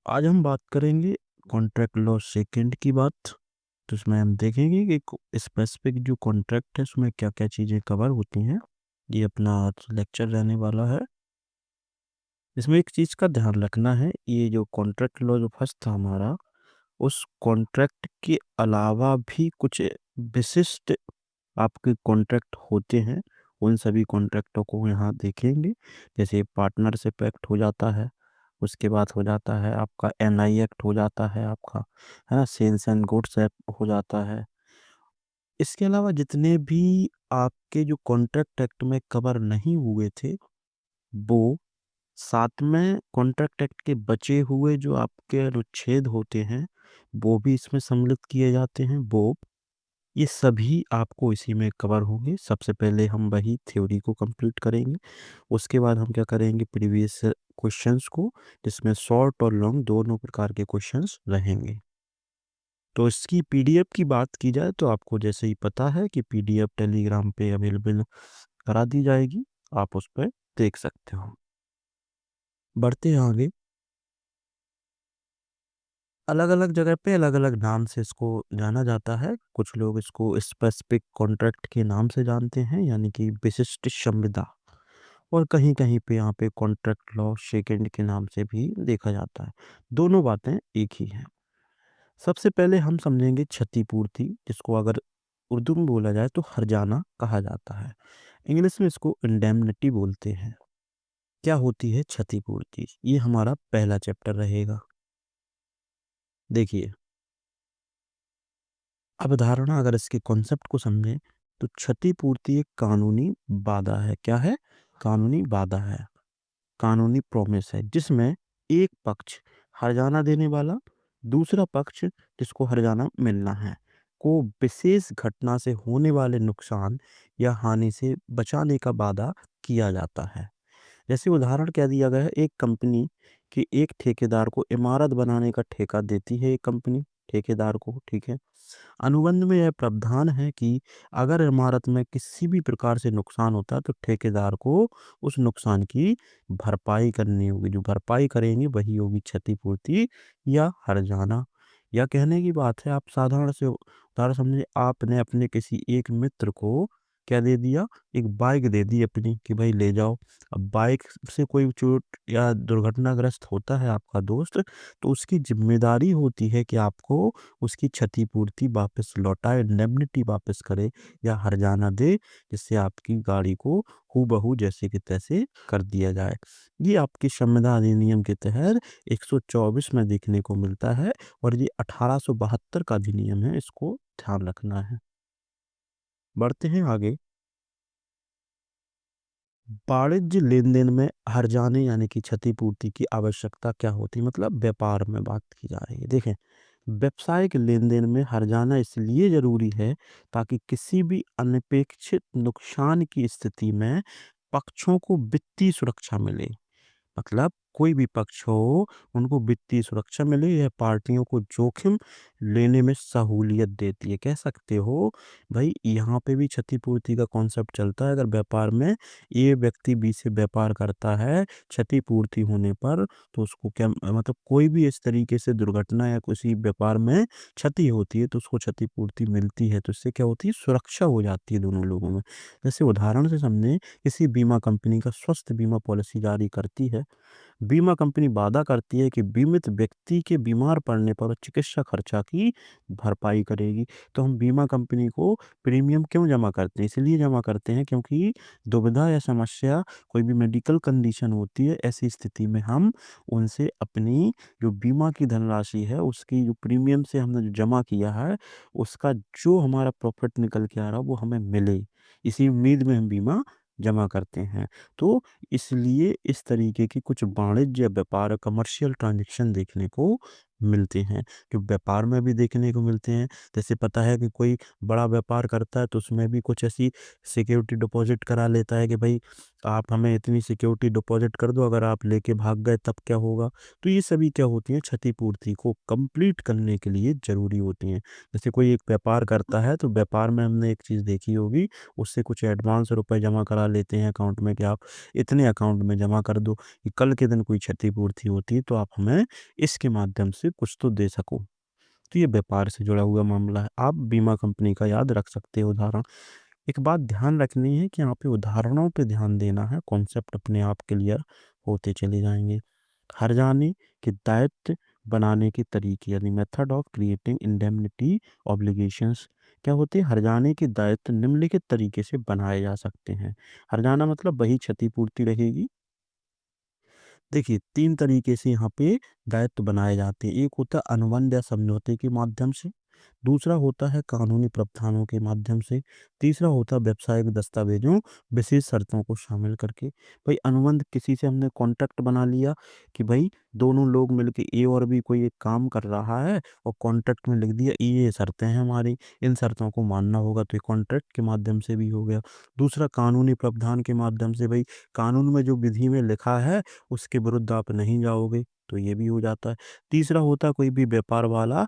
आज हम बात करेंगे कॉन्ट्रैक्ट लॉ सेकंड की बात। तो इसमें हम देखेंगे कि स्पेसिफिक जो कॉन्ट्रैक्ट है उसमें क्या क्या चीज़ें कवर होती हैं। ये अपना लेक्चर रहने वाला है। इसमें एक चीज़ का ध्यान रखना है, ये जो कॉन्ट्रैक्ट लॉ जो फर्स्ट था हमारा, उस कॉन्ट्रैक्ट के अलावा भी कुछ विशिष्ट आपके कॉन्ट्रैक्ट होते हैं। उन सभी कॉन्ट्रैक्टों को यहाँ देखेंगे। जैसे पार्टनरशिप एक्ट हो जाता है, उसके बाद हो जाता है आपका एनआई एक्ट हो जाता है आपका, है ना, सेल्स एंड गुड्स एक्ट हो जाता है। इसके अलावा जितने भी आपके जो कॉन्ट्रैक्ट एक्ट में कवर नहीं हुए थे, वो साथ में कॉन्ट्रैक्ट एक्ट के बचे हुए जो आपके अनुच्छेद होते हैं, वो भी इसमें सम्मिलित किए जाते हैं। वो ये सभी आपको इसी में कवर होंगे। सबसे पहले हम वही थ्योरी को कंप्लीट करेंगे, उसके बाद हम क्या करेंगे, प्रीवियस क्वेश्चंस को, जिसमें शॉर्ट और लॉन्ग दोनों प्रकार के क्वेश्चंस रहेंगे। तो इसकी पीडीएफ की बात की जाए तो आपको जैसे ही पता है कि पीडीएफ टेलीग्राम पे अवेलेबल करा दी जाएगी, आप उस पर देख सकते हो। बढ़ते हैं आगे। अलग अलग जगह पे अलग अलग नाम से इसको जाना जाता है। कुछ लोग इसको स्पेसिफिक कॉन्ट्रैक्ट के नाम से जानते हैं, यानी कि विशिष्ट संविदा, और कहीं कहीं पे यहाँ पे कॉन्ट्रैक्ट लॉ सेकंड के नाम से भी देखा जाता है। दोनों बातें एक ही हैं। सबसे पहले हम समझेंगे क्षतिपूर्ति, जिसको अगर उर्दू में बोला जाए तो हर्जाना कहा जाता है। इंग्लिश में इसको इंडेमनिटी बोलते हैं। क्या होती है क्षतिपूर्ति, ये हमारा पहला चैप्टर रहेगा। देखिए, अवधारणा अगर इसके कॉन्सेप्ट को समझें तो क्षतिपूर्ति एक कानूनी वादा है। क्या है? कानूनी वादा है, कानूनी प्रॉमिस है, जिसमें एक पक्ष हर्जाना देने वाला, दूसरा पक्ष जिसको हर्जाना मिलना है, को विशेष घटना से होने वाले नुकसान या हानि से बचाने का वादा किया जाता है। जैसे उदाहरण क्या दिया गया है, एक कंपनी कि एक ठेकेदार को इमारत बनाने का ठेका देती है एक कंपनी ठेकेदार को, ठीक है। अनुबंध में यह प्रावधान है कि अगर इमारत में किसी भी प्रकार से नुकसान होता है तो ठेकेदार को उस नुकसान की भरपाई करनी होगी। जो भरपाई करेंगे वही होगी क्षतिपूर्ति या हर्जाना। या कहने की बात है, आप साधारण से उदाहरण समझिए, आपने अपने किसी एक मित्र को क्या दे दिया, एक बाइक दे दी अपनी कि भाई ले जाओ। अब बाइक से कोई चोट या दुर्घटनाग्रस्त होता है आपका दोस्त, तो उसकी जिम्मेदारी होती है कि आपको उसकी क्षतिपूर्ति वापस लौटाए, इंडेमनिटी वापस करे या हर्जाना दे, जिससे आपकी गाड़ी को हूबहू जैसे के तैसे कर दिया जाए। ये आपके संविधान अधिनियम के तहत 124 में देखने को मिलता है, और ये 1872 का अधिनियम है, इसको ध्यान रखना है। बढ़ते हैं आगे। वाणिज्य लेन देन में हर्जाने यानी कि क्षतिपूर्ति की आवश्यकता क्या होती है, मतलब व्यापार में बात की जा रही है। देखें, व्यावसायिक लेन देन में हर्जाना इसलिए जरूरी है ताकि किसी भी अनपेक्षित नुकसान की स्थिति में पक्षों को वित्तीय सुरक्षा मिले। मतलब कोई भी पक्ष हो, उनको वित्तीय सुरक्षा मिले, यह पार्टियों को जोखिम लेने में सहूलियत देती है। कह सकते हो भाई, यहाँ पे भी क्षतिपूर्ति का कॉन्सेप्ट चलता है। अगर व्यापार में ए व्यक्ति बी से व्यापार करता है, क्षतिपूर्ति होने पर तो उसको क्या मतलब, कोई भी इस तरीके से दुर्घटना या किसी व्यापार में क्षति होती है तो उसको क्षतिपूर्ति मिलती है। तो इससे क्या होती है, सुरक्षा हो जाती है दोनों लोगों में। जैसे उदाहरण से समझें, किसी बीमा कंपनी का स्वास्थ्य बीमा पॉलिसी जारी करती है। बीमा कंपनी वादा करती है कि बीमित व्यक्ति के बीमार पड़ने पर चिकित्सा खर्चा की भरपाई करेगी। तो हम बीमा कंपनी को प्रीमियम क्यों जमा करते हैं? इसलिए जमा करते हैं क्योंकि दुविधा या समस्या, कोई भी मेडिकल कंडीशन होती है, ऐसी स्थिति में हम उनसे अपनी जो बीमा की धनराशि है, उसकी जो प्रीमियम से हमने जो जमा किया है, उसका जो हमारा प्रॉफिट निकल के आ रहा है वो हमें मिले, इसी उम्मीद में हम बीमा जमा करते हैं। तो इसलिए इस तरीके की कुछ वाणिज्य व्यापार कमर्शियल ट्रांजैक्शन देखने को मिलते हैं, जो व्यापार में भी देखने को मिलते हैं। जैसे पता है कि कोई बड़ा व्यापार करता है तो उसमें भी कुछ ऐसी सिक्योरिटी डिपॉजिट करा लेता है कि भाई आप हमें इतनी सिक्योरिटी डिपॉजिट कर दो, अगर आप लेके भाग गए तब क्या होगा? तो ये सभी क्या होती हैं, क्षतिपूर्ति को कंप्लीट करने के लिए ज़रूरी होती हैं। जैसे कोई एक व्यापार करता है, तो व्यापार में हमने एक चीज़ देखी होगी, उससे कुछ एडवांस रुपए जमा करा लेते हैं अकाउंट में कि आप इतने अकाउंट में जमा कर दो, कि कल के दिन कोई क्षतिपूर्ति होती है, तो आप हमें इसके माध्यम से कुछ तो दे सको। तो ये व्यापार से जुड़ा हुआ मामला है। आप बीमा कंपनी का याद रख सकते हो उदाहरण। एक बात ध्यान रखनी है कि यहाँ पे उदाहरणों पे ध्यान देना है, कॉन्सेप्ट अपने आप क्लियर होते चले जाएंगे। हर्जाने के दायित्व बनाने के तरीके यानी method of creating indemnity obligations क्या होते हैं? हर्जाने के दायित्व निम्नलिखित तरीके से बनाए जा सकते हैं। हर्जाना मतलब वही क्षतिपूर्ति रहेगी। देखिए 3 तरीके से यहाँ पे दायित्व बनाए जाते हैं। एक होता है अनुबंध या समझौते के माध्यम से, दूसरा होता है कानूनी प्रावधानों के माध्यम से, तीसरा होता है व्यावसायिक दस्तावेजों, विशेष शर्तों को शामिल करके। भाई अनुबंध किसी से हमने कॉन्ट्रैक्ट बना लिया कि भाई दोनों लोग मिलके ए और बी कोई एक काम कर रहा है और कॉन्ट्रैक्ट में लिख दिया ये शर्तें हैं हमारी, इन शर्तों को मानना होगा, तो ये कॉन्ट्रैक्ट के माध्यम से भी हो गया। दूसरा कानूनी प्रावधान के माध्यम से, भाई कानून में जो विधि में लिखा है उसके विरुद्ध आप नहीं जाओगे, तो ये भी हो जाता है। तीसरा होता है कोई भी व्यापार वाला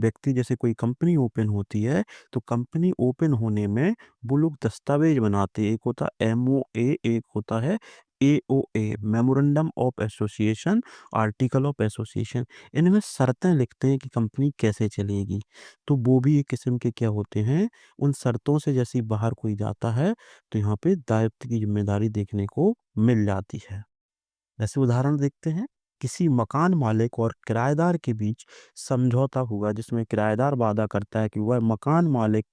व्यक्ति, जैसे कोई कंपनी ओपन होती है, तो कंपनी ओपन होने में वो लोग दस्तावेज बनाते हैं। एक होता है एमओए, एक होता है AOA, memorandum of association, article of association. इनमें शर्तें लिखते हैं कि कंपनी कैसे चलेगी। तो वो भी एक किस्म के क्या होते हैं, उन शर्तों से जैसे ही बाहर कोई जाता है, तो यहाँ पे दायित्व की जिम्मेदारी देखने को मिल जाती है। जैसे उदाहरण देखते हैं, किसी मकान मालिक और किराएदार के बीच समझौता हुआ जिसमें किराएदार वादा करता है कि वह मकान मालिक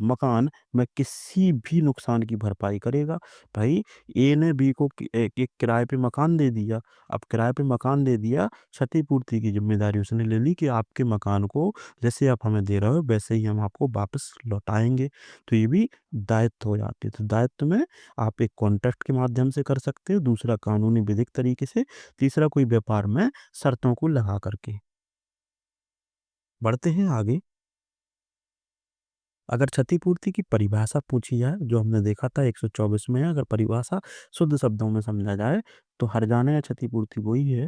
मकान में किसी भी नुकसान की भरपाई करेगा। भाई ए ने बी को एक किराए पे मकान दे दिया। अब किराए पे मकान दे दिया, क्षतिपूर्ति की जिम्मेदारी उसने ले ली कि आपके मकान को जैसे आप हमें दे रहे हो वैसे ही हम आपको वापस लौटाएंगे। तो ये भी दायित्व हो जाते हैं। तो दायित्व में आप एक कॉन्ट्रैक्ट के माध्यम से कर सकते हो, दूसरा कानूनी विधिक तरीके से, तीसरा कोई व्यापार में शर्तों को लगा करके। बढ़ते हैं आगे। अगर क्षतिपूर्ति की परिभाषा पूछी जाए, जो हमने देखा था 124 में है, अगर परिभाषा शुद्ध शब्दों में समझा जाए, तो हर्जाना या क्षतिपूर्ति वही है।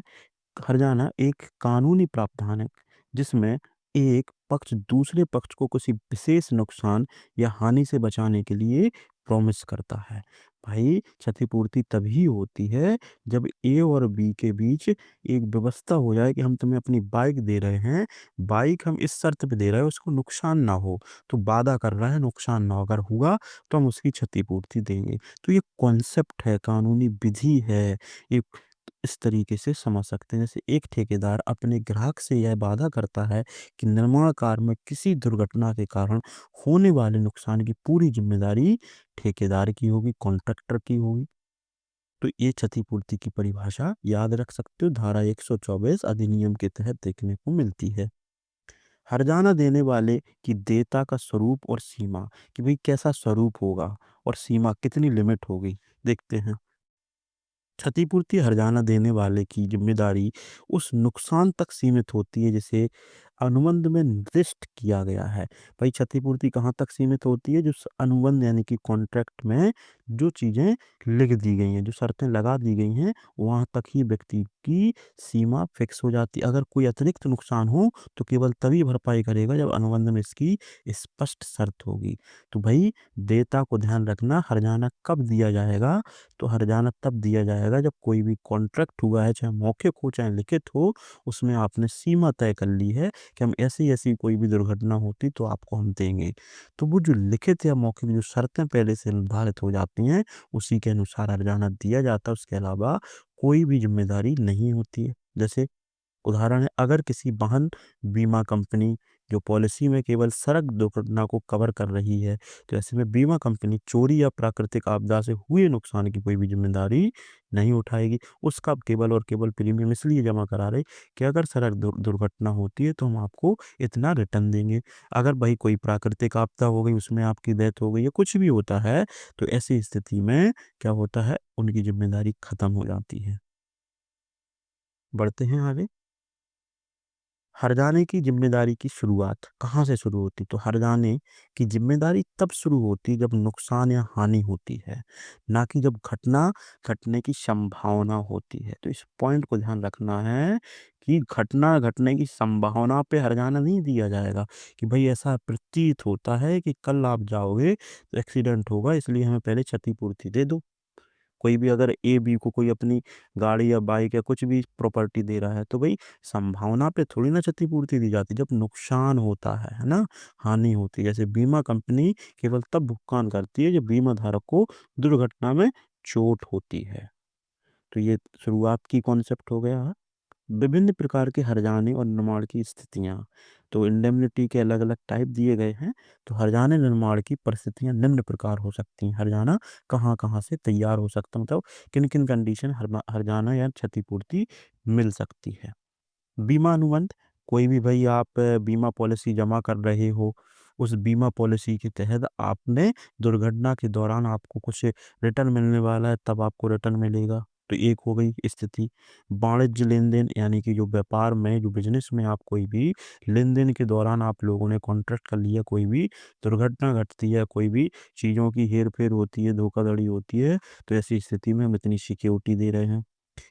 हर्जाना एक कानूनी प्रावधान है जिसमें एक पक्ष दूसरे पक्ष को किसी विशेष नुकसान या हानि से बचाने के लिए प्रॉमिस करता है। भाई क्षतिपूर्ति तभी होती है जब ए और बी के बीच एक व्यवस्था हो जाए कि हम तुम्हें अपनी बाइक दे रहे हैं, बाइक हम इस शर्त पे दे रहे हैं उसको नुकसान ना हो, तो वादा कर रहा है नुकसान ना हो, अगर हुआ तो हम उसकी क्षतिपूर्ति देंगे। तो ये कॉन्सेप्ट है, कानूनी विधि है, एक इस तरीके से समझ सकते हैं। जैसे एक ठेकेदार अपने ग्राहक से यह वादा करता है कि निर्माण कार्य में किसी दुर्घटना के कारण होने वाले नुकसान की पूरी जिम्मेदारी ठेकेदार की होगी, कॉन्ट्रैक्टर की होगी। तो ये क्षतिपूर्ति की परिभाषा याद रख सकते हो, धारा 124 अधिनियम के तहत देखने को मिलती है। हर्जाना देने वाले की देयता का स्वरूप और सीमा, कि भाई कैसा स्वरूप होगा और सीमा कितनी लिमिट होगी, देखते हैं। क्षतिपूर्ति हर्जाना देने वाले की जिम्मेदारी उस नुकसान तक सीमित होती है जिसे अनुबंध में निर्दिष्ट किया गया है। भाई क्षतिपूर्ति कहाँ तक सीमित होती है? जो अनुबंध यानी कि कॉन्ट्रैक्ट में जो चीजें लिख दी गई हैं, जो शर्तें लगा दी गई हैं, वहां तक ही व्यक्ति की सीमा फिक्स हो जाती है। अगर कोई अतिरिक्त नुकसान हो तो केवल तभी भरपाई करेगा जब अनुबंध में इसकी स्पष्ट शर्त होगी। तो भाई देयता को ध्यान रखना, हर्जाना कब दिया जाएगा? तो हर्जाना तब दिया जाएगा जब कोई भी कॉन्ट्रैक्ट हुआ है, चाहे मौखिक हो चाहे लिखित हो, उसमें आपने सीमा तय कर ली है कि हम ऐसी-ऐसी कोई भी दुर्घटना होती तो आपको हम देंगे। तो वो जो लिखित या मौखिक जो शर्तें पहले से निर्धारित हो जाती हैं, उसी के अनुसार हर्जाना दिया जाता है, उसके अलावा कोई भी ज़िम्मेदारी नहीं होती है। जैसे उदाहरण है, अगर किसी वाहन बीमा कंपनी जो पॉलिसी में केवल सड़क दुर्घटना को कवर कर रही है, तो ऐसे में बीमा कंपनी चोरी या प्राकृतिक आपदा से हुए नुकसान की कोई भी जिम्मेदारी नहीं उठाएगी। उसका केवल और केवल प्रीमियम इसलिए जमा करा रहे कि अगर सड़क दुर्घटना होती है तो हम आपको इतना रिटर्न देंगे। अगर भाई कोई प्राकृतिक आपदा हो गई, उसमें आपकी डेथ हो गई या कुछ भी होता है, तो ऐसी स्थिति में क्या होता है, उनकी जिम्मेदारी खत्म हो जाती है। बढ़ते हैं आगे। हर्जाने की ज़िम्मेदारी की शुरुआत कहाँ से शुरू होती? तो हर्जाने की ज़िम्मेदारी तब शुरू होती है जब नुकसान या हानि होती है, ना कि जब घटना घटने की संभावना होती है। तो इस पॉइंट को ध्यान रखना है कि घटना घटने की संभावना पे हर्जाना नहीं दिया जाएगा कि भई ऐसा प्रतीत होता है कि कल आप जाओगे तो एक्सीडेंट होगा, इसलिए हमें पहले क्षतिपूर्ति दे दो। कोई भी अगर ए बी को कोई अपनी गाड़ी या बाइक या कुछ भी प्रॉपर्टी दे रहा है तो भाई संभावना पे थोड़ी ना क्षतिपूर्ति दी जाती, जब नुकसान होता है ना, हानि होती है। जैसे बीमा कंपनी केवल तब भुगतान करती है जब बीमा धारक को दुर्घटना में चोट होती है। तो ये शुरुआत की कॉन्सेप्ट हो गया। विभिन्न प्रकार के हर्जाने और निर्माण की स्थितियाँ। तो इंडेमनिटी के अलग-अलग टाइप दिए गए हैं। तो हर्जाने निर्माण की परिस्थितियाँ निम्न प्रकार हो सकती हैं। हर्जाना कहाँ-कहाँ से तैयार हो सकता है, मतलब किन-किन कंडीशन हर्जाना या क्षतिपूर्ति मिल सकती है। बीमा अनुबंध, कोई भी भई आप बीमा पॉलिसी जमा कर रहे हो, उस बीमा पॉलिसी के तहत आपने दुर्घटना के दौरान आपको कुछ रिटर्न मिलने वाला है, तब आपको रिटर्न मिलेगा। तो एक हो गई स्थिति। वाणिज्य लेन-देन यानी कि जो व्यापार में, जो बिज़नेस में आप कोई भी लेन-देन के दौरान आप लोगों ने कॉन्ट्रैक्ट कर लिया, कोई भी दुर्घटना घटती है, कोई भी चीज़ों की हेर-फेर होती है, धोखाधड़ी होती है, तो ऐसी स्थिति में हम इतनी सिक्योरिटी दे रहे हैं।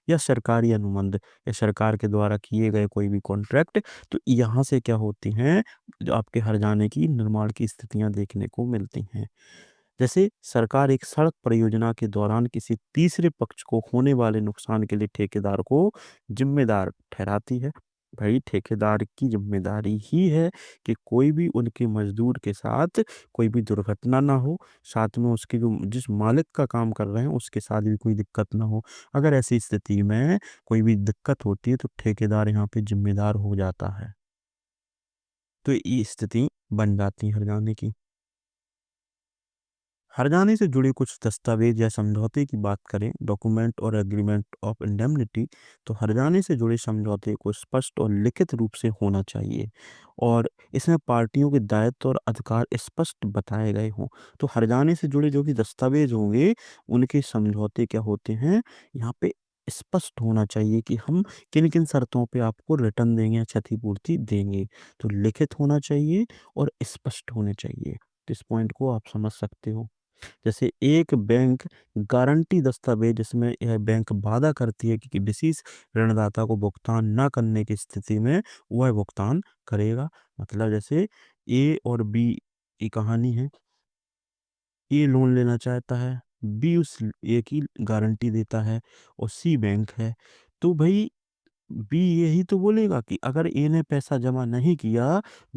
या सरकारी अनुबंध या सरकार के द्वारा किए गए कोई भी कॉन्ट्रैक्ट, तो यहाँ से क्या होती हैं, जो आपके हर्जाने की निर्माण की स्थितियाँ देखने को मिलती हैं। जैसे सरकार एक सड़क परियोजना के दौरान किसी तीसरे पक्ष को होने वाले नुकसान के लिए ठेकेदार को जिम्मेदार ठहराती है। भाई ठेकेदार की जिम्मेदारी ही है कि कोई भी उनके मजदूर के साथ कोई भी दुर्घटना ना हो, साथ में उसके जो जिस मालिक का काम कर रहे हैं उसके साथ भी कोई दिक्कत ना हो। अगर ऐसी स्थिति में कोई भी दिक्कत होती है तो ठेकेदार यहाँ पे जिम्मेदार हो जाता है। तो ये स्थिति बन जाती है हर्जाने की। हर्जाने से जुड़े कुछ दस्तावेज या समझौते की बात करें, डॉक्यूमेंट और एग्रीमेंट ऑफ इंडेमनिटी, तो हर्जाने से जुड़े समझौते को स्पष्ट और लिखित रूप से होना चाहिए और इसमें पार्टियों के दायित्व और अधिकार स्पष्ट बताए गए हों। तो हर्जाने से जुड़े जो भी दस्तावेज होंगे उनके समझौते क्या होते हैं, यहाँ पे स्पष्ट होना चाहिए कि हम किन किन शर्तों पे आपको रिटर्न देंगे या क्षतिपूर्ति देंगे। तो लिखित होना चाहिए और स्पष्ट होने चाहिए। तो इस पॉइंट को आप समझ सकते हो। जैसे एक बैंक गारंटी दस्तावेज, जिसमें यह बैंक वादा करती है कि किसी ऋणदाता को भुगतान न करने की स्थिति में वह भुगतान करेगा। मतलब जैसे ए और बी की कहानी है। ए लोन लेना चाहता है, बी उस ए की गारंटी देता है और सी बैंक है। तो भाई बी यही तो बोलेगा कि अगर ए ने पैसा जमा नहीं किया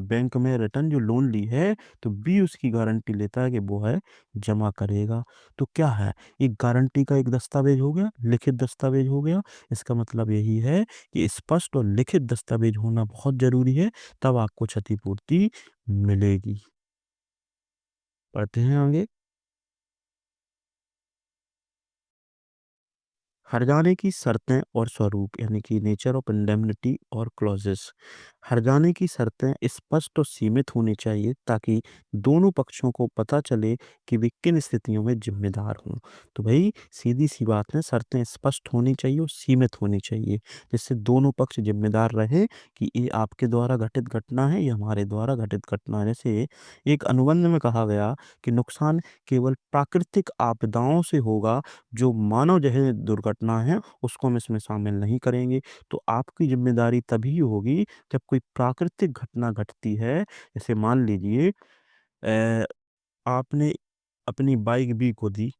बैंक में, रिटर्न जो लोन ली है, तो बी उसकी गारंटी लेता है कि वो है जमा करेगा। तो क्या है, एक गारंटी का एक दस्तावेज हो गया, लिखित दस्तावेज हो गया। इसका मतलब यही है कि स्पष्ट और लिखित दस्तावेज होना बहुत जरूरी है, तब आपको क्षतिपूर्ति मिलेगी। पढ़ते हैं आगे। हर्जाने की शर्तें और स्वरूप यानी कि नेचर ऑफ इंडेमनिटी और क्लॉजेस। हर्जाने की शर्तें स्पष्ट और सीमित होनी चाहिए ताकि दोनों पक्षों को पता चले कि वे किन स्थितियों में जिम्मेदार हों। तो भाई सीधी सी बात है, शर्तें स्पष्ट होनी चाहिए और सीमित होनी चाहिए, जिससे दोनों पक्ष जिम्मेदार रहे कि ये आपके द्वारा घटित घटना है, ये हमारे द्वारा घटित घटना है। जैसे एक अनुबंध में कहा गया कि नुकसान केवल प्राकृतिक आपदाओं से होगा, जो मानव जनित दुर्घटना है उसको हम इसमें शामिल नहीं करेंगे। तो आपकी ज़िम्मेदारी तभी होगी जब कोई प्राकृतिक घटना घटती है। जैसे मान लीजिए आपने अपनी बाइक बी को दी,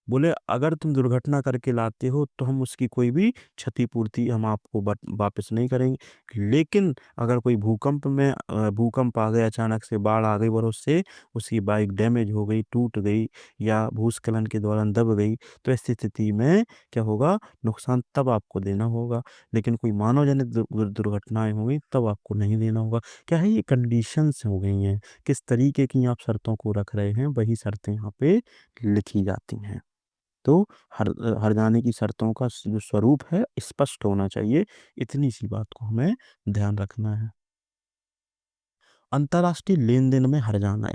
बोले अगर तुम दुर्घटना करके लाते हो तो हम उसकी कोई भी क्षतिपूर्ति हम आपको वापस नहीं करेंगे। लेकिन अगर कोई भूकंप आ गया, अचानक से बाढ़ आ गई और उससे उसकी बाइक डैमेज हो गई, टूट गई या भूस्खलन के दौरान दब गई, तो ऐसी स्थिति में क्या होगा, नुकसान तब आपको देना होगा। लेकिन कोई मानव जनित दुर्घटनाएं होंगी तब आपको नहीं देना होगा। क्या है, ये कंडीशंस हो गई हैं, किस तरीके की आप शर्तों को रख रहे हैं, वही शर्तें यहाँ पे लिखी जाती हैं। तो हर्जाने की शर्तों का जो स्वरूप है स्पष्ट होना चाहिए। इतनी सी बात को हमें ध्यान रखना है। अंतर्राष्ट्रीय लेन-देन में हर्जाना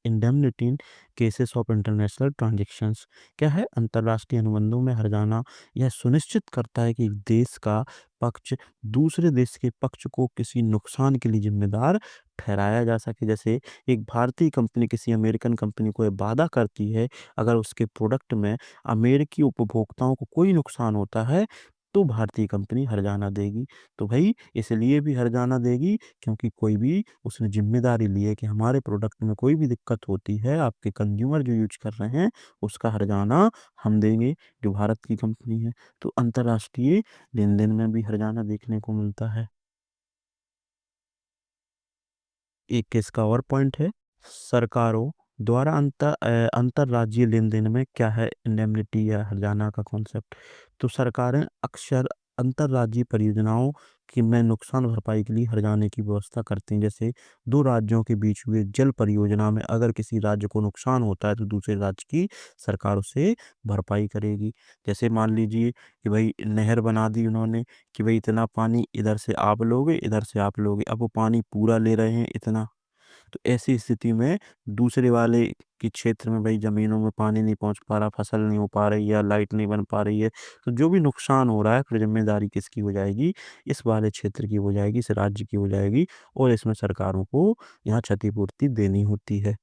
indemnity in cases of international transactions क्या है? अंतर्राष्ट्रीय अनुबंधों में हर्जाना यह सुनिश्चित करता है कि एक देश का पक्ष दूसरे देश के पक्ष को किसी नुकसान के लिए ज़िम्मेदार ठहराया जा सके। जैसे एक भारतीय कंपनी किसी अमेरिकन कंपनी को ये वादा करती है, अगर उसके प्रोडक्ट में अमेरिकी उपभोक्ताओं को कोई नुकसान होता है, तो भारतीय कंपनी हर्जाना देगी। तो भई इसलिए भी हर्जाना देगी क्योंकि कोई भी उसने ज़िम्मेदारी ली है कि हमारे प्रोडक्ट में कोई भी दिक्कत होती है, आपके कंज़्यूमर जो यूज़ कर रहे हैं, उसका हर्जाना हम देंगे, जो भारत की कंपनी है। तो अंतर्राष्ट्रीय लेन-देन में भी हर्जाना देखने को मिलता है। एक केस का और पॉइंट है, सरकारों द्वारा अंतर्राज्यीय लेन-देन में क्या है इंडेमनिटी या हर्जाना का कॉन्सेप्ट। तो सरकारें अक्सर अंतर्राज्यीय परियोजनाओं की में नुकसान भरपाई के लिए हर्जाने की व्यवस्था करती हैं। जैसे 2 राज्यों के बीच हुए जल परियोजना में अगर किसी राज्य को नुकसान होता है, तो दूसरे राज्य की सरकार उसे भरपाई करेगी। जैसे मान लीजिए कि भई नहर बना दी उन्होंने कि भई इतना पानी इधर से आप लोगे, इधर से आप लोगे। अब वो पानी पूरा ले रहे हैं इतना, तो ऐसी स्थिति में दूसरे वाले के क्षेत्र में भई ज़मीनों में पानी नहीं पहुँच पा रहा, फसल नहीं हो पा रही या लाइट नहीं बन पा रही है, तो जो भी नुकसान हो रहा है फिर ज़िम्मेदारी किसकी हो जाएगी? इस वाले क्षेत्र की हो जाएगी, इस राज्य की हो जाएगी और इसमें सरकारों को यहाँ क्षतिपूर्ति देनी होती है।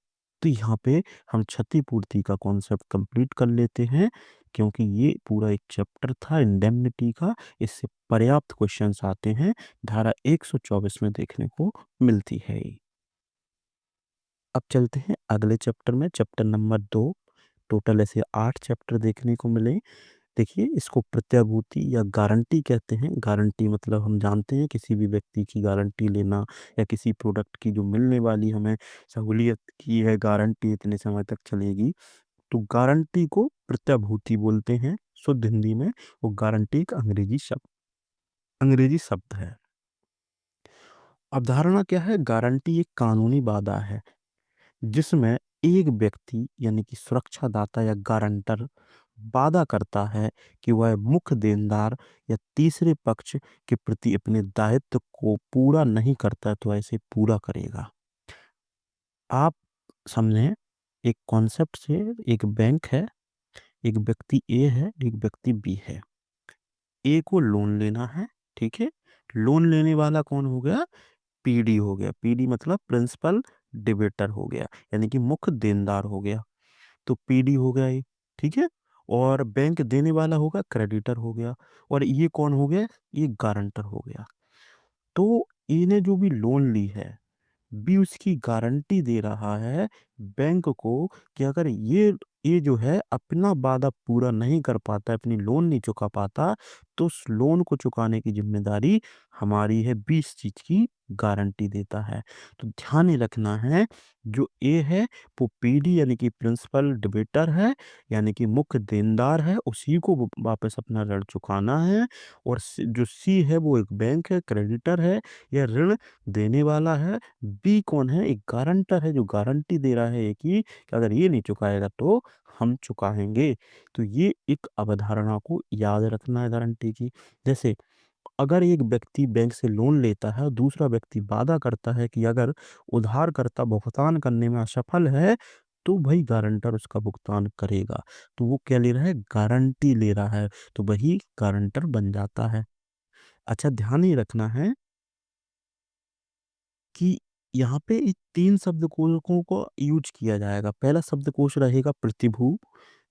तो यहाँ पे हम क्षतिपूर्ति का कॉन्सेप्ट कंप्लीट कर लेते हैं, क्योंकि ये पूरा एक चैप्टर था इंडेमनिटी का, इससे पर्याप्त क्वेश्चंस आते हैं, धारा 124 में देखने को मिलती है। अब चलते हैं अगले चैप्टर में, चैप्टर नंबर 2। टोटल ऐसे 8 चैप्टर देखने को मिले। देखिए इसको प्रत्याभूति या गारंटी कहते हैं। गारंटी मतलब हम जानते हैं किसी भी व्यक्ति की गारंटी लेना या किसी प्रोडक्ट की जो मिलने वाली हमें सहूलियत की है, गारंटी इतने समय तक चलेगी। तो गारंटी को प्रत्याभूति बोलते हैं। शुद्ध हिंदी में वो गारंटी एक अंग्रेजी शब्द है। अवधारणा क्या है? गारंटी एक कानूनी वादा है जिसमें एक व्यक्ति यानी कि सुरक्षादाता या गारंटर वादा करता है कि वह मुख्य देनदार या तीसरे पक्ष के प्रति अपने दायित्व को पूरा नहीं करता तो ऐसे पूरा करेगा। आप समझें, एक कॉन्सेप्ट से, एक बैंक है, एक व्यक्ति ए है, एक व्यक्ति बी है। ए को लोन लेना है, ठीक है? लोन लेने वाला कौन हो गया? पीडी हो गया। पीडी मतलब प्रिंसिपल डिबेटर हो गया, यानी कि मुख्य देनदार हो गया। तो पीडी हो गया ये, ठीक है? और बैंक देने वाला होगा क्रेडिटर हो गया और ये कौन हो गया? ये गारंटर हो गया। तो इन्हें जो भी लोन ली है, बी उसकी गारंटी दे रहा है बैंक को कि अगर ये जो है अपना वादा पूरा नहीं कर पाता, अपनी लोन नहीं चुका पाता, तो उस लोन को चुकाने की ज़िम्मेदारी हमारी है, बी इस चीज़ की गारंटी देता है। तो ध्यान ये रखना है, जो ए है वो पीडी यानी कि प्रिंसिपल डिबेटर है, यानी कि मुख्य देनदार है, उसी को वापस अपना ऋण चुकाना है। और जो सी है वो एक बैंक है, क्रेडिटर है या ऋण देने वाला है। बी कौन है? एक गारंटर है जो गारंटी दे रहा है कि अगर ये नहीं चुकाएगा तो हम चुकाएँगे। तो ये एक अवधारणा को याद रखना है गारंटी की। जैसे अगर एक व्यक्ति बैंक से लोन लेता है और दूसरा व्यक्ति वादा करता है कि अगर उधारकर्ता भुगतान करने में असफल है, तो वही गारंटर उसका भुगतान करेगा। तो वो क्या ले रहा है? गारंटी ले रहा है, तो वही गारंटर बन जाता है। अच्छा ध्यान ये रखना है कि यहाँ पे इ 3 शब्दकोशों को यूज़ किया जाएगा। पहला शब्दकोश रहेगा प्रतिभू,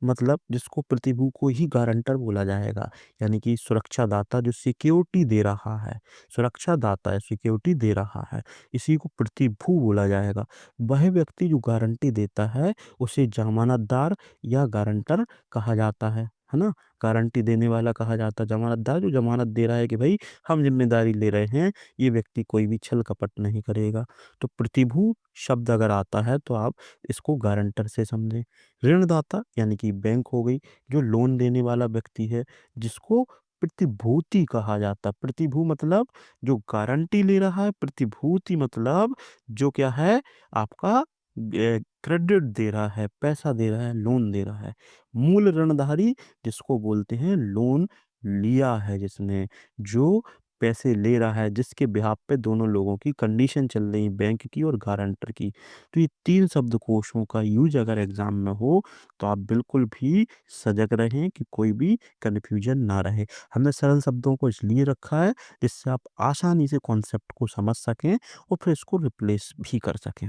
मतलब जिसको प्रतिभू को ही गारंटर बोला जाएगा, यानी कि सुरक्षादाता जो सिक्योरिटी दे रहा है, सुरक्षादाता है, सिक्योरिटी दे रहा है, इसी को प्रतिभू बोला जाएगा। वह व्यक्ति जो गारंटी देता है, उसे ज़मानतदार या गारंटर कहा जाता है ना? गारंटी देने वाला कहा जाता है ज़मानतदार, जो ज़मानत दे रहा है कि भई हम ज़िम्मेदारी ले रहे हैं, ये व्यक्ति कोई भी छल-कपट नहीं करेगा। तो प्रतिभू शब्द अगर आता है तो आप इसको गारंटर से समझें। ऋणदाता यानी कि बैंक हो गई, जो लोन देने वाला व्यक्ति है, जिसको प्रतिभूति कहा जाता है। प्रतिभू मतलब जो गारंटी ले रहा है, प्रतिभूति मतलब जो क्या है आपका क्रेडिट दे रहा है, पैसा दे रहा है, लोन दे रहा है। मूल ऋणधारी जिसको बोलते हैं लोन लिया है जिसने, जो पैसे ले रहा है, जिसके बिहाफ पे दोनों लोगों की कंडीशन चल रही है, बैंक की और गारंटर की। तो ये 3 शब्दकोशों का यूज़ अगर एग्ज़ाम में हो, तो आप बिल्कुल भी सजग रहें कि कोई भी कन्फ्यूज़न ना रहे। हमने सरल शब्दों को इसलिए रखा है, जिससे आप आसानी से कॉन्सेप्ट को समझ सकें और फिर इसको रिप्लेस भी कर सकें।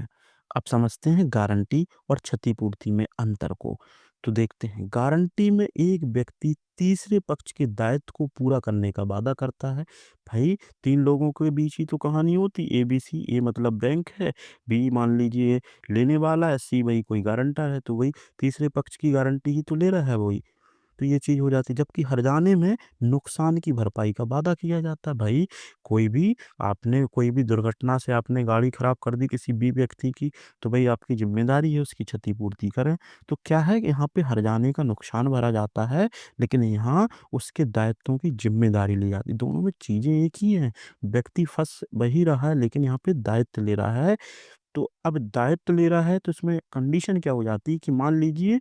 अब समझते हैं गारंटी और क्षतिपूर्ति में अंतर को। तो देखते हैं, गारंटी में एक व्यक्ति तीसरे पक्ष के दायित्व को पूरा करने का वादा करता है। भाई 3 लोगों के बीच ही तो कहानी होती, एबीसी। ए मतलब बैंक है, बी मान लीजिए लेने वाला है, सी वही कोई गारंटर है, तो वही तीसरे पक्ष की गारंटी ही तो ले रहा है वही। तो ये चीज़ हो जाती है। जबकि हर्जाने में नुकसान की भरपाई का वादा किया जाता है। भाई कोई भी आपने कोई भी दुर्घटना से आपने गाड़ी खराब कर दी किसी भी व्यक्ति की, तो भाई आपकी ज़िम्मेदारी है उसकी क्षतिपूर्ति करें। तो क्या है कि यहाँ पे हर्जाने का नुकसान भरा जाता है, लेकिन यहाँ उसके दायित्वों की ज़िम्मेदारी ली जाती है। दोनों में चीज़ें एक ही हैं। व्यक्ति फँस वही रहा है, लेकिन यहाँ पे दायित्व ले रहा है। तो अब दायित्व ले रहा है, तो इसमें कंडीशन क्या हो जाती है कि मान लीजिए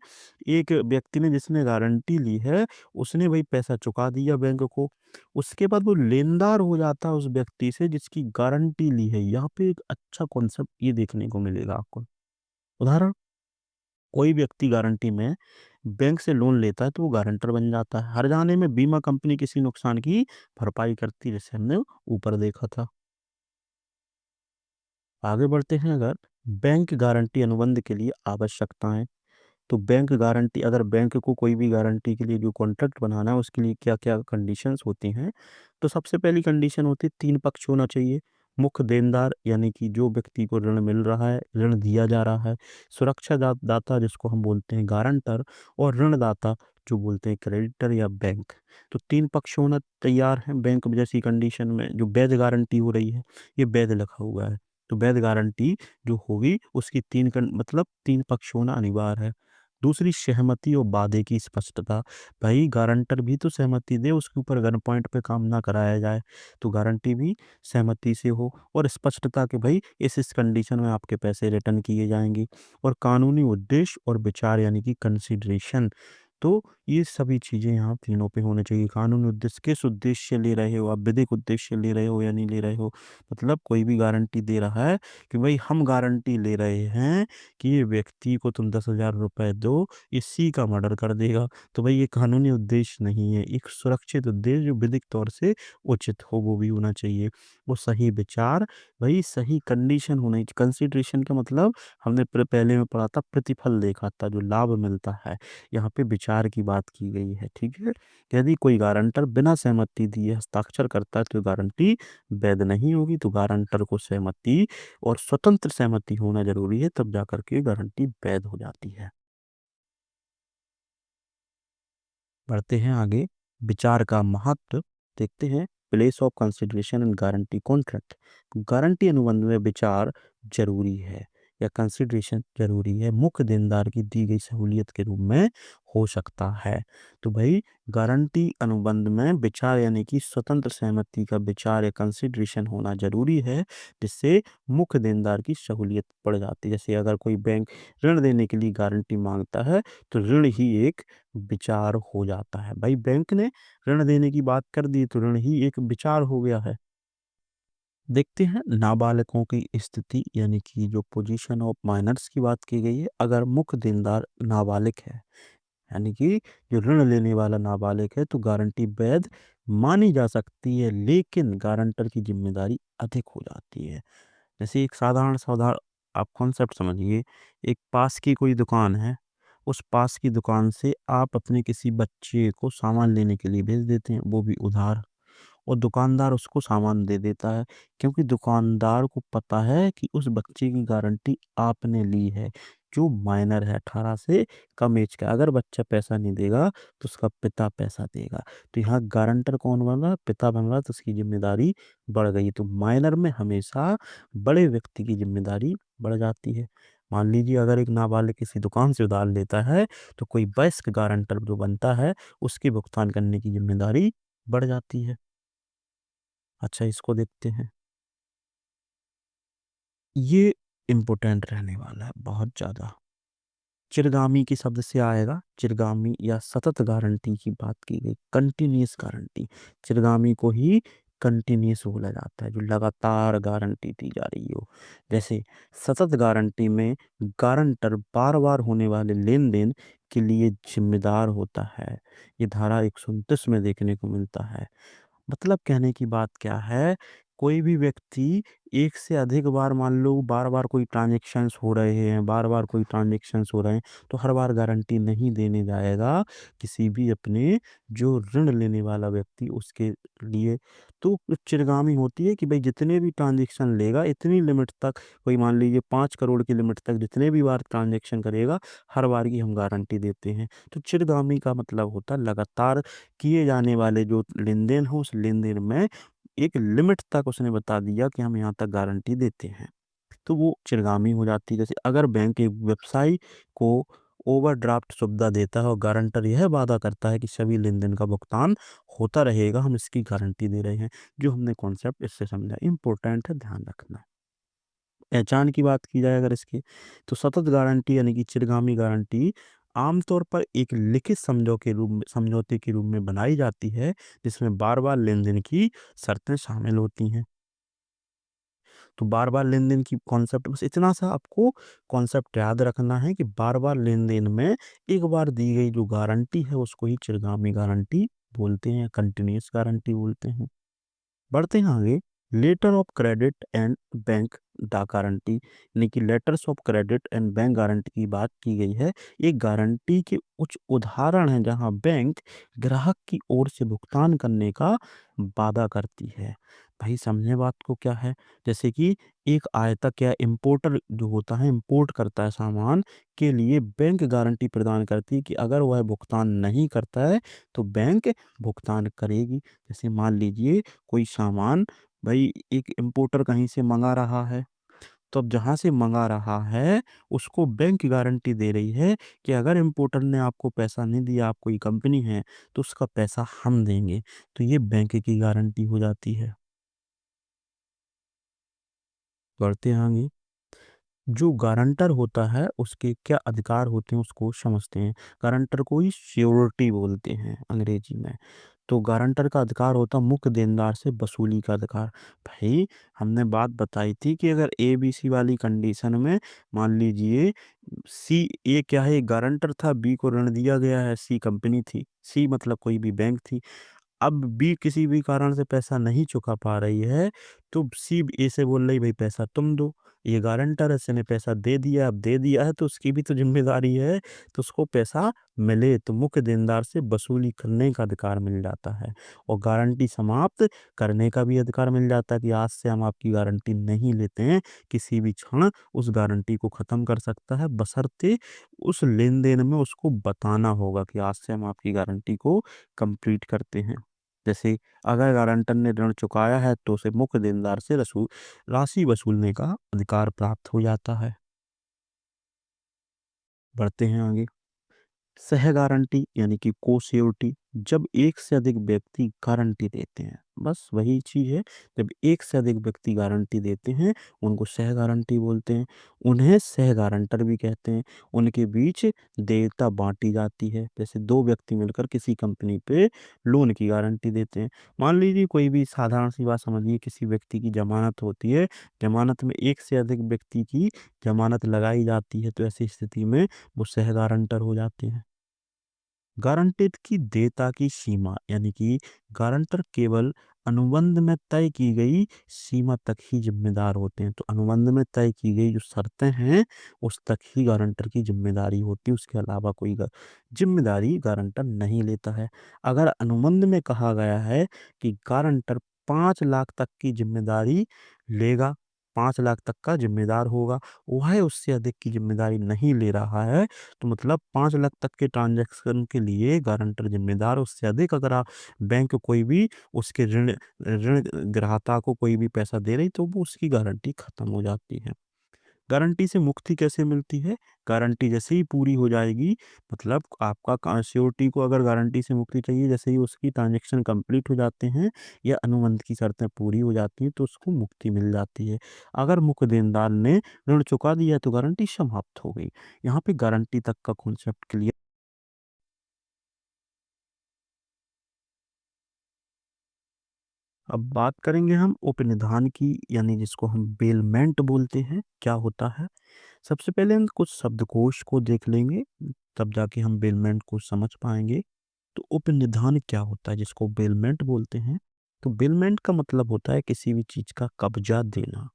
एक व्यक्ति ने जिसने गारंटी ली है, उसने वही पैसा चुका दिया बैंक को। उसके बाद वो लेनदार हो जाता है उस व्यक्ति से जिसकी गारंटी ली है। यहाँ पे एक अच्छा कॉन्सेप्ट ये देखने को मिलेगा आपको। उदाहरण, कोई व्यक्ति गारंटी में बैंक से लोन लेता है तो वो गारंटर बन जाता है। हर्जाने में बीमा कंपनी किसी नुकसान की भरपाई करती है, जैसे हमने ऊपर देखा था। आगे बढ़ते हैं, अगर बैंक गारंटी अनुबंध के लिए आवश्यकताएं। तो बैंक गारंटी, अगर बैंक को कोई भी गारंटी के लिए जो कॉन्ट्रैक्ट बनाना है उसके लिए क्या-क्या कंडीशंस होती हैं। तो सबसे पहली कंडीशन होती है 3 पक्ष होना चाहिए। मुख्य देनदार यानी कि जो व्यक्ति को ऋण मिल रहा है, ऋण दिया जा रहा है, सुरक्षा दाता जिसको हम बोलते हैं गारंटर, और ऋणदाता जो बोलते हैं क्रेडिटर या बैंक। तो 3 पक्ष होना तैयार हैं। बैंक जैसी कंडीशन में जो वैध गारंटी हो रही है, ये वैध लिखा हुआ है। तो वैध गारंटी जो होगी उसकी 3 पक्ष होना अनिवार्य है। दूसरी, सहमति और वादे की स्पष्टता। भाई गारंटर भी तो सहमति दे, उसके ऊपर गन पॉइंट पे काम ना कराया जाए। तो गारंटी भी सहमति से हो, और स्पष्टता कि भाई इस कंडीशन में आपके पैसे रिटर्न किए जाएंगे। और कानूनी उद्देश्य और विचार यानी कि कंसिडरेशन। तो ये सभी चीज़ें यहाँ तीनों पे होने चाहिए। कानूनी उद्देश्य, किस उद्देश्य से ले रहे हो आप, विधिक उद्देश्य से ले रहे हो या नहीं ले रहे हो। मतलब कोई भी गारंटी दे रहा है कि भाई हम गारंटी ले रहे हैं कि ये व्यक्ति को तुम 10,000 रुपए दो, इसी का मर्डर कर देगा। तो भाई ये कानूनी उद्देश्य नहीं है, एक सुरक्षित उद्देश्य जो विधिक तौर से उचित हो वो भी होना चाहिए। वो सही विचार, भाई सही कंडीशन होनी चाहिए। कंसिडरेशन का मतलब हमने पहले में पढ़ा था, प्रतिफल देखा था, जो लाभ मिलता है। यहाँ पे विचार की बात की गई है, ठीक है। यदि कोई गारंटर बिना सहमति दिए हस्ताक्षर करता है तो गारंटी वैध नहीं होगी। तो गारंटर को सहमति और स्वतंत्र सहमति होना ज़रूरी है, तब जाकर के गारंटी वैध हो जाती है। बढ़ते हैं आगे, विचार का महत्व देखते हैं। Place of consideration in guarantee contract. Guarantee अनुबंध में विचार ज़रूरी है या कंसिडरेशन ज़रूरी है, मुख्य देनदार की दी गई सहूलियत के रूप में हो सकता है। तो भाई गारंटी अनुबंध में विचार यानी कि स्वतंत्र सहमति का विचार या कंसिडरेशन होना ज़रूरी है, जिससे मुख्य देनदार की सहूलियत बढ़ जाती है। जैसे अगर कोई बैंक ऋण देने के लिए गारंटी मांगता है, तो ऋण ही एक विचार हो जाता है। भाई बैंक ने ऋण देने की बात कर दी, तो ऋण ही एक विचार हो गया है। देखते हैं नाबालिगों की स्थिति यानी कि जो पोजीशन ऑफ माइनर्स की बात की गई है। अगर मुख्य देनदार नाबालिग है, यानी कि जो ऋण लेने वाला नाबालिग है, तो गारंटी वैध मानी जा सकती है, लेकिन गारंटर की जिम्मेदारी अधिक हो जाती है। जैसे एक साधारण सा उदाहरण, आप कॉन्सेप्ट समझिए। एक पास की कोई दुकान है, उस पास की दुकान से आप अपने किसी बच्चे को सामान लेने के लिए भेज देते हैं, वो भी उधार। और दुकानदार उसको सामान दे देता है, क्योंकि दुकानदार को पता है कि उस बच्चे की गारंटी आपने ली है, जो माइनर है, 18 से कम एज का। अगर बच्चा पैसा नहीं देगा तो उसका पिता पैसा देगा। तो यहाँ गारंटर कौन बन रहा है, पिता बन रहा है, तो उसकी जिम्मेदारी बढ़ गई। तो माइनर में हमेशा बड़े व्यक्ति की जिम्मेदारी बढ़ जाती है। मान लीजिए अगर एक नाबालिग किसी दुकान से उधार लेता है, तो कोई वयस्क गारंटर जो बनता है, उसकी भुगतान करने की जिम्मेदारी बढ़ जाती है। अच्छा, इसको देखते हैं। ये इम्पोर्टेंट रहने वाला है बहुत ज़्यादा। चिरगामी के शब्द से आएगा, चिरगामी या सतत गारंटी की बात की गई, कंटिन्यूअस गारंटी। चिरगामी को ही कंटिन्यूअस बोला जाता है, जो लगातार गारंटी दी जा रही हो। जैसे सतत गारंटी में गारंटर बार-बार होने वाले लेन-देन के लिए ज़िम्मेदार होता है। ये धारा 129 में देखने को मिलता है। मतलब कहने की बात क्या है, कोई भी व्यक्ति एक से अधिक बार मान लो बार-बार कोई ट्रांज़ैक्शंस हो रहे हैं, बार-बार कोई ट्रांज़ैक्शंस हो रहे हैं, तो हर बार गारंटी नहीं देने जाएगा किसी भी अपने जो ऋण लेने वाला व्यक्ति उसके लिए। तो चिरगामी होती है कि भई जितने भी ट्रांज़ैक्शन लेगा इतनी लिमिट तक, कोई मान लीजिए 5 करोड़ की लिमिट तक जितने भी बार ट्रांज़ैक्शन करेगा, हर बार की हम गारंटी देते हैं। तो चिरगामी का मतलब होता है लगातार किए जाने वाले जो लेन-देन हो, उस लेन-देन में एक लिमिट तक उसने बता दिया कि हम यहाँ तक गारंटी देते हैं। तो वो चिरगामी हो जाती है। जैसे अगर बैंक एक व्यवसायी को ओवरड्राफ्ट सुविधा देता है और गारंटर यह वादा करता है कि सभी लेन-देन का भुगतान होता रहेगा, हम इसकी गारंटी दे रहे हैं। जो हमने कॉन्सेप्ट इससे समझा, इम्पोर्टेंट है, ध्यान रखना। पहचान की बात की जाए अगर इसकी, तो सतत गारंटी यानी कि चिरगामी गारंटी आमतौर पर एक लिखित समझौते के रूप में बनाई जाती है, जिसमें बार-बार लेन-देन की शर्तें शामिल होती हैं। तो बार-बार लेन-देन की कॉन्सेप्ट, बस इतना सा आपको कॉन्सेप्ट याद रखना है कि बार-बार लेन-देन में एक बार दी गई जो गारंटी है उसको ही चिरगामी गारंटी बोलते हैं, कंटीन्यूअस गारंटी बोलते हैं। बढ़ते हैं आगे। Letter of credit and bank guarantee यानी कि letters of credit and bank guarantee की बात की गई है। ये गारंटी के कुछ उदाहरण हैं जहां बैंक ग्राहक की ओर से भुगतान करने का वादा करती है। भाई समझे बात को क्या है। जैसे कि एक आयातक या इम्पोर्टर जो होता है, इम्पोर्ट करता है सामान, के लिए बैंक गारंटी प्रदान करती है कि अगर वह भुगतान नहीं करता है तो बैंक भुगतान करेगी। जैसे मान लीजिए कोई सामान भाई एक इम्पोर्टर कहीं से मंगा रहा है, तो अब जहाँ से मंगा रहा है उसको बैंक गारंटी दे रही है कि अगर इम्पोर्टर ने आपको पैसा नहीं दिया, आप कोई कंपनी है, तो उसका पैसा हम देंगे। तो ये बैंक की गारंटी हो जाती है। बढ़ते हैं आगे। जो गारंटर होता है उसके क्या अधिकार होते हैं उसको समझते हैं। गारंटर को ही श्योरिटी बोलते हैं अंग्रेजी में। तो गारंटर का अधिकार होता है मुख्य देनदार से वसूली का अधिकार। भाई हमने बात बताई थी कि अगर ए बी सी वाली कंडीशन में मान लीजिए सी, ए क्या है, गारंटर था, बी को ऋण दिया गया है, सी कंपनी थी, सी मतलब कोई भी बैंक थी। अब बी किसी भी कारण से पैसा नहीं चुका पा रही है, तो सी ए से बोल रही भाई पैसा तुम दो। ये गारंटर है, इसने पैसा दे दिया, अब दे दिया है तो उसकी भी तो जिम्मेदारी है, तो उसको पैसा मिले, तो मुख्य देनदार से वसूली करने का अधिकार मिल जाता है और गारंटी समाप्त करने का भी अधिकार मिल जाता है कि आज से हम आपकी गारंटी नहीं लेते हैं। किसी भी क्षण उस गारंटी को खत्म कर सकता है, बशर्ते उस लेन देन में उसको बताना होगा कि आज से हम आपकी गारंटी को कंप्लीट करते हैं। जैसे अगर गारंटर ने ऋण चुकाया है तो उसे मुख्य देनदार से राशि वसूलने का अधिकार प्राप्त हो जाता है। बढ़ते हैं आगे। सह गारंटी यानी कि को-श्योरिटी, जब एक से अधिक व्यक्ति गारंटी देते हैं, बस वही चीज़ है। जब एक से अधिक व्यक्ति गारंटी देते हैं, उनको सह गारंटी बोलते हैं। उन्हें सह गारंटर भी कहते हैं। उनके बीच देयता बाँटी जाती है। जैसे 2 व्यक्ति मिलकर किसी कंपनी पे लोन की गारंटी देते हैं। मान लीजिए कोई भी साधारण सी बात समझिए, किसी व्यक्ति की ज़मानत होती है, ज़मानत में एक से अधिक व्यक्ति की ज़मानत लगाई जाती है, तो ऐसी स्थिति में वो सह गारंटर हो जाते हैं। गारंटेड की देयता की सीमा यानी कि गारंटर केवल अनुबंध में तय की गई सीमा तक ही जिम्मेदार होते हैं। तो अनुबंध में तय की गई जो शर्तें हैं उस तक ही गारंटर की जिम्मेदारी होती है, उसके अलावा कोई जिम्मेदारी गारंटर नहीं लेता है। अगर अनुबंध में कहा गया है कि गारंटर 5 लाख तक की जिम्मेदारी लेगा, 5 लाख तक का जिम्मेदार होगा, वह उससे अधिक की जिम्मेदारी नहीं ले रहा है, तो मतलब 5 लाख तक के ट्रांज़ैक्शन के लिए गारंटर ज़िम्मेदार, उससे अधिक अगर आप बैंक कोई भी उसके ऋण ऋण ग्राहता को कोई भी पैसा दे रही, तो वो उसकी गारंटी खत्म हो जाती है। गारंटी से मुक्ति कैसे मिलती है? गारंटी जैसे ही पूरी हो जाएगी, मतलब आपका श्योरिटी को अगर गारंटी से मुक्ति चाहिए, जैसे ही उसकी ट्रांज़ैक्शन कंप्लीट हो जाते हैं या अनुबंध की शर्तें पूरी हो जाती हैं, तो उसको मुक्ति मिल जाती है। अगर मुख्य देनदार ने ऋण चुका दिया तो गारंटी समाप्त हो गई। यहाँ पे गारंटी तक का कॉन्सेप्ट क्लियर। अब बात करेंगे हम उपनिधान की, यानी जिसको हम बेलमेंट बोलते हैं, क्या होता है। सबसे पहले हम कुछ शब्दकोश को देख लेंगे, तब जाके हम बेलमेंट को समझ पाएंगे। तो उपनिधान क्या होता है जिसको बेलमेंट बोलते हैं। तो बेलमेंट का मतलब होता है किसी भी चीज का कब्जा देना,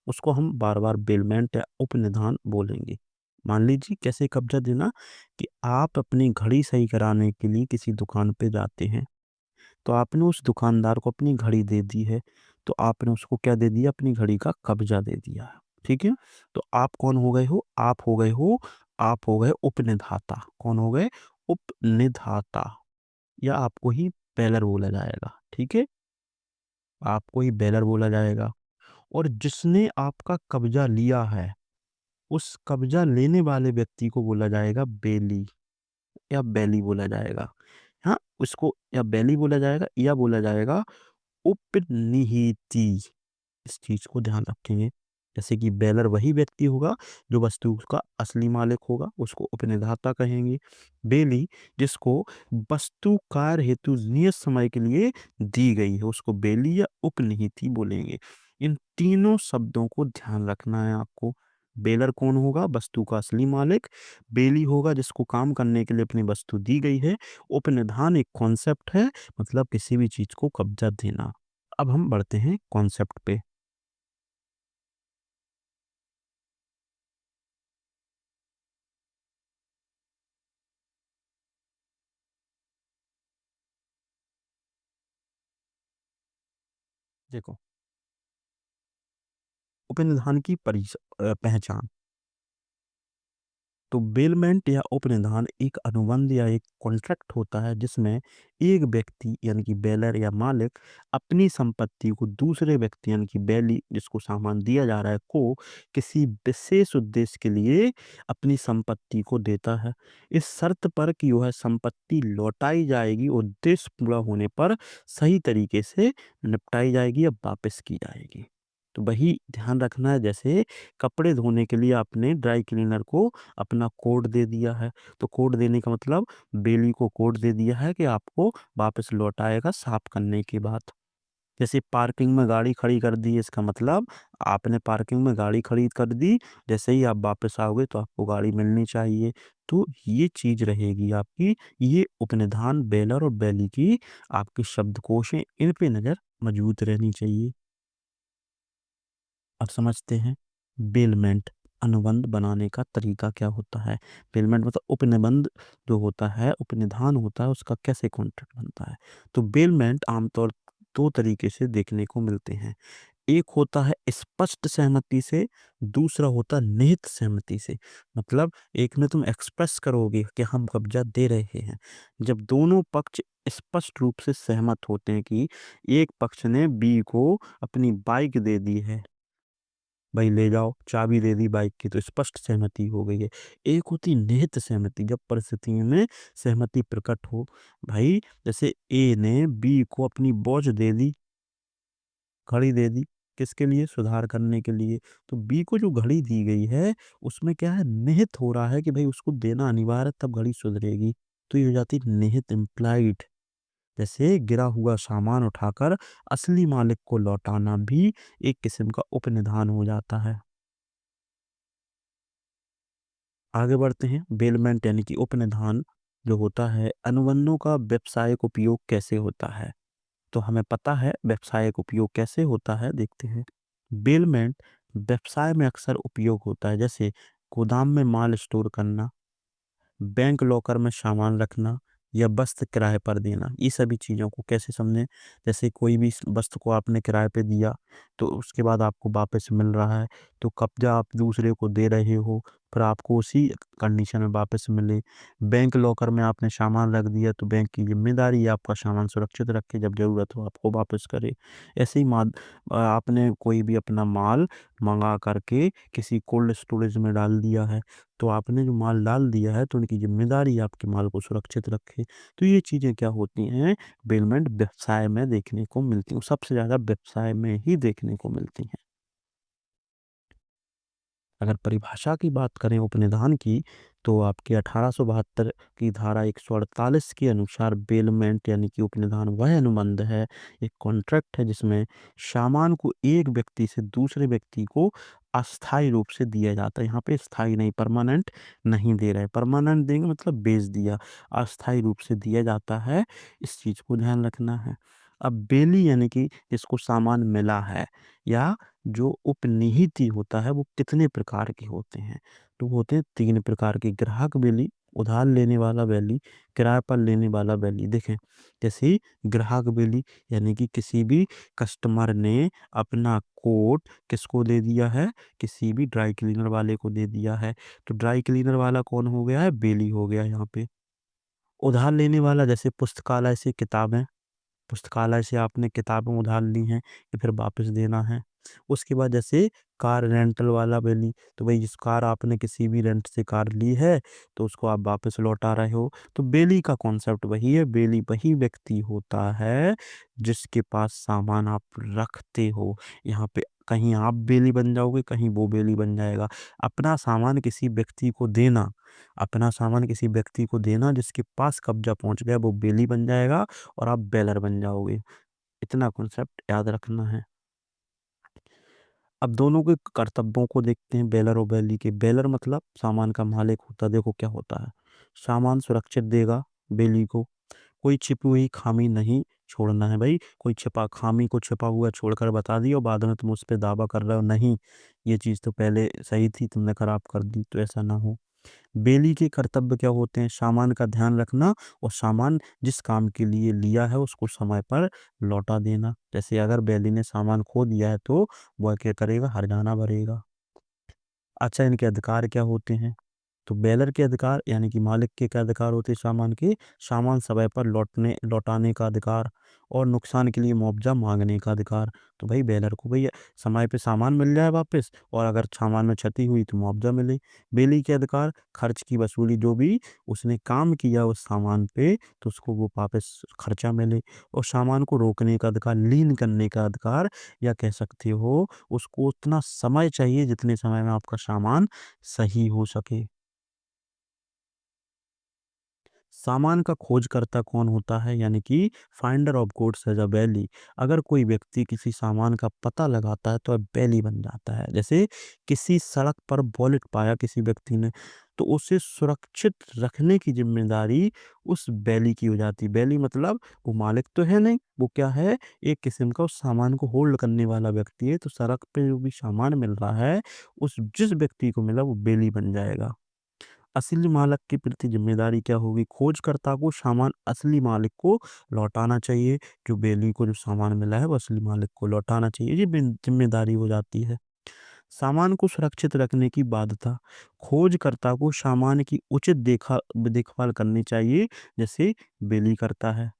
उसको हम बार बार बेलमेंट या उपनिधान बोलेंगे। मान लीजिए कैसे कब्जा देना, कि आप अपनी घड़ी सही कराने के लिए किसी दुकान पे जाते हैं, तो आपने उस दुकानदार को अपनी घड़ी दे दी है, तो आपने उसको क्या दे दिया, अपनी घड़ी का कब्जा दे दिया है। ठीक है। तो आप कौन हो गए हो, आप हो गए उपनिधाता। कौन हो गए, उपनिधाता। या आपको ही बेलर बोला जाएगा। ठीक है, आपको ही बेलर बोला जाएगा। और जिसने आपका कब्जा लिया है, उस कब्जा लेने वाले व्यक्ति को बोला जाएगा बेली, या बैली बोला जाएगा। हाँ, उसको या बैली बोला जाएगा, या बोला जाएगा उपनिहिती। इस चीज को ध्यान रखेंगे। जैसे कि बेलर वही व्यक्ति होगा जो वस्तु का असली मालिक होगा, उसको उपनिधाता कहेंगे। बेली जिसको वस्तु कार्य हेतु नियत समय के लिए दी गई है, उसको बेली या उपनिहिती बोलेंगे। इन तीनों शब्दों को ध्यान रखना है आपको। बेलर कौन होगा, वस्तु का असली मालिक। बेली होगा जिसको काम करने के लिए अपनी वस्तु दी गई है। उपनिधान एक कॉन्सेप्ट है, मतलब किसी भी चीज को कब्जा देना। अब हम बढ़ते हैं कॉन्सेप्ट पे। देखो, उपनिधान की पहचान। तो बेलमेंट या उपनिधान एक अनुबंध या एक कॉन्ट्रैक्ट होता है जिसमें एक व्यक्ति यानी कि बेलर या मालिक अपनी संपत्ति को दूसरे व्यक्ति यानी कि बैली जिसको सामान दिया जा रहा है को किसी विशेष उद्देश्य के लिए अपनी संपत्ति को देता है, इस शर्त पर कि वह संपत्ति लौटाई जाएगी, उद्देश्य पूरा होने पर सही तरीके से निपटाई जाएगी या वापस की जाएगी। तो वही ध्यान रखना है। जैसे कपड़े धोने के लिए आपने ड्राई क्लीनर को अपना कोड दे दिया है, तो कोड देने का मतलब बेली को कोड दे दिया है कि आपको वापस लौटाएगा साफ करने के बाद। जैसे पार्किंग में गाड़ी खड़ी कर दी, इसका मतलब आपने पार्किंग में गाड़ी खड़ी कर दी, जैसे ही आप वापस आओगे तो आपको गाड़ी मिलनी चाहिए। तो ये चीज रहेगी आपकी, ये उपनिधान बेलर और बैली की आपके शब्दकोश हैं, इन पे नजर मौजूद रहनी चाहिए। अब समझते हैं बेलमेंट अनुबंध बनाने का तरीका क्या होता है। बेलमेंट मतलब उपनिबंध जो होता है, उपनिधान होता है, उसका कैसे कॉन्ट्रैक्ट बनता है। तो बेलमेंट आमतौर दो तरीके से देखने को मिलते हैं। एक होता है स्पष्ट सहमति से, दूसरा होता है निहित सहमति से। मतलब एक में तुम एक्सप्रेस करोगे कि हम कब्जा दे रहे हैं, जब दोनों पक्ष स्पष्ट रूप से सहमत होते हैं कि एक पक्ष ने बी को अपनी बाइक दे दी है, भाई ले जाओ, चाबी दे दी बाइक की, तो स्पष्ट सहमति हो गई है। एक होती निहित सहमति, जब परिस्थितियों में सहमति प्रकट हो। भाई जैसे ए ने बी को अपनी वॉच दे दी, घड़ी दे दी, किसके लिए, सुधार करने के लिए। तो बी को जो घड़ी दी गई है उसमें क्या है, निहित हो रहा है कि भाई उसको देना अनिवार्य है, तब घड़ी सुधरेगी। तो ये हो जाती निहित, इम्प्लाइड। जैसे गिरा हुआ सामान उठाकर असली मालिक को लौटाना भी एक किस्म का उपनिधान हो जाता है। आगे बढ़ते हैं। बेलमेंट यानी कि उपनिधान जो होता है, अनुबंधों का व्यावसायिक उपयोग कैसे होता है। तो हमें पता है व्यावसायिक उपयोग कैसे होता है, देखते हैं। बेलमेंट व्यवसाय में अक्सर उपयोग होता है, जैसे गोदाम में माल स्टोर करना, बैंक लॉकर में सामान रखना, या वस्त्र किराए पर देना। ये सभी चीज़ों को कैसे समझें, जैसे कोई भी वस्त्र को आपने किराए पे दिया, तो उसके बाद आपको वापस मिल रहा है, तो कब्जा आप दूसरे को दे रहे हो, फिर आपको उसी कंडीशन में वापस मिले। बैंक लॉकर में आपने सामान रख दिया, तो बैंक की जिम्मेदारी है आपका सामान सुरक्षित रखे, जब जरूरत हो आपको वापस करे। ऐसे ही आपने कोई भी अपना माल मंगा करके किसी कोल्ड स्टोरेज में डाल दिया है, तो आपने जो माल डाल दिया है तो उनकी जिम्मेदारी है आपके माल को सुरक्षित रखे। तो ये चीज़ें क्या होती हैं, बेलमेंट व्यवसाय में देखने को मिलती हैं, सबसे ज़्यादा व्यवसाय में ही देखने को मिलती हैं। अगर परिभाषा की बात करें उपनिधान की, तो आपके 1872 की धारा 148 के अनुसार बेलमेंट यानी कि उपनिधान वह अनुबंध है, एक कॉन्ट्रैक्ट है जिसमें सामान को एक व्यक्ति से दूसरे व्यक्ति को अस्थायी रूप से दिया जाता है। यहाँ पे स्थायी नहीं, परमानेंट नहीं दे रहे, परमानेंट देंगे मतलब बेच दिया, अस्थायी रूप से दिया जाता है, इस चीज को ध्यान रखना है। अब बेली यानी कि जिसको सामान मिला है या जो उपनिहित होता है वो कितने प्रकार के होते हैं, तो होते हैं 3 प्रकार के। ग्राहक बेली, उधार लेने वाला बेली, किराए पर लेने वाला बेली। देखें जैसे ग्राहक बेली यानी कि किसी भी कस्टमर ने अपना कोट किसको दे दिया है, किसी भी ड्राई क्लीनर वाले को दे दिया है, तो ड्राई क्लीनर वाला कौन हो गया है, बेली हो गया यहाँ पे। उधार लेने वाला जैसे पुस्तकालय से किताबें, पुस्तकालय से आपने किताबें उधार ली हैं या फिर वापस देना है। उसके बाद जैसे कार रेंटल वाला बेली, तो भाई जिस कार आपने किसी भी रेंट से कार ली है तो उसको आप वापस लौटा रहे हो, तो बेली का कॉन्सेप्ट वही है। बेली वही व्यक्ति होता है जिसके पास सामान आप रखते हो। यहाँ पे कहीं आप बेली बन जाओगे, कहीं वो बेली बन जाएगा। अपना सामान किसी व्यक्ति को देना, अपना सामान किसी व्यक्ति को देना जिसके पास कब्जा पहुंच गया वो बेली बन जाएगा और आप बेलर बन जाओगे। इतना कॉन्सेप्ट याद रखना है। अब दोनों के कर्तव्यों को देखते हैं, बेलर और बेली के। बेलर मतलब सामान का मालिक होता है। देखो क्या होता है, सामान सुरक्षित देगा बेली को, कोई छिपी हुई खामी नहीं छोड़ना है भाई। कोई छिपा खामी को छिपा हुआ छोड़कर बता दी और बाद में तुम उस पर दावा कर रहे हो नहीं ये चीज़ तो पहले सही थी तुमने खराब कर दी, तो ऐसा ना हो। बेली के कर्तव्य क्या होते हैं, सामान का ध्यान रखना और सामान जिस काम के लिए लिया है उसको समय पर लौटा देना। जैसे अगर बेली ने सामान खो दिया है तो वह क्या करेगा, हर्जाना भरेगा। अच्छा, इनके अधिकार क्या होते हैं, तो बेलर के अधिकार यानी कि मालिक के क्या अधिकार होते हैं सामान के, सामान समय पर लौटाने का अधिकार और नुकसान के लिए मुआवजा मांगने का अधिकार। तो भाई बेलर को भाई समय पे सामान मिल जाए वापस, और अगर सामान में क्षति हुई तो मुआवजा मिले। बेली के अधिकार, खर्च की वसूली, जो भी उसने काम किया उस सामान पे तो उसको वो वापस खर्चा मिले। और सामान को रोकने का अधिकार, लीन करने का अधिकार, या कह सकते हो उसको उतना समय चाहिए जितने समय में आपका सामान सही हो सके। सामान का खोजकर्ता कौन होता है, यानी कि finder of goods as a bailee. अगर कोई व्यक्ति किसी सामान का पता लगाता है तो वह वैली बन जाता है। जैसे किसी सड़क पर वॉलेट पाया किसी व्यक्ति ने, तो उसे सुरक्षित रखने की जिम्मेदारी उस बैली की हो जाती है। बैली मतलब वो मालिक तो है नहीं, वो क्या है, एक किस्म का उस सामान को होल्ड करने वाला व्यक्ति है। तो सड़क पे जो भी सामान मिल रहा है उस जिस व्यक्ति को मिला वो बैली बन जाएगा। असली मालिक के प्रति जिम्मेदारी क्या होगी, खोजकर्ता को सामान असली मालिक को लौटाना चाहिए। जो बेली को जो सामान मिला है वो असली मालिक को लौटाना चाहिए, ये जिम्मेदारी हो जाती है। सामान को सुरक्षित रखने की बाध्यता, खोजकर्ता को सामान की उचित देखभाल करनी चाहिए, जैसे बेली करता है।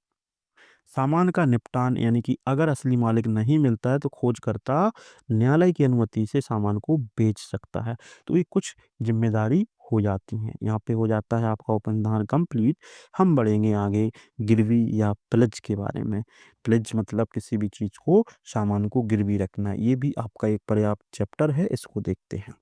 सामान का निपटान यानी कि अगर असली मालिक नहीं मिलता है तो खोजकर्ता न्यायालय की अनुमति से सामान को बेच सकता है। तो ये कुछ जिम्मेदारी हो जाती हैं। यहाँ पे हो जाता है आपका उपनिधान कंप्लीट। हम बढ़ेंगे आगे गिरवी या प्लेज के बारे में। प्लेज मतलब किसी भी चीज को, सामान को गिरवी रखना, ये भी आपका एक पर्याप्त चैप्टर है, इसको देखते हैं।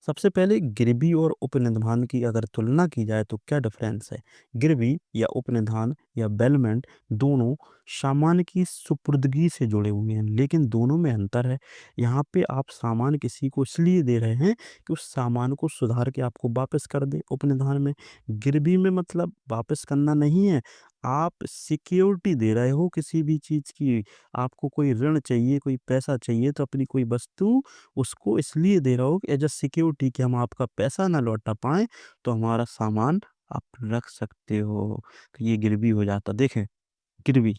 सबसे पहले गिरवी और उपनिधान की अगर तुलना की जाए तो क्या डिफरेंस है। गिरवी या उपनिधान या बेलमेंट दोनों सामान की सुपुर्दगी से जुड़े हुए हैं, लेकिन दोनों में अंतर है। यहाँ पे आप सामान किसी को इसलिए दे रहे हैं कि उस सामान को सुधार के आपको वापस कर दे। उपनिधान में, गिरवी में मतलब वापस करना नहीं है, आप सिक्योरिटी दे रहे हो किसी भी चीज की। आपको कोई ऋण चाहिए, कोई पैसा चाहिए, तो अपनी कोई वस्तु उसको इसलिए दे रहा हो कि एज अ सिक्योरिटी कि हम आपका पैसा ना लौटा पाए तो हमारा सामान आप रख सकते हो। तो ये गिरवी हो जाता। देखें गिरवी,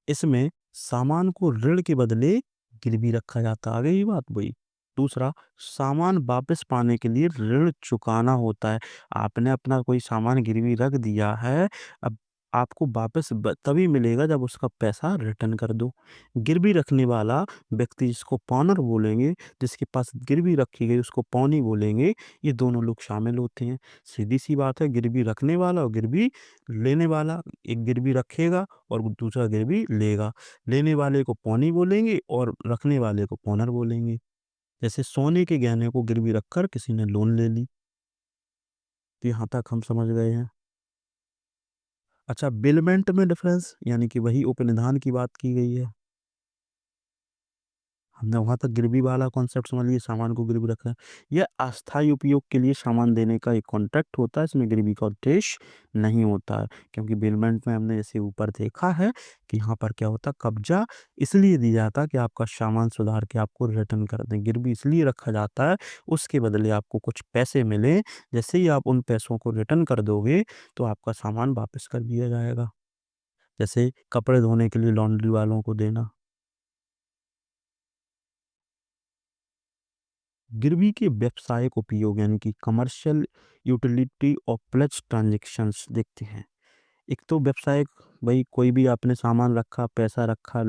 इसमें सामान को ऋण के बदले गिरवी रखा जाता। आ गई बात वही। दूसरा, सामान वापस पाने के लिए ऋण चुकाना होता है। आपने अपना कोई सामान गिरवी रख दिया है, अब आपको वापस तभी मिलेगा जब उसका पैसा रिटर्न कर दो। गिरवी रखने वाला व्यक्ति जिसको पॉनर बोलेंगे, जिसके पास गिरवी रखी गई उसको पौनी बोलेंगे, ये दोनों लोग शामिल होते हैं। सीधी सी बात है, गिरवी रखने वाला और गिरवी लेने वाला। एक गिरवी रखेगा और दूसरा गिरवी लेगा। लेने वाले को पौनी बोलेंगे और रखने वाले को पौनर बोलेंगे। जैसे सोने के गहने को गिरवी रखकर किसी ने लोन ले ली। तो यहाँ तक हम समझ गए हैं। अच्छा, बिलमेंट में डिफरेंस यानी कि वही उपनिधान की बात की गई है। हमने वहां तक गिरवी वाला कॉन्सेप्ट समझ लिया, सामान को गिरवी रखना। यह अस्थायी उपयोग के लिए सामान देने का एक कॉन्ट्रैक्ट होता है, इसमें गिरवी का उद्देश्य नहीं होता है। क्योंकि बिलमेंट में हमने जैसे ऊपर देखा है कि यहाँ पर क्या होता, कब्जा इसलिए दी जाता कि आपका सामान सुधार के आपको रिटर्न कर दें। गिरवी इसलिए रखा जाता है उसके बदले आपको कुछ पैसे मिले, जैसे ही आप उन पैसों को रिटर्न कर दोगे तो आपका सामान वापस कर दिया जाएगा। जैसे कपड़े धोने के लिए लॉन्ड्री वालों को देना। गिरवी के व्यावसायिक उपयोग यानी कि कमर्शियल यूटिलिटी और प्लेज ट्रांजैक्शंस देखते हैं। एक तो व्यावसायिक, भाई कोई भी आपने सामान रखा, पैसा रखा,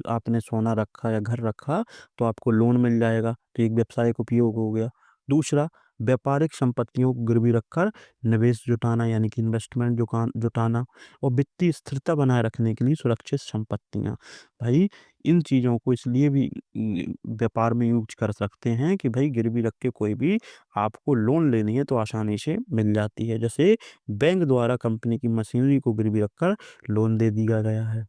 आपने सोना रखा या घर रखा तो आपको लोन मिल जाएगा, तो एक व्यावसायिक उपयोग हो गया। दूसरा, व्यापारिक संपत्तियों को गिरवी रखकर निवेश जुटाना यानी कि इन्वेस्टमेंट जुटाना, और वित्तीय स्थिरता बनाए रखने के लिए सुरक्षित संपत्तियां। भाई इन चीज़ों को इसलिए भी व्यापार में यूज कर सकते हैं कि भाई गिरवी रख के कोई भी आपको लोन लेनी है तो आसानी से मिल जाती है। जैसे बैंक द्वारा कंपनी की मशीनरी को गिरवी रखकर लोन दे दिया गया है।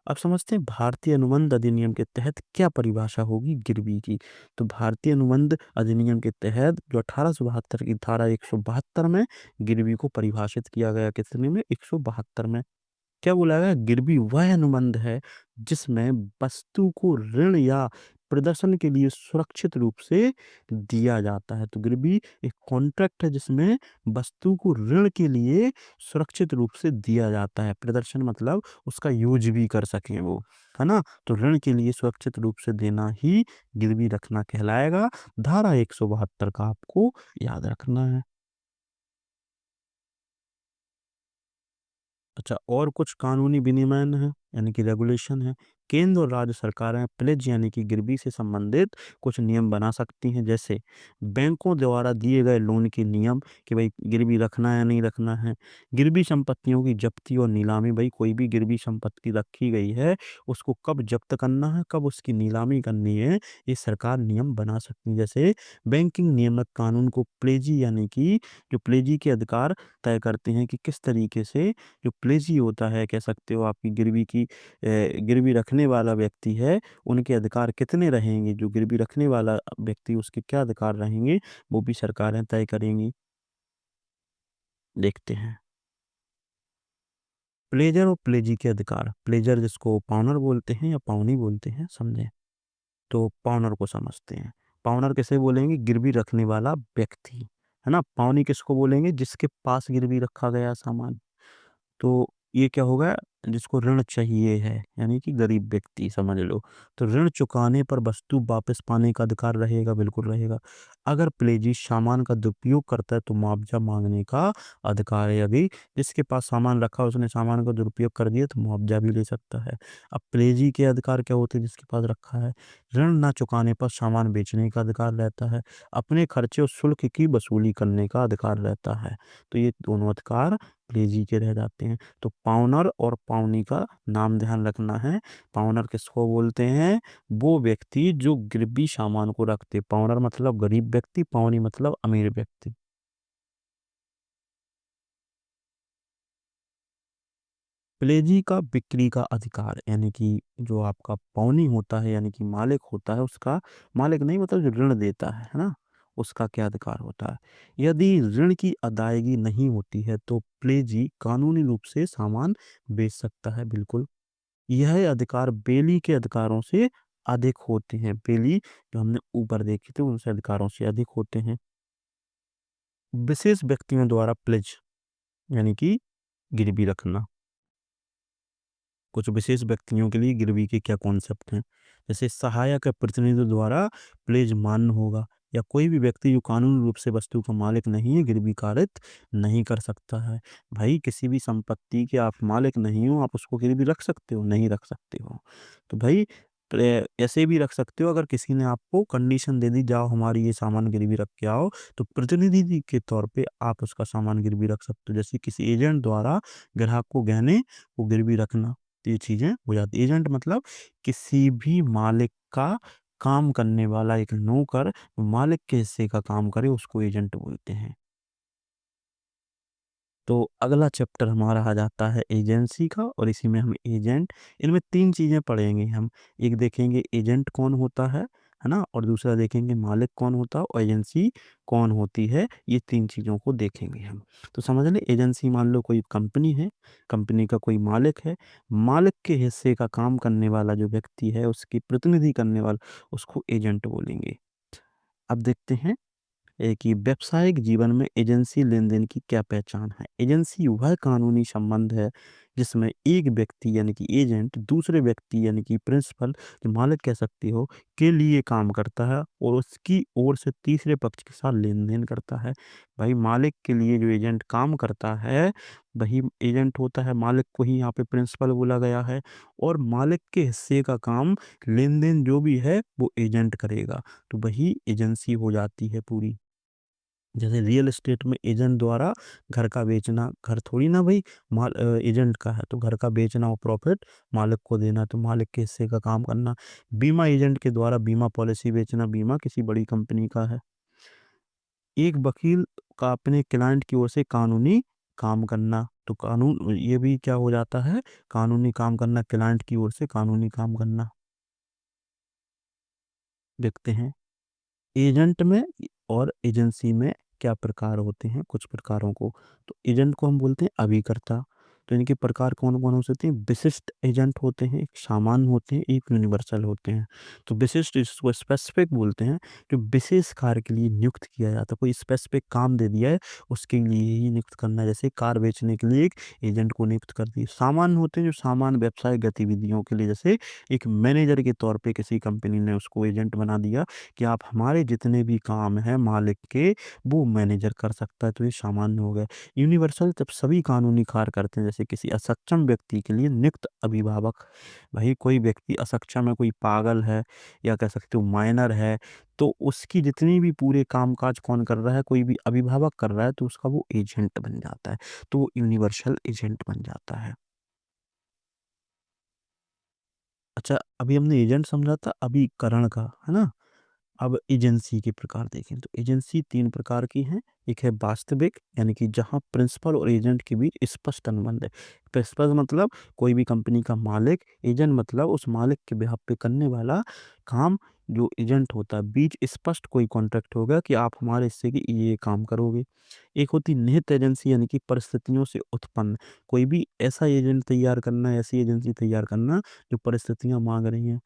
अब समझते हैं भारतीय अनुबंध अधिनियम के तहत क्या परिभाषा होगी गिरवी की। तो भारतीय अनुबंध अधिनियम के तहत जो 1872 की धारा 172 में गिरवी को परिभाषित किया गया, कितने में, 172 में। क्या बोला गया, गिरवी वह अनुबंध है जिसमें वस्तु को ऋण या प्रदर्शन के लिए सुरक्षित रूप से दिया जाता है। तो गिरवी एक कॉन्ट्रैक्ट है जिसमें वस्तु को ऋण के लिए सुरक्षित रूप से दिया जाता है। प्रदर्शन मतलब उसका यूज भी कर सकें वो, है ना। तो ऋण के लिए सुरक्षित रूप से देना ही गिरवी रखना कहलाएगा। धारा 172 का आपको याद रखना है। अच्छा, और कुछ कानूनी विनियमन है यानी कि रेगुलेशन है। केंद्र और राज्य सरकारें प्लेज यानी कि गिरवी से संबंधित कुछ नियम बना सकती हैं। जैसे बैंकों द्वारा दिए गए लोन के नियम कि भाई गिरवी रखना है या नहीं रखना है। गिरवी संपत्तियों की जब्ती और नीलामी, भाई कोई भी गिरवी संपत्ति रखी गई है उसको कब जब्त करना है, कब उसकी नीलामी करनी है, ये सरकार नियम बना सकती है। जैसे बैंकिंग नियामक कानून को प्लेजी यानी कि जो प्लेजी के अधिकार तय करते हैं कि किस तरीके से जो प्लेजी होता है, कह सकते हो आपकी गिरवी की गिरवी रखने वाला व्यक्ति है, उनके अधिकार कितने रहेंगे, जो गिरवी रखने वाला व्यक्ति उसके क्या अधिकार रहेंगे, वो भी सरकारें तय करेंगी। देखते हैं। प्लेजर और प्लेजी के अधिकार। प्लेजर जिसको पाउनर बोलते हैं या पाउनी बोलते हैं, समझे। तो पाउनर को समझते हैं। पाउनर किसे बोलेंगे, गिरवी रखने वाला व्यक्ति, है ना। पाउनी किसको बोलेंगे, जिसके पास गिरवी रखा गया सामान। तो ये क्या होगा, जिसको ऋण चाहिए है यानी कि गरीब व्यक्ति समझ लो। तो ऋण चुकाने पर वस्तु वापस पाने का अधिकार रहेगा, बिल्कुल रहेगा। अगर प्लेजी सामान का दुरुपयोग करता है तो मुआवजा मांगने का अधिकार है। यदि जिसके पास सामान रखा उसने सामान का दुरुपयोग कर दिया तो मुआवजा भी ले सकता है। अब प्लेजी के अधिकार क्या होते हैं, जिसके पास रखा है, ऋण ना चुकाने पर सामान बेचने का अधिकार रहता है, अपने खर्चे और शुल्क की वसूली करने का अधिकार रहता है। तो ये दोनों अधिकार प्लेजी के रह जाते हैं। तो पाउनर और पाउनी का नाम ध्यान रखना है। पाउनर किसको बोलते हैं, वो व्यक्ति जो गिरवी सामान को रखते। पाउनर मतलब गरीब व्यक्ति, पाउनी मतलब अमीर व्यक्ति। प्लेजी का बिक्री का अधिकार यानी कि जो आपका पौनी होता है यानी कि मालिक होता है, उसका मालिक नहीं मतलब जो ऋण देता है ना, उसका क्या अधिकार होता है। यदि ऋण की अदायगी नहीं होती है तो प्लेजी कानूनी रूप से सामान बेच सकता है, बिल्कुल। यह अधिकार बेली के अधिकारों से अधिक होते हैं। बेली जो हमने ऊपर देखे थे उनसे अधिकारों से अधिक होते हैं। विशेष व्यक्तियों द्वारा प्लेज यानी कि गिरवी रखना। कुछ विशेष व्यक्तियों के लिए गिरवी के क्या कॉन्सेप्ट हैं, जैसे सहायक या प्रतिनिधि द्वारा प्लेज मान्य होगा, या कोई भी व्यक्ति जो कानूनी रूप से वस्तु का मालिक नहीं है गिरवी कारित नहीं कर सकता है। भाई किसी भी संपत्ति के आप मालिक नहीं हो, आप उसको गिरवी रख सकते हो, नहीं रख सकते हो। तो भाई ऐसे भी रख सकते हो, अगर किसी ने आपको कंडीशन दे दी जाओ हमारी ये सामान गिरवी रख के आओ, तो प्रतिनिधि के तौर पे आप उसका सामान गिरवी रख सकते हो। जैसे किसी एजेंट द्वारा ग्राहक को गहने को गिरवी रखना, तो ये चीजें हो जाती। एजेंट मतलब किसी भी मालिक का काम करने वाला एक नौकर मालिक के हिस्से का काम करे उसको एजेंट बोलते हैं। तो अगला चैप्टर हमारा आ जाता है एजेंसी का और इसी में हम एजेंट इनमें 3 चीज़ें पढ़ेंगे हम। एक देखेंगे एजेंट कौन होता है ना? और दूसरा देखेंगे मालिक कौन होता है और एजेंसी कौन होती है, ये 3 चीज़ों को देखेंगे हम। तो समझ लें एजेंसी मान लो कोई कंपनी है, कंपनी का कोई मालिक है, मालिक के हिस्से का काम करने वाला जो व्यक्ति है, उसकी प्रतिनिधि करने वाला, उसको एजेंट बोलेंगे। अब देखते हैं कि व्यावसायिक जीवन में एजेंसी लेन-देन की क्या पहचान है? एजेंसी वह कानूनी संबंध है जिसमें एक व्यक्ति यानी कि एजेंट दूसरे व्यक्ति यानी कि प्रिंसिपल जो मालिक कह सकते हो के लिए काम करता है और उसकी ओर से तीसरे पक्ष के साथ लेन-देन करता है। भाई मालिक के लिए जो एजेंट काम करता है, वही एजेंट होता है, मालिक को ही यहाँ पे प्रिंसिपल बोला गया है और मालिक के हिस्से का काम लेन-देन जो भी है वो एजेंट करेगा। तो वही एजेंसी हो जाती है पूरी। जैसे रियल एस्टेट में एजेंट द्वारा घर का बेचना, घर थोड़ी ना भाई एजेंट का है, तो घर का बेचना और प्रॉफिट मालिक को देना, तो मालिक के हिस्से का काम करना। बीमा एजेंट के द्वारा बीमा पॉलिसी बेचना, बीमा किसी बड़ी कंपनी का है। एक वकील का अपने क्लाइंट की ओर से कानूनी काम करना, तो कानून ये भी क्या हो जाता है, कानूनी काम करना, क्लाइंट की ओर से कानूनी काम करना। देखते हैं एजेंट में और एजेंसी में क्या प्रकार होते हैं, कुछ प्रकारों को। तो एजेंट को हम बोलते हैं अभिकर्ता। तो इनके प्रकार कौन-कौन हो सकते हैं? विशिष्ट एजेंट होते हैं, एक सामान्य होते हैं, एक यूनिवर्सल होते हैं। तो विशिष्ट इसको स्पेसिफिक बोलते हैं, जो विशेष कार्य के लिए नियुक्त किया जाता है। कोई स्पेसिफिक काम दे दिया है, उसके लिए ही नियुक्त करना है। जैसे कार बेचने के लिए एक एजेंट को नियुक्त कर दिया। सामान्य होते हैं, जो सामान्य व्यावसायिक गतिविधियों के लिए, जैसे एक मैनेजर के तौर पे किसी कंपनी ने उसको एजेंट बना दिया कि आप हमारे जितने भी काम हैं मालिक के, वो मैनेजर कर सकता है, तो ये सामान्य हो गया। यूनिवर्सल जब सभी कानूनी कार्य करते हैं, जैसे किसी असक्षम व्यक्ति के लिए नियुक्त अभिभावक। भाई कोई व्यक्ति असक्षम है, कोई पागल है या कह सकते हो माइनर है, तो उसकी जितनी भी पूरे काम-काज कौन कर रहा है, कोई भी अभिभावक कर रहा है, तो उसका वो एजेंट बन जाता है। तो वो यूनिवर्सल एजेंट बन जाता है। अच्छा, अभी हमने एजेंट समझा था, अभी करण का, है ना? अब एजेंसी के प्रकार देखें तो एजेंसी 3 प्रकार की हैं। एक है वास्तविक यानी कि जहाँ प्रिंसिपल और एजेंट के बीच स्पष्ट अनुबंध है। प्रिंसिपल मतलब कोई भी कंपनी का मालिक, एजेंट मतलब उस मालिक के बिहाफ़ पे करने वाला काम जो एजेंट होता है। बीच स्पष्ट कोई कॉन्ट्रैक्ट होगा कि आप हमारे हिस्से की ये काम करोगे। एक होती निहित एजेंसी यानी कि परिस्थितियों से उत्पन्न। कोई भी ऐसा एजेंट तैयार करना, ऐसी एजेंसी तैयार करना जो परिस्थितियाँ माँग रही हैं।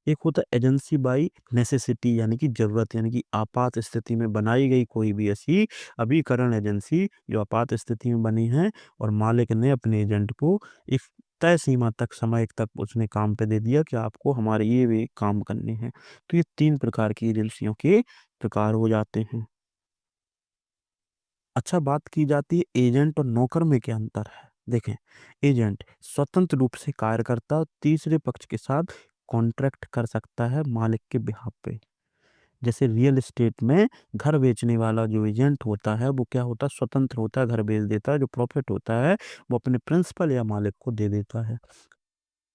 एक होता है एजेंसी बाई नेसेसिटी यानी कि ज़रूरत यानी कि आपात स्थिति में बनाई गई कोई भी ऐसी अभिकरण एजेंसी जो आपात स्थिति में बनी है और मालिक ने अपने एजेंट को एक तय सीमा तक समय तक उसने काम पे दे दिया कि आपको हमारे ये काम करने हैं। तो ये 3 प्रकार की एजेंसियों के प्रकार हो जाते हैं। अच्छा बात की जाती है एजेंट और नौकर में क्या अंतर है? देखें, एजेंट स्वतंत्र रूप से कार्य करता है और तीसरे पक्ष के साथ कॉन्ट्रैक्ट कर सकता है मालिक के बिहाफ़ पे। जैसे रियल एस्टेट में घर बेचने वाला जो एजेंट होता है, वो क्या होता है स्वतंत्र होता है, घर बेच देता है, जो प्रॉफ़िट होता है, वो अपने प्रिंसिपल या मालिक को दे देता है।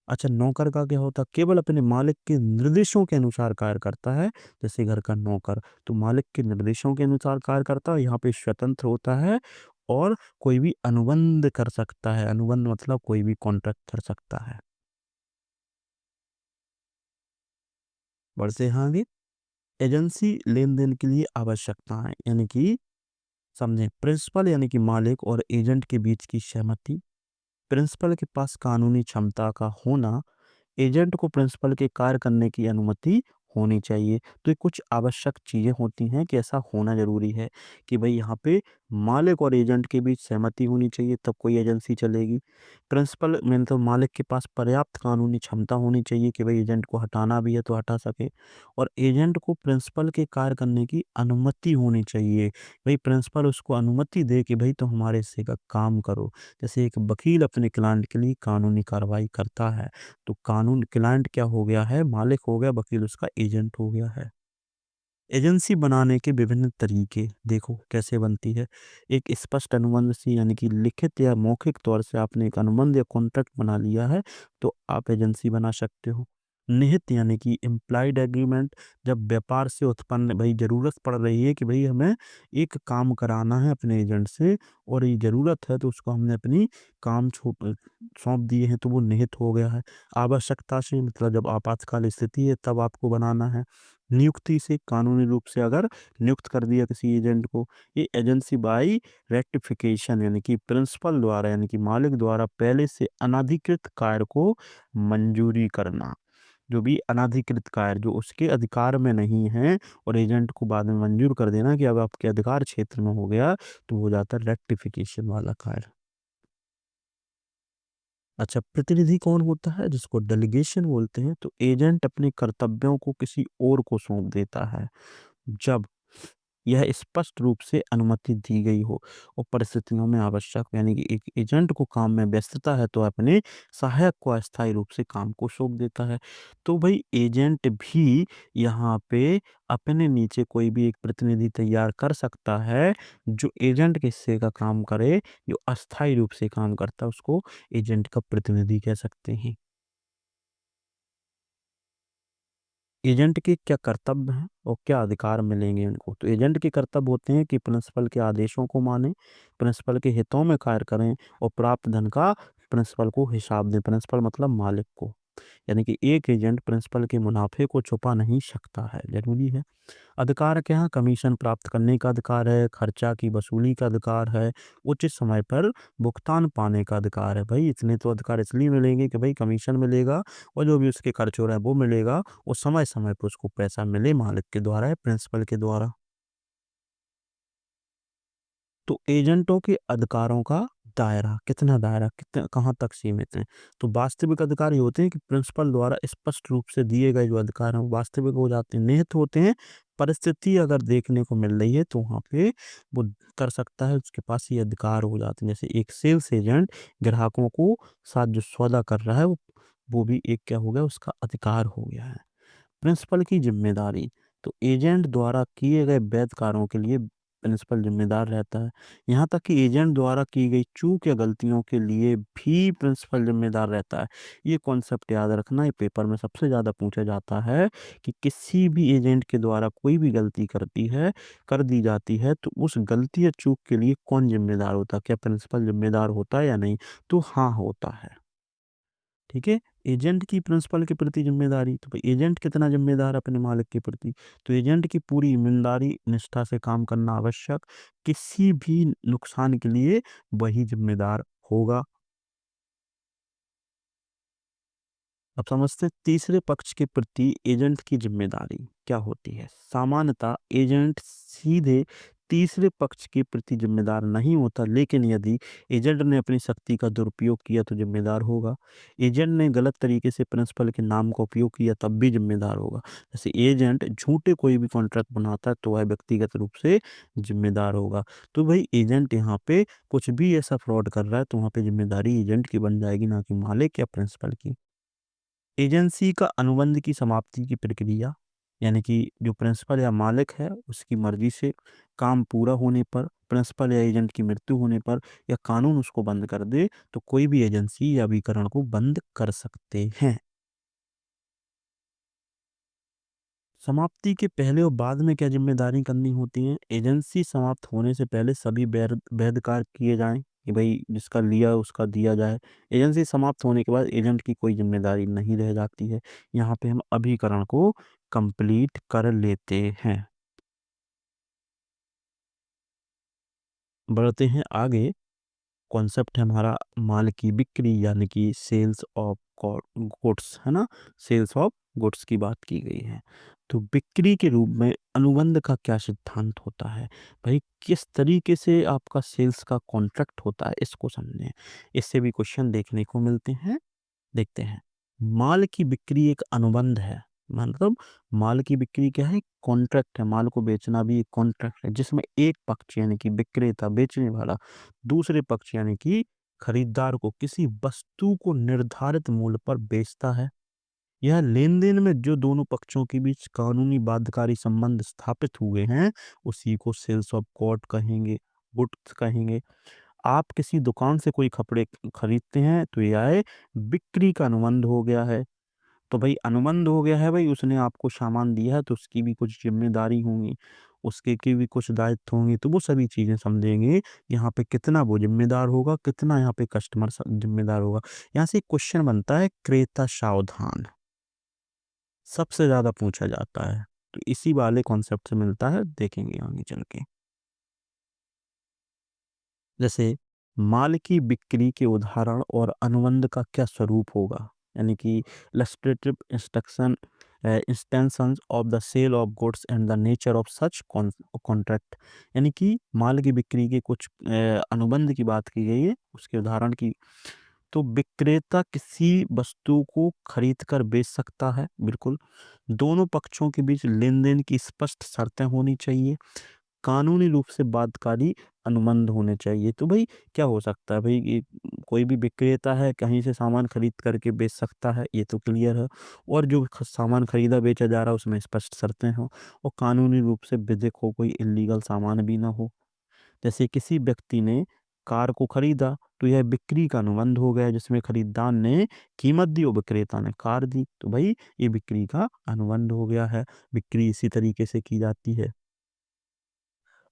अच्छा नौकर का क्या होता है? केवल अपने मालिक के निर्देशों के अनुसार कार्य करता है, जैसे घर का नौकर, तो मालिक के निर्देशों के अनुसार कार्य करता है, यहाँ पे स्वतंत्र होता है और कोई भी अनुबंध कर सकता है, अनुबंध मतलब कोई भी कॉन्ट्रैक्ट कर सकता है। बढ़ते हैं आगे, एजेंसी लेन-देन के लिए आवश्यकताएँ, यानी कि समझें प्रिंसिपल यानी कि मालिक और एजेंट के बीच की सहमति, प्रिंसिपल के पास कानूनी क्षमता का होना, एजेंट को प्रिंसिपल के कार्य करने की अनुमति होनी चाहिए। तो ये कुछ आवश्यक चीज़ें होती हैं कि ऐसा होना ज़रूरी है कि भई यहाँ पे मालिक और एजेंट के बीच सहमति होनी चाहिए तब कोई एजेंसी चलेगी। प्रिंसिपल मेन तो मालिक के पास पर्याप्त कानूनी क्षमता होनी चाहिए कि भई एजेंट को हटाना भी है तो हटा सके और एजेंट को प्रिंसिपल के कार्य करने की अनुमति होनी चाहिए। भई प्रिंसिपल उसको अनुमति दे कि भई तुम हमारे हिस्से का काम करो। जैसे एक वकील अपने क्लाइंट के लिए कानूनी कार्रवाई करता है। तो कानून क्लाइंट क्या हो गया है? मालिक हो गया, वकील उसका एजेंट हो गया है। एजेंसी बनाने के विभिन्न तरीके देखो कैसे बनती है। एक स्पष्ट अनुबंध से यानी कि लिखित या मौखिक तौर से आपने एक अनुबंध या कॉन्ट्रैक्ट बना लिया है, तो आप एजेंसी बना सकते हो। निहित यानी कि इम्प्लाइड एग्रीमेंट, जब व्यापार से उत्पन्न भाई ज़रूरत पड़ रही है कि भाई हमें एक काम कराना है अपने एजेंट से और ये ज़रूरत है तो उसको हमने अपनी काम सौंप दिए हैं तो वो निहित हो गया है। आवश्यकता से मतलब जब आपातकाल स्थिति है तब आपको बनाना है। नियुक्ति से कानूनी रूप से अगर नियुक्त कर दिया किसी एजेंट को। ये एजेंसी बाय रेक्टिफिकेशन यानी कि प्रिंसिपल द्वारा यानी कि मालिक द्वारा पहले से अनधिकृत कार्य को मंजूरी करना। जो भी अनधिकृत कार्य जो उसके अधिकार में नहीं है और एजेंट को बाद में मंजूर कर देना कि अब आपके अधिकार क्षेत्र में हो गया, तो हो जाता है रेक्टिफिकेशन वाला कार्य। अच्छा, प्रतिनिधि कौन होता है? जिसको डेलीगेशन बोलते हैं। तो एजेंट अपने कर्तव्यों को किसी और को सौंप देता है जब यह स्पष्ट रूप से अनुमति दी गई हो और परिस्थितियों में आवश्यक यानी कि एक एजेंट को काम में व्यस्तता है तो अपने सहायक को अस्थायी रूप से काम को सौंप देता है। तो भाई एजेंट भी यहाँ पे अपने नीचे कोई भी एक प्रतिनिधि तैयार कर सकता है जो एजेंट के हिस्से का काम करे, जो अस्थायी रूप से काम करता है उसको एजेंट का प्रतिनिधि कह सकते हैं। एजेंट के क्या कर्तव्य हैं और क्या अधिकार मिलेंगे इनको? तो एजेंट के कर्तव्य होते हैं कि प्रिंसिपल के आदेशों को मानें, प्रिंसिपल के हितों में कार्य करें और प्राप्त धन का प्रिंसिपल को हिसाब दें। प्रिंसिपल मतलब मालिक को। यानी कि एक एजेंट प्रिंसिपल के मुनाफे को छुपा नहीं सकता है, ज़रूरी है। अधिकार क्या है? कमीशन प्राप्त करने का अधिकार है, खर्चा की वसूली का अधिकार है, उचित समय पर भुगतान पाने का अधिकार है। भाई इतने तो अधिकार इसलिए मिलेंगे कि भाई कमीशन मिलेगा और जो भी उसके खर्च हो रहा है वो मिलेगा और समय-समय पे उसको पैसा मिले मालिक के द्वारा या प्रिंसिपल के द्वारा। तो एजेंटों के अधिकारों का दायरा, कितना दायरा, कितना कहाँ तक सीमित है? तो वास्तविक अधिकार ये होते हैं कि प्रिंसिपल द्वारा स्पष्ट रूप से दिए गए जो अधिकार हैं वो वास्तविक हो जाते हैं, निहित होते हैं। परिस्थिति अगर देखने को मिल रही है तो वहाँ पे वो कर सकता है, उसके पास ये अधिकार हो जाते हैं। जैसे एक सेल्स एजेंट ग्राहकों को साथ जो सौदा कर रहा है वो भी एक क्या हो गया उसका अधिकार हो गया है। प्रिंसिपल की जिम्मेदारी, तो एजेंट द्वारा किए गए वैध कार्यों के लिए प्रिंसिपल जिम्मेदार रहता है। यहाँ तक कि एजेंट द्वारा की गई चूक या गलतियों के लिए भी प्रिंसिपल जिम्मेदार रहता है। ये कॉन्सेप्ट याद रखना, ये पेपर में सबसे ज़्यादा पूछा जाता है कि किसी भी एजेंट के द्वारा कोई भी गलती कर दी जाती है तो उस गलती या चूक के लिए कौन जिम्मेदार होता है? क्या प्रिंसिपल जिम्मेदार होता है या नहीं? तो हाँ, होता है। ठीक है। एजेंट की प्रिंसिपल के प्रति जिम्मेदारी, तो भाई एजेंट कितना जिम्मेदार है अपने मालिक के प्रति? तो एजेंट की पूरी ईमानदारी निष्ठा से काम करना आवश्यक, किसी भी नुकसान के लिए वही जिम्मेदार होगा। अब समझते हैं तीसरे पक्ष के प्रति एजेंट की जिम्मेदारी क्या होती है। सामान्यतः एजेंट सीधे तीसरे पक्ष के प्रति जिम्मेदार नहीं होता, लेकिन यदि एजेंट ने अपनी शक्ति का दुरुपयोग किया तो जिम्मेदार होगा। एजेंट ने गलत तरीके से प्रिंसिपल के नाम का उपयोग किया तब भी जिम्मेदार होगा। जैसे एजेंट झूठे कोई भी कॉन्ट्रैक्ट बनाता है तो वह व्यक्तिगत रूप से जिम्मेदार होगा। तो भाई एजेंट यहाँ पे कुछ भी ऐसा फ्रॉड कर रहा है तो वहाँ पे जिम्मेदारी एजेंट की बन जाएगी, ना कि मालिक या प्रिंसिपल की। एजेंसी का अनुबंध की समाप्ति की प्रक्रिया, यानी कि जो प्रिंसिपल या मालिक है उसकी मर्जी से काम पूरा होने पर, प्रिंसिपल या एजेंट की मृत्यु होने पर या कानून उसको बंद कर दे तो कोई भी एजेंसी या अभिकरण को बंद कर सकते हैं। समाप्ति के पहले और बाद में क्या जिम्मेदारी करनी होती है? एजेंसी समाप्त होने से पहले सभी वैध कार्य किए जाएं कि भाई जिसका लिया उसका दिया जाए। एजेंसी समाप्त होने के बाद एजेंट की कोई जिम्मेदारी नहीं रह जाती है। यहाँ पे हम अभिकरण को कंप्लीट कर लेते हैं। बढ़ते हैं आगे। कॉन्सेप्ट है हमारा माल की बिक्री यानी कि सेल्स ऑफ गुड्स, है ना? सेल्स ऑफ गुड्स की बात की गई है। तो बिक्री के रूप में अनुबंध का क्या सिद्धांत होता है? भाई किस तरीके से आपका सेल्स का कॉन्ट्रैक्ट होता है इसको समझें। इससे भी क्वेश्चन देखने को मिलते हैं। देखते हैं। माल की बिक्री एक अनुबंध है। मतलब माल की बिक्री क्या है? कॉन्ट्रैक्ट है। माल को बेचना भी एक कॉन्ट्रैक्ट है जिसमें एक पक्ष यानी कि विक्रेता बेचने वाला दूसरे पक्ष यानी कि खरीदार को किसी वस्तु को निर्धारित मूल्य पर बेचता है। यह लेन-देन में जो दोनों पक्षों के बीच कानूनी बाध्यकारी संबंध स्थापित हुए हैं उसी को सेल्स ऑफ गुड्स कहेंगे। आप किसी दुकान से कोई कपड़े खरीदते हैं तो यह बिक्री का अनुबंध हो गया है। तो भाई अनुबंध हो गया है, भाई उसने आपको सामान दिया है तो उसकी भी कुछ जिम्मेदारी होंगी, उसके की भी कुछ दायित्व होंगे, तो वो सभी चीजें समझेंगे। यहाँ पे कितना वो जिम्मेदार होगा, कितना यहाँ पे कस्टमर जिम्मेदार होगा। यहाँ से एक क्वेश्चन बनता है, क्रेता सावधान सबसे ज्यादा पूछा जाता है, तो इसी वाले कॉन्सेप्ट से मिलता है, देखेंगे आगे चल के। जैसे माल की बिक्री के उदाहरण और अनुबंध का क्या स्वरूप होगा, यानी कि illustrative instruction instances of the sale of goods and the nature of such contract, यानी कि माल की बिक्री के कुछ अनुबंध की बात की गई है, उसके उदाहरण की। तो विक्रेता किसी वस्तु को खरीद कर बेच सकता है, बिल्कुल। दोनों पक्षों के बीच लेन देन की स्पष्ट शर्तें होनी चाहिए, कानूनी रूप से बाध्यकारी अनुबंध होने चाहिए। तो भाई क्या हो सकता है, भाई ये कोई भी विक्रेता है कहीं से सामान खरीद करके बेच सकता है, ये तो क्लियर है। और जो सामान खरीदा बेचा जा रहा है उसमें स्पष्ट शर्तें हो, और कानूनी रूप से विधिक हो, कोई इलीगल सामान भी ना हो। जैसे किसी व्यक्ति ने कार को खरीदा, तो यह बिक्री का अनुबंध हो गया, जिसमें खरीदार ने कीमत दी और विक्रेता ने कार दी, तो भाई ये बिक्री का अनुबंध हो गया है। बिक्री इसी तरीके से की जाती है।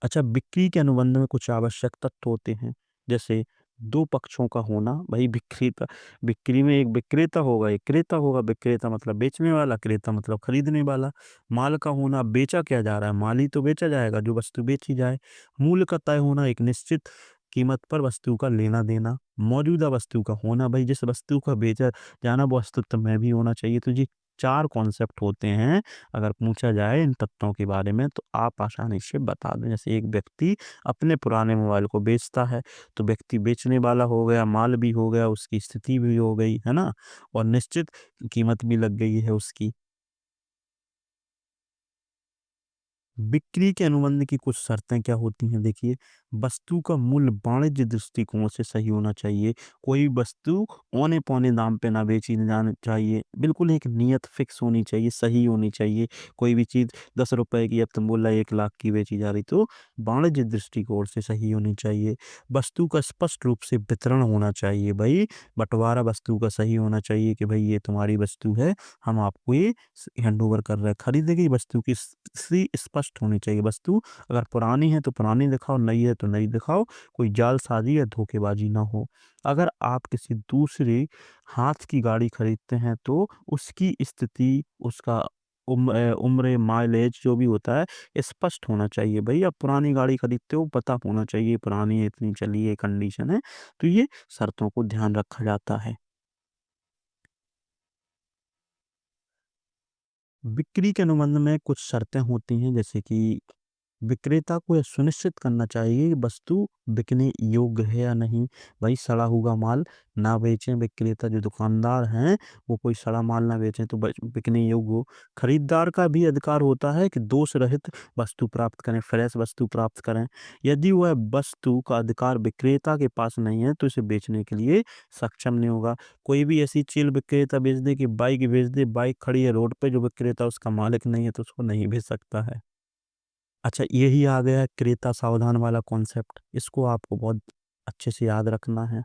अच्छा, बिक्री के अनुबंध में कुछ आवश्यक तत्व होते हैं, जैसे दो पक्षों का होना। भाई विक्रेता, बिक्री में एक विक्रेता होगा, एक क्रेता होगा। विक्रेता मतलब बेचने वाला, क्रेता मतलब खरीदने वाला। माल का होना, बेचा क्या जा रहा है, माल ही तो बेचा जाएगा, जो वस्तु बेची जाए। मूल्य का तय होना, एक निश्चित कीमत पर वस्तु का लेना देना। मौजूदा वस्तु का होना, भाई जिस वस्तु का बेचा जाना वो अस्तित्व में भी होना चाहिए। तो ये चार कॉन्सेप्ट होते हैं, अगर पूछा जाए इन तत्वों के बारे में तो आप आसानी से बता दें। जैसे एक व्यक्ति अपने पुराने मोबाइल को बेचता है, तो व्यक्ति बेचने वाला हो गया, माल भी हो गया, उसकी स्थिति भी हो गई है ना, और निश्चित कीमत भी लग गई है उसकी। बिक्री के अनुबंध की कुछ शर्तें क्या होती हैं, देखिए। वस्तु का मूल्य वाणिज्य दृष्टिकोण से सही होना चाहिए। कोई वस्तु औने पौने दाम पे ना बेची जानी चाहिए, बिल्कुल एक नियत फिक्स होनी चाहिए, सही होनी चाहिए। कोई भी चीज़ 10 रुपए की, अब तुम बोल रहा 1 लाख की बेची जा रही, तो वाणिज्य दृष्टिकोण से सही होनी चाहिए। वस्तु का स्पष्ट रूप से वितरण होना चाहिए, भाई बंटवारा वस्तु का सही होना चाहिए कि भाई ये तुम्हारी वस्तु है, हम आपको ये हैंड ओवर कर रहे हैं। खरीदी गई वस्तु की सी स्पष्ट होनी चाहिए। वस्तु अगर पुरानी है तो पुरानी दिखाओ, नई है तो नई दिखाओ, कोई जालसाजी या धोखेबाजी ना हो। अगर आप किसी दूसरे हाथ की गाड़ी खरीदते हैं तो उसकी स्थिति, उसका उम्र, माइलेज जो भी होता है स्पष्ट होना चाहिए। भाई आप पुरानी गाड़ी खरीदते हो, पता होना चाहिए पुरानी है, इतनी चली है, कंडीशन है। तो ये शर्तों को ध्यान रखा जाता है। बिक्री के अनुबंध में कुछ शर्तें होती हैं, जैसे कि विक्रेता को यह सुनिश्चित करना चाहिए कि वस्तु बिकने योग्य है या नहीं। भाई सड़ा हुआ माल ना बेचें, विक्रेता जो दुकानदार हैं वो कोई सड़ा माल ना बेचें, तो बिकने योग्य हो। खरीदार का भी अधिकार होता है कि दोष रहित वस्तु प्राप्त करें, फ्रेश वस्तु प्राप्त करें। यदि वह वस्तु का अधिकार विक्रेता के पास नहीं है तो इसे बेचने के लिए सक्षम नहीं होगा। कोई भी ऐसी चीज विक्रेता बेच दे, कि बाइक बेच दे, बाइक खड़ी है रोड पे, जो विक्रेता उसका मालिक नहीं है तो उसको नहीं बेच सकता है। अच्छा, यही आ गया क्रेता सावधान वाला कॉन्सेप्ट, इसको आपको बहुत अच्छे से याद रखना है।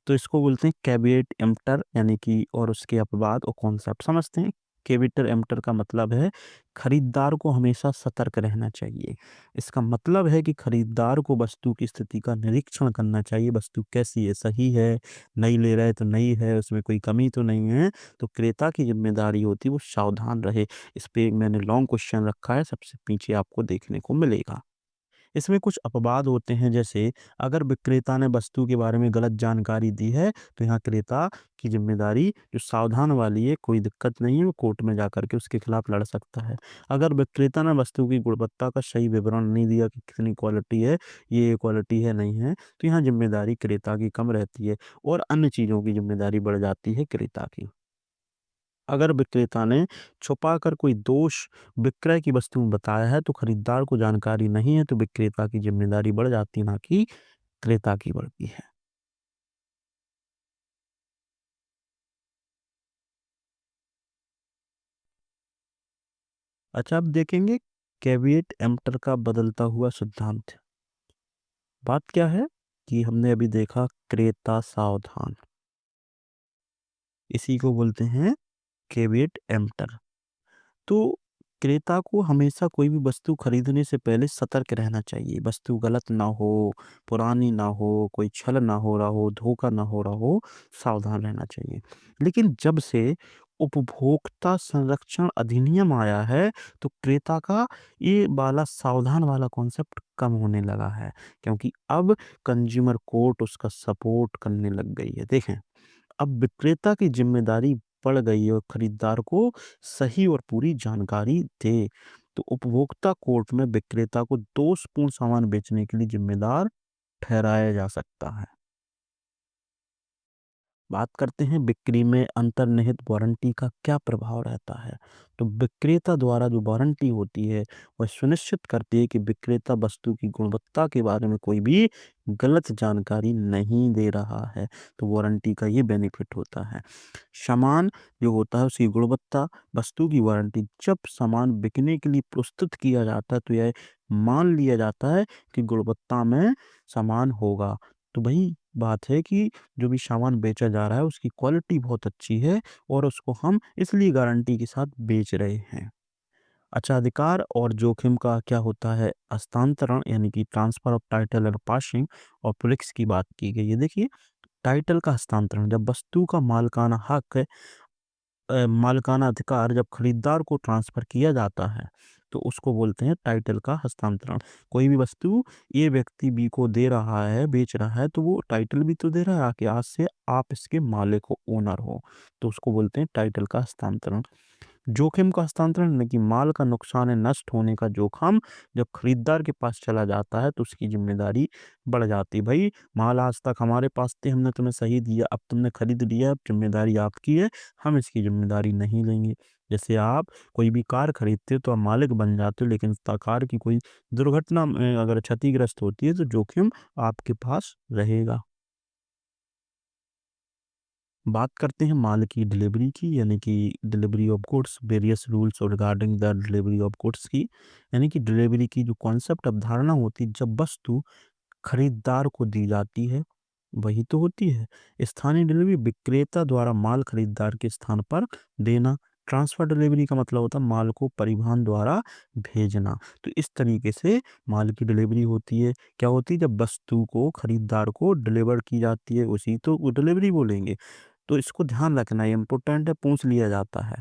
तो इसको बोलते हैं कैविएट एम्पटर, यानी कि और उसके अपवाद और कॉन्सेप्ट समझते हैं। कैविएटर एम्पटर का मतलब है खरीदार को हमेशा सतर्क रहना चाहिए। इसका मतलब है कि खरीदार को वस्तु की स्थिति का निरीक्षण करना चाहिए, वस्तु कैसी है, सही है, नई ले रहा है तो नई है, उसमें कोई कमी तो नहीं है। तो क्रेता की जिम्मेदारी होती है वो सावधान रहे। इस पे एक मैंने लॉन्ग क्वेश्चन रखा है, सबसे पीछे आपको देखने को मिलेगा। इसमें कुछ अपवाद होते हैं, जैसे अगर विक्रेता ने वस्तु के बारे में गलत जानकारी दी है, तो यहाँ क्रेता की जिम्मेदारी जो सावधान वाली है, कोई दिक्कत नहीं है, वो कोर्ट में जाकर के उसके खिलाफ लड़ सकता है। अगर विक्रेता ने वस्तु की गुणवत्ता का सही विवरण नहीं दिया कि कितनी क्वालिटी है, ये क्वालिटी है नहीं है, तो यहाँ जिम्मेदारी क्रेता की कम रहती है, और अन्य चीज़ों की जिम्मेदारी बढ़ जाती है क्रेता की। अगर विक्रेता ने छुपाकर कोई दोष विक्रय की वस्तु में बताया है, तो खरीदार को जानकारी नहीं है, तो विक्रेता की जिम्मेदारी बढ़ जाती है, ना कि क्रेता की बढ़ती है। अच्छा, अब देखेंगे कैविएट एम्पटर का बदलता हुआ सिद्धांत। बात क्या है कि हमने अभी देखा क्रेता सावधान, इसी को बोलते हैं केवेट एम्पटर। तो क्रेता को हमेशा कोई भी वस्तु खरीदने से पहले सतर्क रहना चाहिए। वस्तु गलत ना हो, पुरानी ना हो, कोई छल ना हो रहा हो, धोखा ना हो रहा हो, सावधान रहना चाहिए। लेकिन जब से उपभोक्ता संरक्षण अधिनियम आया है, तो क्रेता का ये वाला सावधान वाला कॉन्सेप्ट कम होने लगा है, क्योंकि अब कंज्यूमर कोर्ट उसका सपोर्ट करने लग गई है। देखें, अब विक्रेता की जिम्मेदारी बढ़ गई है और खरीदार को सही और पूरी जानकारी दे। तो उपभोक्ता कोर्ट में विक्रेता को दोषपूर्ण सामान बेचने के लिए जिम्मेदार ठहराया जा सकता है। बात करते हैं बिक्री में अंतर्निहित वारंटी का क्या प्रभाव रहता है। तो विक्रेता द्वारा जो वारंटी होती है, वह सुनिश्चित करती है कि विक्रेता वस्तु की गुणवत्ता के बारे में कोई भी गलत जानकारी नहीं दे रहा है। तो वारंटी का ये बेनिफिट होता है। सामान जो होता है उसकी गुणवत्ता, वस्तु की वारंटी, जब सामान बिकने के लिए प्रस्तुत किया जाता है तो यह मान लिया जाता है कि गुणवत्ता में सामान होगा। तो वही बात है कि जो भी सामान बेचा जा रहा है उसकी क्वालिटी बहुत अच्छी है और उसको हम इसलिए गारंटी के साथ बेच रहे हैं। अच्छा, अधिकार और जोखिम का क्या होता है? हस्तांतरण यानी कि ट्रांसफर ऑफ टाइटल और पासिंग और पुलिक्स की बात की गई है। देखिए, टाइटल का हस्तांतरण, जब वस्तु का मालिकाना हक मालिकाना अधिकार जब खरीदार को ट्रांसफर किया जाता है, तो उसको बोलते हैं टाइटल का हस्तांतरण। कोई भी वस्तु ए व्यक्ति बी को दे रहा है, बेच रहा है, तो वो टाइटल भी तो दे रहा है कि आज से आप इसके मालिक हो, ओनर हो। तो उसको बोलते हैं टाइटल का हस्तांतरण। जोखिम का हस्तांतरण यानी कि माल का नुकसान या नष्ट होने का जोखिम जब खरीदार के पास चला जाता है तो उसकी जिम्मेदारी बढ़ जाती है। भाई, माल आज तक हमारे पास थे, हमने तुम्हें सही दिया, अब तुमने खरीद लिया, अब जिम्मेदारी आपकी है, हम इसकी जिम्मेदारी नहीं लेंगे। जैसे आप कोई भी कार खरीदते हो तो आप मालिक बन जाते हो, लेकिन कार की कोई दुर्घटना में अगर क्षतिग्रस्त होती है तो जोखिम आपके पास रहेगा। बात करते हैं माल की डिलीवरी की, यानी कि delivery of goods, various rules और regarding the delivery of goods की। यानी कि डिलीवरी की जो कॉन्सेप्ट अवधारणा होती है, जब वस्तु खरीदार को दी जाती है, वही तो होती है। स्थानीय डिलीवरी, विक्रेता द्वारा माल खरीदार के स्थान पर देना। ट्रांसफर डिलीवरी का मतलब होता है माल को परिवहन द्वारा भेजना। तो इस तरीके से माल की डिलीवरी होती है। क्या होती है? जब वस्तु को खरीदार को डिलीवर की जाती है, उसी तो वो डिलीवरी बोलेंगे। तो इसको ध्यान रखना, ये इम्पोर्टेंट है, पूछ लिया जाता है।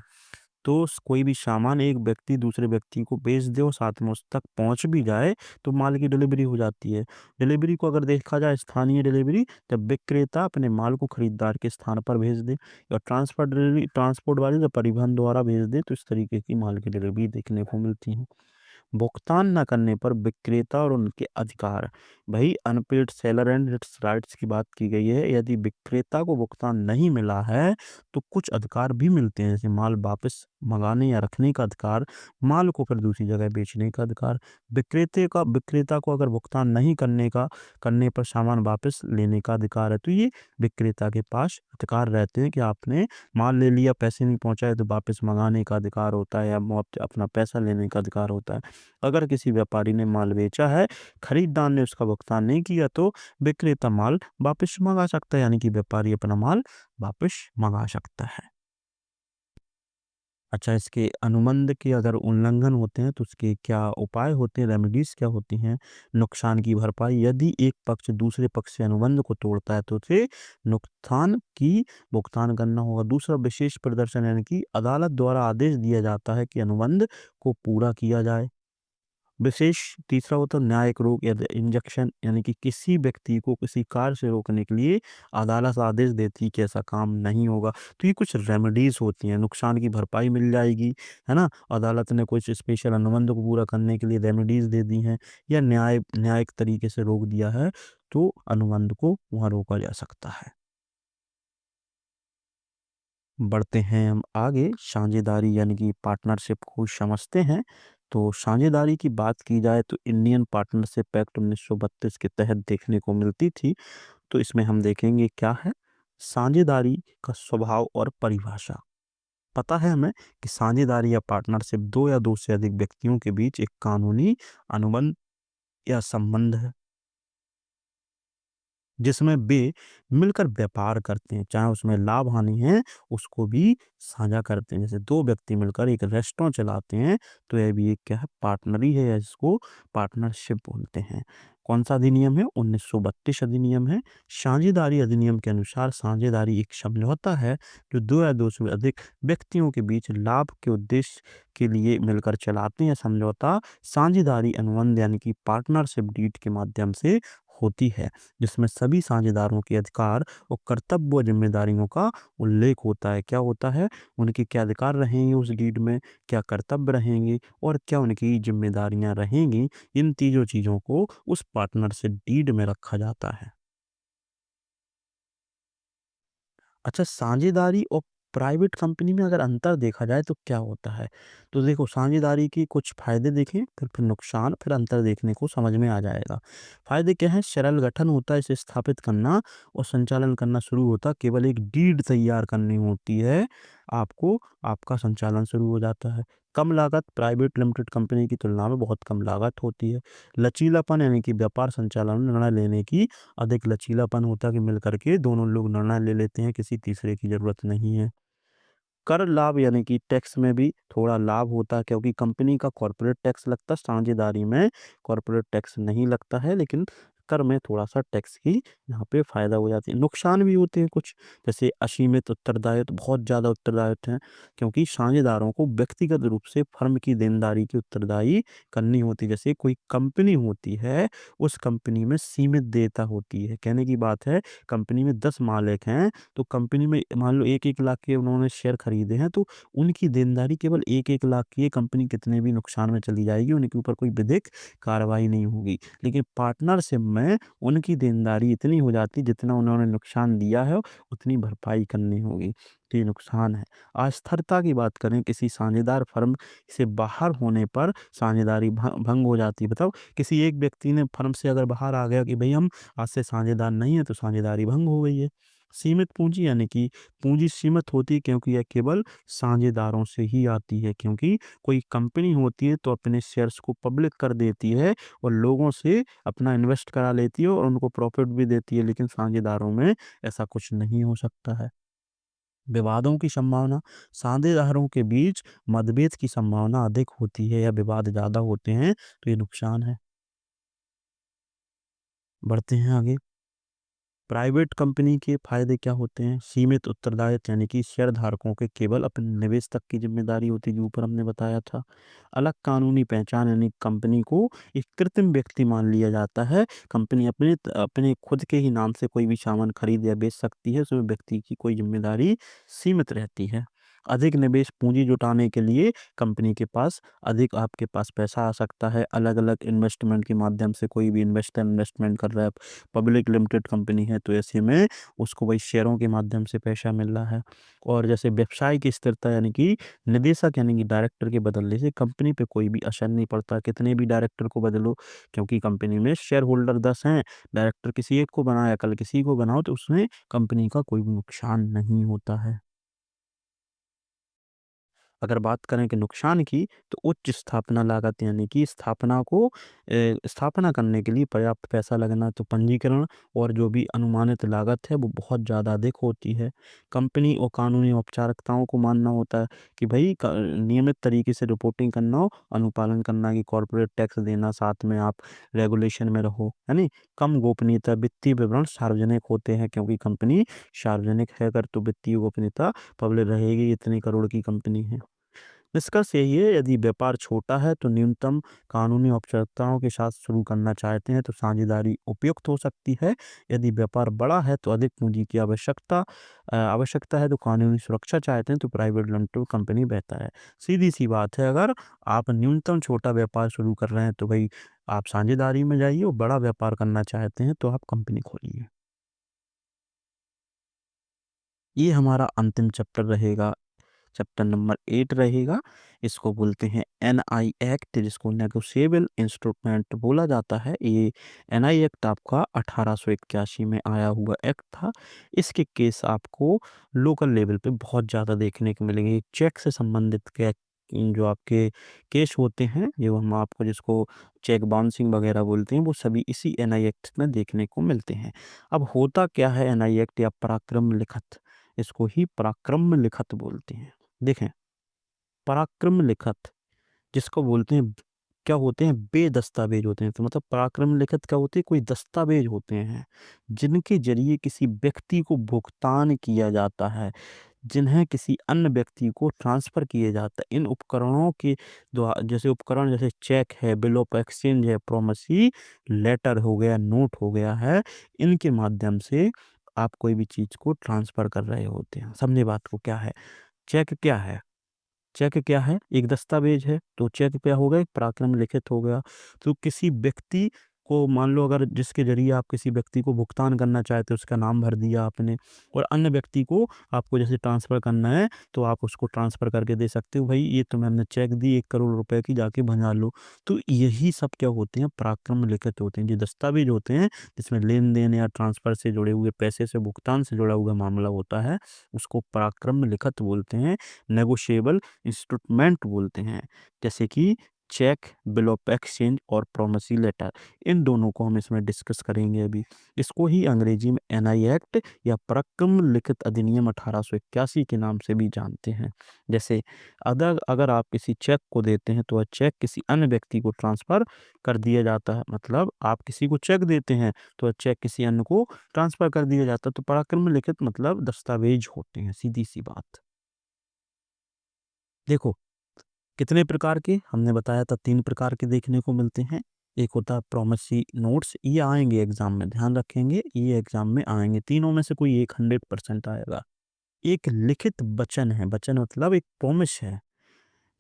तो कोई भी सामान एक व्यक्ति दूसरे व्यक्ति को बेच दे और साथ में उस तक पहुंच भी जाए तो माल की डिलीवरी हो जाती है। डिलीवरी को अगर देखा जाए स्थानीय डिलीवरी, जब विक्रेता अपने माल को खरीदार के स्थान पर भेज दे, और ट्रांसफर डिलीवरी ट्रांसपोर्ट वाले जब परिवहन द्वारा भेज दे, तो इस तरीके की माल की डिलीवरी देखने को मिलती है। भुगतान न करने पर विक्रेता और उनके अधिकार। भाई, unpaid seller and its rights की बात की गई है। यदि विक्रेता को भुगतान नहीं मिला है तो कुछ अधिकार भी मिलते हैं, जैसे माल वापस मंगाने या रखने का अधिकार, माल को फिर दूसरी जगह बेचने का अधिकार। विक्रेता को अगर भुगतान नहीं करने पर सामान वापस लेने का अधिकार है। तो ये विक्रेता के पास अधिकार रहते हैं कि आपने माल ले लिया, पैसे नहीं पहुंचाए, तो वापस मंगाने का अधिकार होता है या अपना पैसा लेने का अधिकार होता है। अगर किसी व्यापारी ने माल बेचा है, खरीदार ने उसका भुगतान नहीं किया, तो विक्रेता माल वापस मंगा सकता है, यानी कि व्यापारी अपना माल वापस मंगा सकता है। अच्छा, इसके अनुबंध के अगर उल्लंघन होते हैं तो उसके क्या उपाय होते हैं, रेमेडीज क्या होती हैं? नुकसान की भरपाई, यदि एक पक्ष दूसरे पक्ष से अनुबंध को तोड़ता है तो उसे नुकसान की भुगतान करना होगा। दूसरा, विशेष प्रदर्शन, यानी कि अदालत द्वारा आदेश दिया जाता है कि अनुबंध को पूरा किया जाए। विशेष तीसरा होता है न्यायिक रोक या इंजंक्शन, यानी कि किसी व्यक्ति को किसी कार्य से रोकने के लिए अदालत आदेश देती है कि ऐसा काम नहीं होगा। तो ये कुछ रेमेडीज होती हैं, नुकसान की भरपाई मिल जाएगी, है ना? अदालत ने कुछ स्पेशल अनुबंध को पूरा करने के लिए रेमेडीज दे दी हैं, या न्यायिक तरीके से रोक दिया है, तो अनुबंध को वहाँ रोका जा सकता है। बढ़ते हैं हम आगे, साझेदारी यानी कि पार्टनरशिप को समझते हैं। तो साझेदारी की बात की जाए तो इंडियन पार्टनरशिप एक्ट 1932 के तहत देखने को मिलती थी। तो इसमें हम देखेंगे क्या है साझेदारी का स्वभाव और परिभाषा। पता है हमें कि साझेदारी या पार्टनरशिप दो या दो से अधिक व्यक्तियों के बीच एक कानूनी अनुबंध या संबंध है। जिसमें वे मिलकर व्यापार करते हैं, चाहे उसमें लाभ-हानि है, उसको भी साझा करते हैं। जैसे 2 व्यक्ति मिलकर एक रेस्टोरेंट चलाते हैं, तो यह भी एक क्या है पार्टनरी है या जिसको पार्टनरशिप बोलते हैं। कौन-सा अधिनियम है? 1932 अधिनियम है। साझेदारी अधिनियम के अनुसार साझेदारी एक समझौता है, जो 2 या 2 से अधिक व्यक्तियों के बीच लाभ के उद्देश्य के लिए मिलकर चलाते हैं। समझौता साझेदारी अनुबंध यानी कि पार्टनरशिप डीड के माध्यम से होती है, जिसमें सभी साझेदारों के अधिकार और कर्तव्य व जिम्मेदारियों का उल्लेख होता है। क्या होता है? उनके क्या अधिकार रहेंगे उस डीड में, क्या कर्तव्य रहेंगे और क्या उनकी जिम्मेदारियां रहेंगी, इन तीनों चीज़ों को उस पार्टनरशिप डीड में रखा जाता है। अच्छा, साझेदारी और प्राइवेट कंपनी में अगर अंतर देखा जाए तो क्या होता है? तो देखो साझेदारी के कुछ फ़ायदे देखें, फिर नुकसान, फिर अंतर देखने को समझ में आ जाएगा। फ़ायदे क्या हैं? सरल गठन होता है, इसे स्थापित करना और संचालन करना शुरू होता है। केवल एक डीड तैयार करनी होती है आपको, आपका संचालन शुरू हो जाता है। कम लागत प्राइवेट लिमिटेड कंपनी की तुलना में बहुत कम लागत होती है। लचीलापन यानी कि व्यापार संचालन में निर्णय लेने की अधिक लचीलापन होता है कि मिल करके दोनों लोग निर्णय ले लेते हैं, किसी तीसरे की ज़रूरत नहीं है। कर लाभ यानी कि टैक्स में भी थोड़ा लाभ होता है क्योंकि कंपनी का कॉर्पोरेट टैक्स लगता है, साझेदारी में कॉर्पोरेट टैक्स नहीं लगता है, लेकिन कर में थोड़ा-सा टैक्स की यहाँ पे फ़ायदा हो जाती है। नुकसान भी होते हैं कुछ, जैसे असीमित उत्तरदायित्व, बहुत ज़्यादा उत्तरदायित्व हैं, क्योंकि साझेदारों को व्यक्तिगत रूप से फर्म की देनदारी की उत्तरदायी करनी होती है। जैसे कोई कंपनी होती है, उस कंपनी में सीमित देयता होती है। कहने की बात है, कंपनी में 10 मालिक हैं, तो कंपनी में मान लो 1-1 लाख के उन्होंने शेयर खरीदे हैं, तो उनकी देनदारी केवल 1-1 लाख की है। कंपनी कितने भी नुकसान में चली जाएगी, उनके ऊपर कोई विधिक कार्रवाई नहीं होगी। लेकिन पार्टनरशिप में उनकी देनदारी इतनी हो जाती है, जितना उन्होंने नुकसान दिया है, उतनी भरपाई करनी होगी। तो ये नुकसान है। अस्थिरता की बात करें, किसी साझेदार फर्म से बाहर होने पर साझेदारी भंग हो जाती है। बताओ, किसी एक व्यक्ति ने फर्म से अगर बाहर आ गया कि भई हम आज से साझेदार नहीं है, तो साझेदारी भंग हो गई है। सीमित पूँजी यानी कि पूँजी सीमित होती है क्योंकि यह केवल साझेदारों से ही आती है, क्योंकि कोई कंपनी होती है तो अपने शेयर्स को पब्लिक कर देती है और लोगों से अपना इन्वेस्ट करा लेती है और उनको प्रॉफ़िट भी देती है, लेकिन साझेदारों में ऐसा कुछ नहीं हो सकता है। विवादों की संभावना, साझेदारों के बीच मतभेद की संभावना अधिक होती है या विवाद ज़्यादा होते हैं, तो ये नुकसान है। बढ़ते हैं आगे। प्राइवेट कंपनी के फायदे क्या होते हैं? सीमित उत्तरदायित्व यानी कि शेयरधारकों के केवल अपने निवेश तक की जिम्मेदारी होती है, जो ऊपर हमने बताया था। अलग कानूनी पहचान यानी कंपनी को एक कृत्रिम व्यक्ति मान लिया जाता है। कंपनी अपने अपने खुद के ही नाम से कोई भी सामान खरीद या बेच सकती है, उसमें व्यक्ति की कोई जिम्मेदारी सीमित रहती है। अधिक निवेश पूंजी जुटाने के लिए कंपनी के पास अधिक आपके पास पैसा आ सकता है। अलग-अलग इन्वेस्टमेंट के माध्यम से कोई भी इन्वेस्टर इन्वेस्टमेंट कर रहा है, पब्लिक लिमिटेड कंपनी है, तो ऐसे में उसको वही शेयरों के माध्यम से पैसा मिल रहा है। और जैसे व्यवसाय की स्थिरता यानी कि निदेशक यानी कि डायरेक्टर के बदलने से कंपनी पे कोई भी असर नहीं पड़ता। कितने भी डायरेक्टर को बदलो, क्योंकि कंपनी में शेयर होल्डर 10 हैं, डायरेक्टर किसी एक को बनाया, कल किसी को बनाओ, तो उसमें कंपनी का कोई भी नुकसान नहीं होता है। अगर बात करें कि नुकसान की, तो उच्च स्थापना लागत यानी कि स्थापना को स्थापना करने के लिए पर्याप्त पैसा लगना, तो पंजीकरण और जो भी अनुमानित लागत है वो बहुत ज़्यादा अधिक होती है। कंपनी और कानूनी औपचारिकताओं को मानना होता है कि भई नियमित तरीके से रिपोर्टिंग करना हो, अनुपालन करना कि कॉर्पोरेट टैक्स देना, साथ में आप रेगुलेशन में रहो, है नी? कम गोपनीयता, वित्तीय विवरण सार्वजनिक होते हैं क्योंकि कंपनी सार्वजनिक है, अगर तो वित्तीय गोपनीयता पब्लिक रहेगी, इतनी करोड़ की कंपनी है। निष्कर्ष यही है, यदि व्यापार छोटा है तो न्यूनतम कानूनी औपचारिकताओं के साथ शुरू करना चाहते हैं तो साझेदारी उपयुक्त हो सकती है। यदि व्यापार बड़ा है तो अधिक पूंजी की आवश्यकता है, तो कानूनी सुरक्षा चाहते हैं तो प्राइवेट लिमिटेड कंपनी बेहतर है। सीधी सी बात है, अगर आप न्यूनतम छोटा व्यापार शुरू कर रहे हैं तो भाई आप साझेदारी में जाइए, और बड़ा व्यापार करना चाहते हैं तो आप कंपनी खोलिए। ये हमारा अंतिम चैप्टर रहेगा, चैप्टर नंबर 8 रहेगा। इसको बोलते हैं एनआई एक्ट, जिसको नेगोशिएबल इंस्ट्रूमेंट बोला जाता है। ये एनआई एक्ट आपका 1881 में आया हुआ एक्ट था। इसके केस आपको लोकल लेवल पे बहुत ज़्यादा देखने को मिलेंगे। चेक से संबंधित जो आपके केस होते हैं, जो हम आपको जिसको चेक बाउंसिंग वगैरह बोलते हैं, वो सभी इसी एनआई एक्ट में देखने को मिलते हैं। अब होता क्या है एनआई एक्ट या पराक्रम लिखत, इसको ही पराक्रम लिखत बोलते हैं। देखें, पराक्रम लिखत जिसको बोलते हैं, क्या होते हैं, बेदस्तावेज होते हैं। तो मतलब पराक्रम लिखित क्या होते हैं, कोई दस्तावेज होते हैं जिनके जरिए किसी व्यक्ति को भुगतान किया जाता है, जिन्हें किसी अन्य व्यक्ति को ट्रांसफर किए जाता है। इन उपकरणों के द्वारा, जैसे उपकरण जैसे चेक है, बिल ऑफ एक्सचेंज है, प्रोमिसरी लेटर हो गया, नोट हो गया है, इनके माध्यम से आप कोई भी चीज को ट्रांसफर कर रहे होते हैं। समझे बात को? क्या है चेक? क्या है चेक? क्या है? एक दस्तावेज है। तो चेक क्या हो गया? एक पराक्रम लिखित हो गया। तो किसी व्यक्ति को मान लो, अगर जिसके जरिए आप किसी व्यक्ति को भुगतान करना चाहते हो, उसका नाम भर दिया आपने, और अन्य व्यक्ति को आपको जैसे ट्रांसफर करना है तो आप उसको ट्रांसफर करके दे सकते हो, भाई ये तुम्हें हमने चेक दी 1 करोड़ रुपए की, जाके भंजा लो। तो यही सब क्या होते हैं? पराक्रम लिखित होते हैं। जो दस्तावेज होते हैं जिसमें लेन देन या ट्रांसफर से जुड़े हुए पैसे से भुगतान से जुड़ा हुआ मामला होता है, उसको पराक्रम लिखित बोलते हैं। नेगोशिएबल इंस्ट्रूमेंट बोलते हैं, जैसे कि चेक, बिल ऑफ एक्सचेंज और प्रोमिसरी लेटर। इन दोनों को हम इसमें डिस्कस करेंगे अभी। इसको ही अंग्रेजी में एनआई एक्ट या पराक्रम लिखित अधिनियम 1881 के नाम से भी जानते हैं। जैसे अगर अगर आप किसी चेक को देते हैं तो वह चेक किसी अन्य व्यक्ति को ट्रांसफर कर दिया जाता है। मतलब आप किसी को चेक देते हैं तो वह चेक किसी अन्य को ट्रांसफर कर दिया जाता है। तो पराक्रम लिखित मतलब दस्तावेज होते हैं, सीधी सी बात। देखो, कितने प्रकार के हमने बताया था, 3 प्रकार के देखने को मिलते हैं। एक होता है प्रॉमिसरी नोट्स, ये आएंगे एग्जाम में, ध्यान रखेंगे ये एग्जाम में आएंगे। तीनों में से कोई एक 100% आएगा। एक लिखित वचन है, वचन मतलब एक प्रॉमिस है,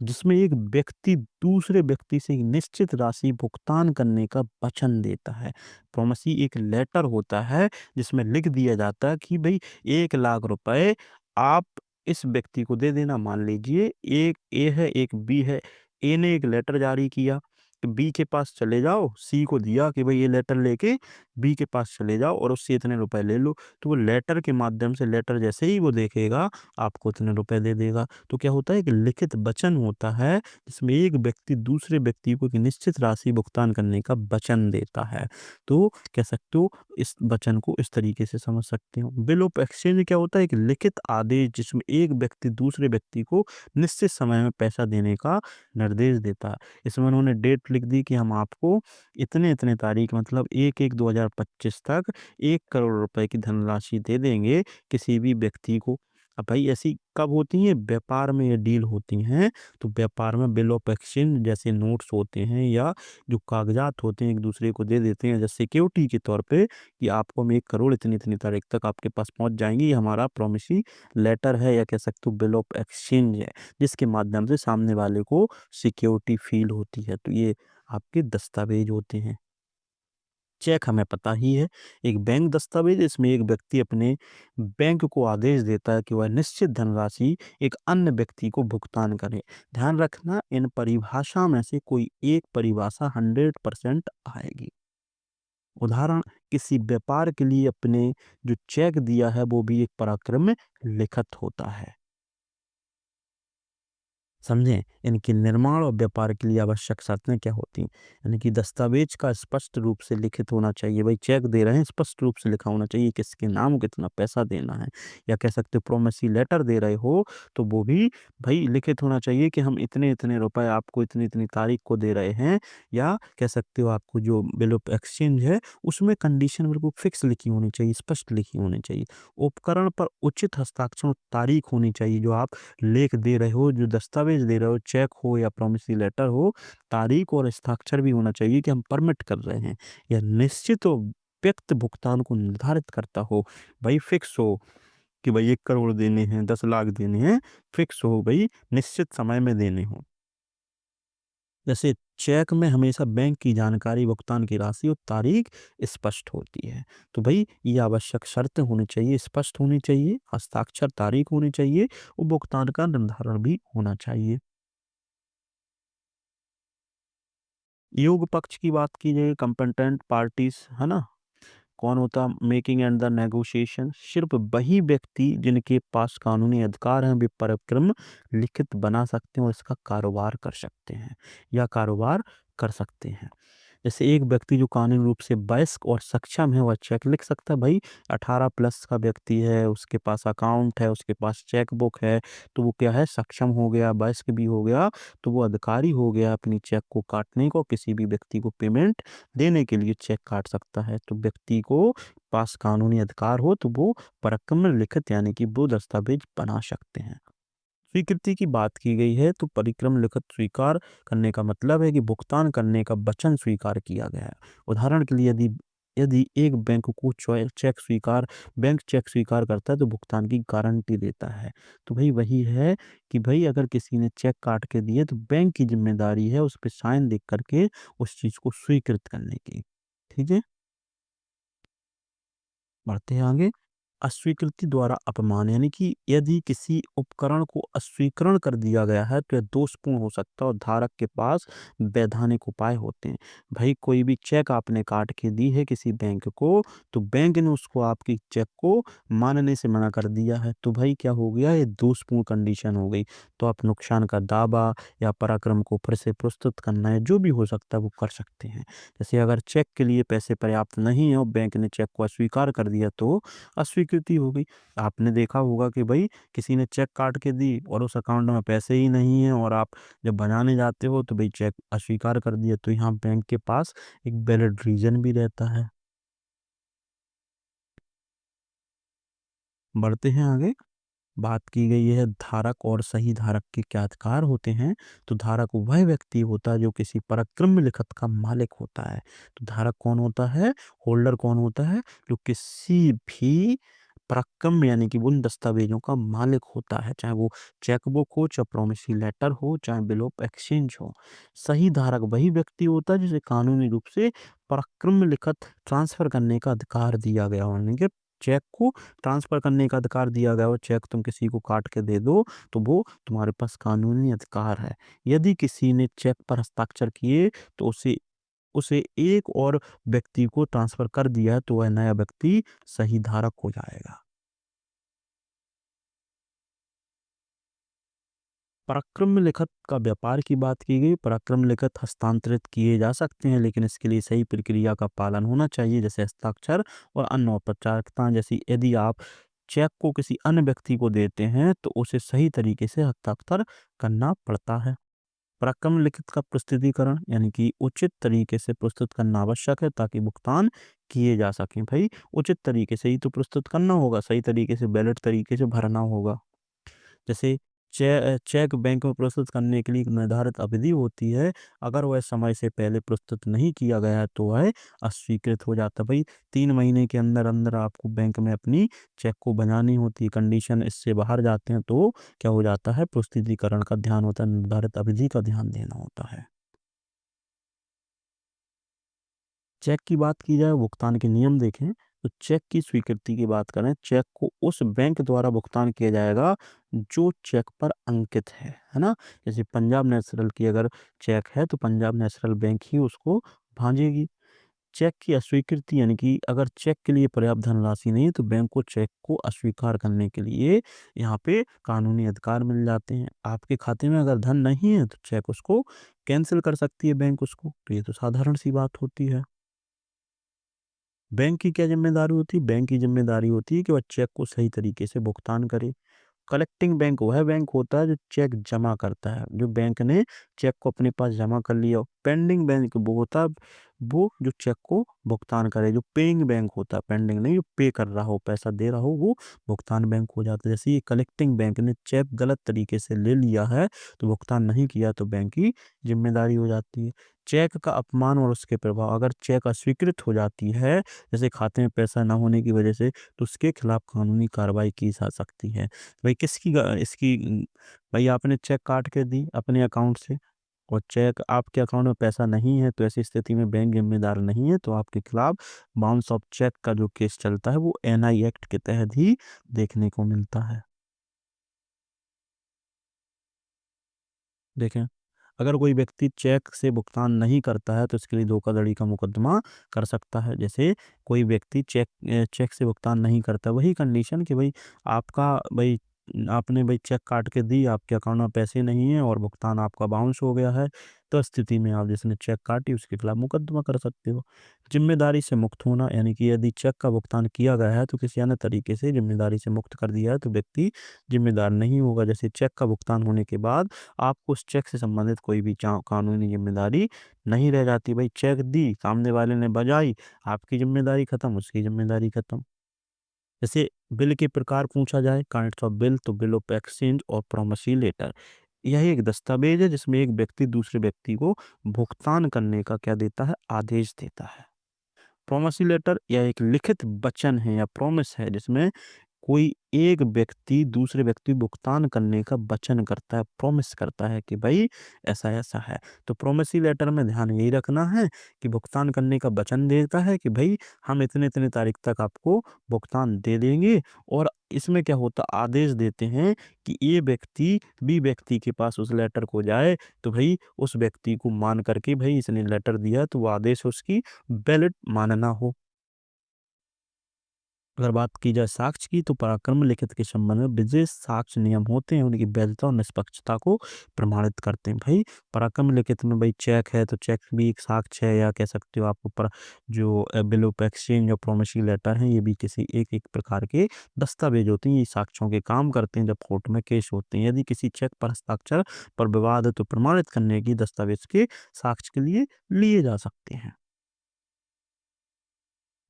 जिसमें एक व्यक्ति दूसरे व्यक्ति से एक निश्चित राशि भुगतान करने का वचन देता है। प्रॉमिसरी एक लेटर होता है जिसमें लिख दिया जाता है कि भाई 1 लाख रुपए आप इस व्यक्ति को दे देना। मान लीजिए एक ए है, एक बी है। ए ने एक लेटर जारी किया कि बी के पास चले जाओ, सी को दिया कि भाई ये लेटर लेके बी के पास चले जाओ और उससे इतने रुपए ले लो। तो वो लेटर के माध्यम से, लेटर जैसे ही वो देखेगा आपको इतने रुपए दे देगा। तो क्या होता है? एक लिखित वचन होता है जिसमें एक व्यक्ति दूसरे व्यक्ति को एक निश्चित राशि भुगतान करने का वचन देता है। तो कह सकते हो इस वचन को इस तरीके से समझ सकते हो। बिल ऑफ एक्सचेंज क्या होता है? एक लिखित आदेश जिसमें एक व्यक्ति दूसरे व्यक्ति को निश्चित समय में पैसा देने का निर्देश देता है। इसमें उन्होंने डेट लिख दी कि हम आपको इतने इतने तारीख, मतलब 1/1/2025 तक 1 करोड़ रुपए की धनराशि दे देंगे किसी भी व्यक्ति को। अब भाई ऐसी कब होती हैं? व्यापार में ये डील होती हैं। तो व्यापार में बिल ऑफ एक्सचेंज जैसे नोट्स होते हैं या जो कागजात होते हैं एक दूसरे को दे देते हैं जैसे सिक्योरिटी के तौर पे कि आपको हम 1 करोड़ इतनी इतनी तारीख तक आपके पास पहुंच जाएंगी। ये हमारा प्रोमिसरी लेटर है, या कह सकते हो बिल ऑफ एक्सचेंज है, जिसके माध्यम से सामने वाले को सिक्योरिटी फील होती है। तो ये आपके दस्तावेज होते हैं। चेक हमें पता ही है, एक बैंक दस्तावेज। इसमें एक व्यक्ति अपने बैंक को आदेश देता है कि वह निश्चित धनराशि एक अन्य व्यक्ति को भुगतान करे। ध्यान रखना, इन परिभाषा में से कोई एक परिभाषा 100% आएगी। उदाहरण, किसी व्यापार के लिए अपने जो चेक दिया है वो भी एक पराक्रम में लिखित होता है। समझें? इनके निर्माण और व्यापार के लिए आवश्यक शर्तें क्या होती हैं? यानी कि दस्तावेज का स्पष्ट रूप से लिखित होना चाहिए। भाई चेक दे रहे हैं, स्पष्ट रूप से लिखा होना चाहिए किसके नाम कितना पैसा देना है। या कह सकते हो प्रोमिसरी लेटर दे रहे हो तो वो भी भाई लिखित होना चाहिए कि हम इतने इतने रुपए आपको इतनी इतनी तारीख को दे रहे हैं। या कह सकते हो आपको जो बिल ऑफ एक्सचेंज है उसमें कंडीशन बिल्कुल फिक्स लिखी होनी चाहिए, स्पष्ट लिखी होनी चाहिए। उपकरण पर उचित हस्ताक्षर और तारीख होनी चाहिए। जो आप लेख दे रहे हो, जो दस्तावेज दे रहे हो, चेक हो या प्रॉमिसरी लेटर हो, तारीख और हस्ताक्षर भी होना चाहिए कि हम परमिट कर रहे हैं। या निश्चित और व्यक्त भुगतान को निर्धारित करता हो। भाई फिक्स हो कि भाई 1 करोड़ देने हैं, 10 लाख देने हैं, फिक्स हो भाई, निश्चित समय में देने हो। जैसे चेक में हमेशा बैंक की जानकारी, भुगतान की राशि और तारीख स्पष्ट होती है। तो भाई ये आवश्यक शर्तें होनी चाहिए, स्पष्ट होनी चाहिए, हस्ताक्षर, तारीख होनी चाहिए और भुगतान का निर्धारण भी होना चाहिए। योग पक्ष की बात की जाए, कंपेटेंट पार्टीज है ना, कौन होता मेकिंग एंड द नेगोशिएशन? सिर्फ वही व्यक्ति जिनके पास कानूनी अधिकार हैं वे परिक्रम लिखित बना सकते हैं और इसका कारोबार कर सकते हैं या कारोबार कर सकते हैं। जैसे एक व्यक्ति जो कानूनी रूप से वयस्क और सक्षम है वह चेक लिख सकता है। भाई 18 प्लस का व्यक्ति है, उसके पास अकाउंट है, उसके पास चेक बुक है, तो वो क्या है, सक्षम हो गया, वयस्क भी हो गया, तो वो अधिकारी हो गया अपनी चेक को काटने को, किसी भी व्यक्ति को पेमेंट देने के लिए चेक काट सकता है। तो व्यक्ति को पास कानूनी अधिकार हो तो वो परिक्रम लिखित यानी कि वो दस्तावेज बना सकते हैं। स्वीकृति की बात की गई है तो परिक्रम लिखित स्वीकार करने का मतलब है कि भुगतान करने का वचन स्वीकार किया गया है। उदाहरण के लिए यदि यदि एक बैंक चेक स्वीकार करता है तो भुगतान की गारंटी देता है। तो भाई वही है कि भाई अगर किसी ने चेक काट के दिए तो बैंक की जिम्मेदारी है उस पर साइन देख करके उस चीज को स्वीकृत करने की। ठीक है, बढ़ते हैं आगे। अस्वीकृति द्वारा अपमान यानी कि यदि किसी उपकरण को अस्वीकरण कर दिया गया है तो यह दोषपूर्ण हो सकता है और धारक के पास वैधानिक उपाय होते हैं। भाई कोई भी चेक आपने काट के दी है किसी बैंक को, तो बैंक ने उसको आपकी चेक को मानने से मना कर दिया है, तो भाई क्या हो गया, ये दोषपूर्ण कंडीशन हो गई। तो आप नुकसान का दावा या पराक्रम को फिर से प्रस्तुत करना है, जो भी हो सकता है वो कर सकते हैं। जैसे अगर चेक के लिए पैसे पर्याप्त नहीं है और बैंक ने चेक को अस्वीकार कर दिया तो अस्वीकृति हो गई। आपने देखा होगा कि भाई किसी ने चेक काट के दी और उस अकाउंट में पैसे ही नहीं है और आप जब बनाने जाते हो तो भाई चेक अस्वीकार कर दिया, तो यहाँ बैंक के पास एक वैलिड रीजन भी रहता है। बढ़ते हैं आगे। बात की गई है धारक और सही धारक के क्या अधिकार होते हैं। तो धारक वह व्यक्ति होता है जो किसी परक्रम लिखित का मालिक होता है। तो धारक कौन होता है, होल्डर कौन होता है, जो किसी भी परक्रम यानी कि उन दस्तावेजों का मालिक होता है, चाहे वो चेकबुक हो, चाहे प्रोमिसरी लेटर हो, चाहे बिल ऑफ एक्सचेंज हो। सही धारक वही व्यक्ति होता है जिसे कानूनी रूप से परक्रम लिखित ट्रांसफर करने का अधिकार दिया गया हो, यानी कि चेक को ट्रांसफर करने का अधिकार दिया गया हो। चेक तुम किसी को काट के दे दो तो वो तुम्हारे पास कानूनी अधिकार है। यदि किसी ने चेक पर हस्ताक्षर किए तो उसे उसे एक और व्यक्ति को ट्रांसफर कर दिया है, तो वह नया व्यक्ति सही धारक हो जाएगा। पराक्रम लिखित का व्यापार की बात की गई। पराक्रम लिखित हस्तांतरित किए जा सकते हैं लेकिन इसके लिए सही प्रक्रिया का पालन होना चाहिए, जैसे हस्ताक्षर और अन्य औपचारिकता। जैसी यदि आप चेक को किसी अन्य व्यक्ति को देते हैं तो उसे सही तरीके से हस्ताक्षर करना पड़ता है। पराक्रम लिखित का प्रस्तुतिकरण यानी कि उचित तरीके से प्रस्तुत करना आवश्यक है ताकि भुगतान किए जा सके। भाई उचित तरीके से ही तो प्रस्तुत करना होगा, सही तरीके से वैलिड तरीके से भरना होगा। जैसे चेक बैंक में प्रस्तुत करने के लिए एक निर्धारित अवधि होती है, अगर वह समय से पहले प्रस्तुत नहीं किया गया है तो वह अस्वीकृत हो जाता है। भाई 3 महीने के अंदर अंदर आपको बैंक में अपनी चेक को बनानी होती है, कंडीशन इससे बाहर जाते हैं तो क्या हो जाता है, प्रस्तुतिकरण का ध्यान होता है, निर्धारित अवधि का ध्यान देना होता है। चेक की बात की जाए, भुगतान के नियम देखें तो चेक की स्वीकृति की बात करें, चेक को उस बैंक द्वारा भुगतान किया जाएगा जो चेक पर अंकित है ना। जैसे पंजाब नेशनल की अगर चेक है तो पंजाब नेशनल बैंक ही उसको भांजेगी। चेक की अस्वीकृति यानी कि अगर चेक के लिए पर्याप्त धनराशि नहीं है तो बैंक को चेक को अस्वीकार करने के लिए यहाँ पे कानूनी अधिकार मिल जाते हैं। आपके खाते में अगर धन नहीं है तो चेक उसको कैंसिल कर सकती है बैंक उसको, तो ये तो साधारण सी बात होती है। बैंक की क्या ज़िम्मेदारी होती है? बैंक की ज़िम्मेदारी होती है कि वह चेक को सही तरीके से भुगतान करे। कलेक्टिंग बैंक वह बैंक होता है जो चेक जमा करता है, जो बैंक ने चेक को अपने पास जमा कर लिया हो। पेंडिंग बैंक वो होता है वो जो चेक को भुगतान करे। जो पेइंग बैंक होता है, पेंडिंग नहीं, जो पे कर रहा हो, पैसा दे रहा हो, वो भुगतान बैंक हो जाता है। जैसे ये कलेक्टिंग बैंक ने चेक गलत तरीके से ले लिया है तो भुगतान नहीं किया तो बैंक की जिम्मेदारी हो जाती है। चेक का अपमान और उसके प्रभाव, अगर चेक अस्वीकृत हो जाती है जैसे खाते में पैसा ना होने की वजह से, तो उसके खिलाफ कानूनी कार्रवाई की जा सकती है। भाई इसकी भाई आपने चेक काट के दी अपने अकाउंट से और चेक आपके अकाउंट में पैसा नहीं है, तो ऐसी स्थिति में बैंक जिम्मेदार नहीं है, तो आपके खिलाफ बाउंस ऑफ चेक का जो केस चलता है वो एनआई एक्ट के तहत ही देखने को मिलता है। देखें, अगर कोई व्यक्ति चेक से भुगतान नहीं करता है तो इसके लिए धोखाधड़ी का मुकदमा कर सकता है। जैसे कोई व्यक्ति चेक से भुगतान नहीं करता, वही कंडीशन कि भाई आपका भाई आपने भाई चेक काट के दी, आपके अकाउंट में पैसे नहीं है और भुगतान आपका बाउंस हो गया है, तो स्थिति में आप जिसने चेक काटी उसके खिलाफ मुकदमा कर सकते हो। जिम्मेदारी से मुक्त होना, यानी कि यदि चेक का भुगतान किया गया है तो किसी अन्य तरीके से जिम्मेदारी से मुक्त कर दिया है तो व्यक्ति जिम्मेदार नहीं होगा। जैसे चेक का भुगतान होने के बाद आपको उस चेक से संबंधित कोई भी कानूनी जिम्मेदारी नहीं रह जाती। भाई चेक दी, सामने वाले ने बजाई, आपकी जिम्मेदारी खत्म, उसकी जिम्मेदारी खत्म। जैसे बिल के प्रकार पूछा जाए, काइंड्स ऑफ बिल, तो बिल ऑफ एक्सचेंज और प्रोमिसरी लेटर, यह एक दस्तावेज है जिसमें एक व्यक्ति दूसरे व्यक्ति को भुगतान करने का क्या देता है, आदेश देता है। प्रोमिसरी लेटर यह एक लिखित वचन है या प्रॉमिस है जिसमें कोई एक व्यक्ति दूसरे व्यक्ति भुगतान करने का वचन करता है, प्रॉमिस करता है कि भाई ऐसा-ऐसा है। तो प्रोमिसरी लेटर में ध्यान यही रखना है कि भुगतान करने का वचन देता है कि भाई हम इतने-इतने तारीख तक आपको भुगतान दे देंगे, और इसमें क्या होता आदेश देते हैं कि ये व्यक्ति बी व्यक्ति के पास उस लेटर को जाए, तो भाई उस व्यक्ति को मान करके भाई इसने लेटर दिया तो वो आदेश उसकी वैलिड मानना हो। अगर बात की जाए साक्ष्य की, तो पराक्रम लिखित के संबंध में विशेष साक्ष्य नियम होते हैं, उनकी वैधता और निष्पक्षता को प्रमाणित करते हैं। भाई पराक्रम लिखित में भाई चेक है तो चेक भी एक साक्ष्य है, या कह सकते हो आप ऊपर जो बिल ऑफ एक्सचेंज और प्रोमिसरी लेटर हैं, ये भी किसी एक एक प्रकार के दस्तावेज होते हैं। ये साक्ष्यों के काम करते हैं जब कोर्ट में केस होते हैं। यदि किसी चेक पर हस्ताक्षर पर विवाद है तो प्रमाणित करने की दस्तावेज के साक्ष्य के लिए लिए जा सकते हैं।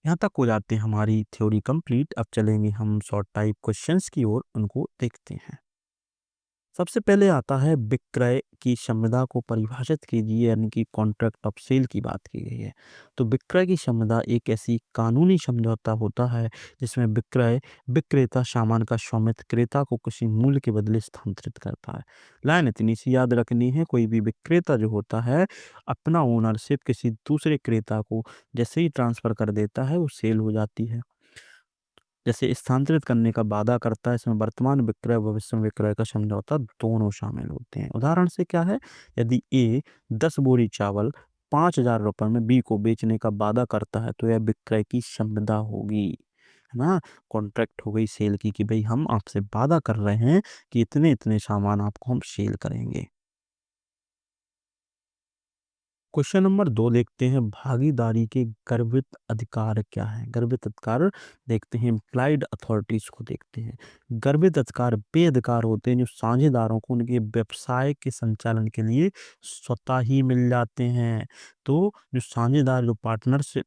यहाँ तक हो जाती है हमारी थ्योरी कंप्लीट। अब चलेंगे हम शॉर्ट टाइप क्वेश्चंस की ओर, उनको देखते हैं। सबसे पहले आता है विक्रय की संविदा को परिभाषित कीजिए, यानी कि कॉन्ट्रैक्ट ऑफ सेल की बात की गई है। तो विक्रय की संविदा एक ऐसी कानूनी समझौता होता है जिसमें विक्रेता सामान का स्वामित्व क्रेता को किसी मूल्य के बदले स्थानांतरित करता है। लाइन इतनी सी याद रखनी है, कोई भी विक्रेता जो होता है अपना ओनरशिप किसी दूसरे क्रेता को जैसे ही ट्रांसफर कर देता है वो सेल हो जाती है। जैसे स्थानांतरित करने का वादा करता है, इसमें वर्तमान विक्रय भविष्य में विक्रय का समझौता दोनों शामिल होते हैं। उदाहरण से क्या है, यदि ए 10 बोरी चावल 5,000 रुपए में बी को बेचने का वादा करता है तो यह विक्रय की संविदा होगी, है ना। कॉन्ट्रैक्ट हो गई सेल की कि भाई हम आपसे वादा कर रहे हैं कि इतने इतने सामान आपको हम सेल करेंगे। क्वेश्चन नंबर 2 देखते हैं, भागीदारी के गर्भित अधिकार क्या है। गर्भित अधिकार देखते हैं, इम्प्लाइड अथॉरिटीज को देखते हैं। गर्भित अधिकार वे अधिकार होते हैं जो साझेदारों को उनके व्यवसाय के संचालन के लिए स्वतः ही मिल जाते हैं। तो जो साझेदार, जो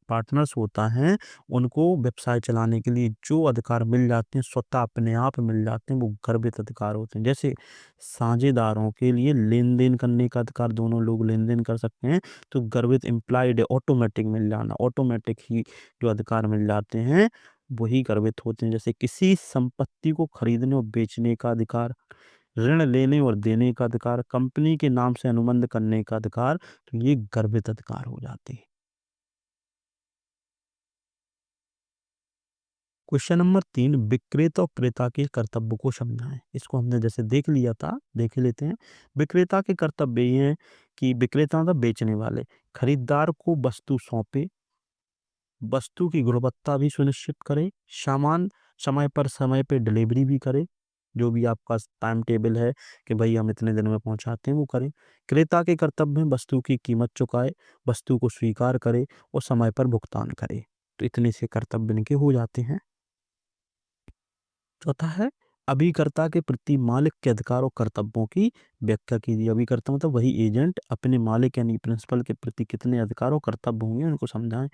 पार्टनर्स होता है, उनको व्यवसाय चलाने के लिए जो अधिकार मिल जाते हैं, स्वतः अपने आप मिल जाते हैं, वो गर्भित अधिकार होते हैं। जैसे साझेदारों के लिए लेन देन करने का अधिकार, दोनों लोग लेन देन कर सकते हैं, तो गर्भित इम्प्लाइड ऑटोमेटिक मिल जाना, ऑटोमेटिक ही जो अधिकार मिल जाते हैं वही गर्भित होते हैं। जैसे किसी संपत्ति को खरीदने और बेचने का अधिकार, ऋण लेने और देने का अधिकार, कंपनी के नाम से अनुबंध करने का अधिकार, तो ये गर्भित अधिकार हो जाते हैं। क्वेश्चन नंबर 3, विक्रेता और क्रेता के कर्तव्य को समझाएं। इसको हमने जैसे देख लिया था, देख ही लेते हैं। विक्रेता के कर्तव्य ये हैं कि विक्रेता मतलब बेचने वाले खरीदार को वस्तु सौंपे, वस्तु की गुणवत्ता भी सुनिश्चित करे, सामान समय पे डिलीवरी भी करे, जो भी आपका टाइम टेबल है कि भाई हम इतने दिन में पहुंचाते हैं वो करें। क्रेता के कर्तव्य में वस्तु की कीमत चुकाए, वस्तु को स्वीकार करे और समय पर भुगतान करे। तो इतने से कर्तव्य इनके हो जाते हैं। चौथा है, अभिकर्ता के प्रति मालिक के अधिकार और कर्तव्यों की व्याख्या कीजिए। अभिकर्ता मतलब वही एजेंट अपने मालिक यानी प्रिंसिपल के प्रति कितने अधिकार और कर्तव्य होंगे उनको समझाएं।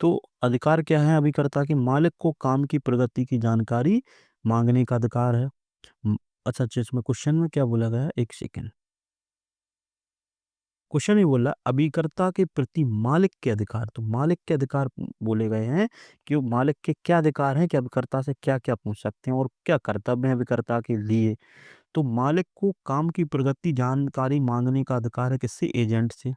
तो अधिकार क्या है अभिकर्ता के, मालिक को काम की प्रगति की जानकारी मांगने का अधिकार है। म- अच्छा अच्छा, इसमें क्वेश्चन में क्या बोला गया है, एक सेकेंड। क्वेश्चन ही बोला अभिकर्ता के प्रति मालिक के अधिकार, तो मालिक के अधिकार बोले गए हैं कि वो मालिक के क्या अधिकार हैं कि अभिकर्ता से क्या क्या पूछ सकते हैं और क्या कर्तव्य है अभिकर्ता के लिए। तो मालिक को काम की प्रगति जानकारी मांगने का अधिकार है किससे, एजेंट से।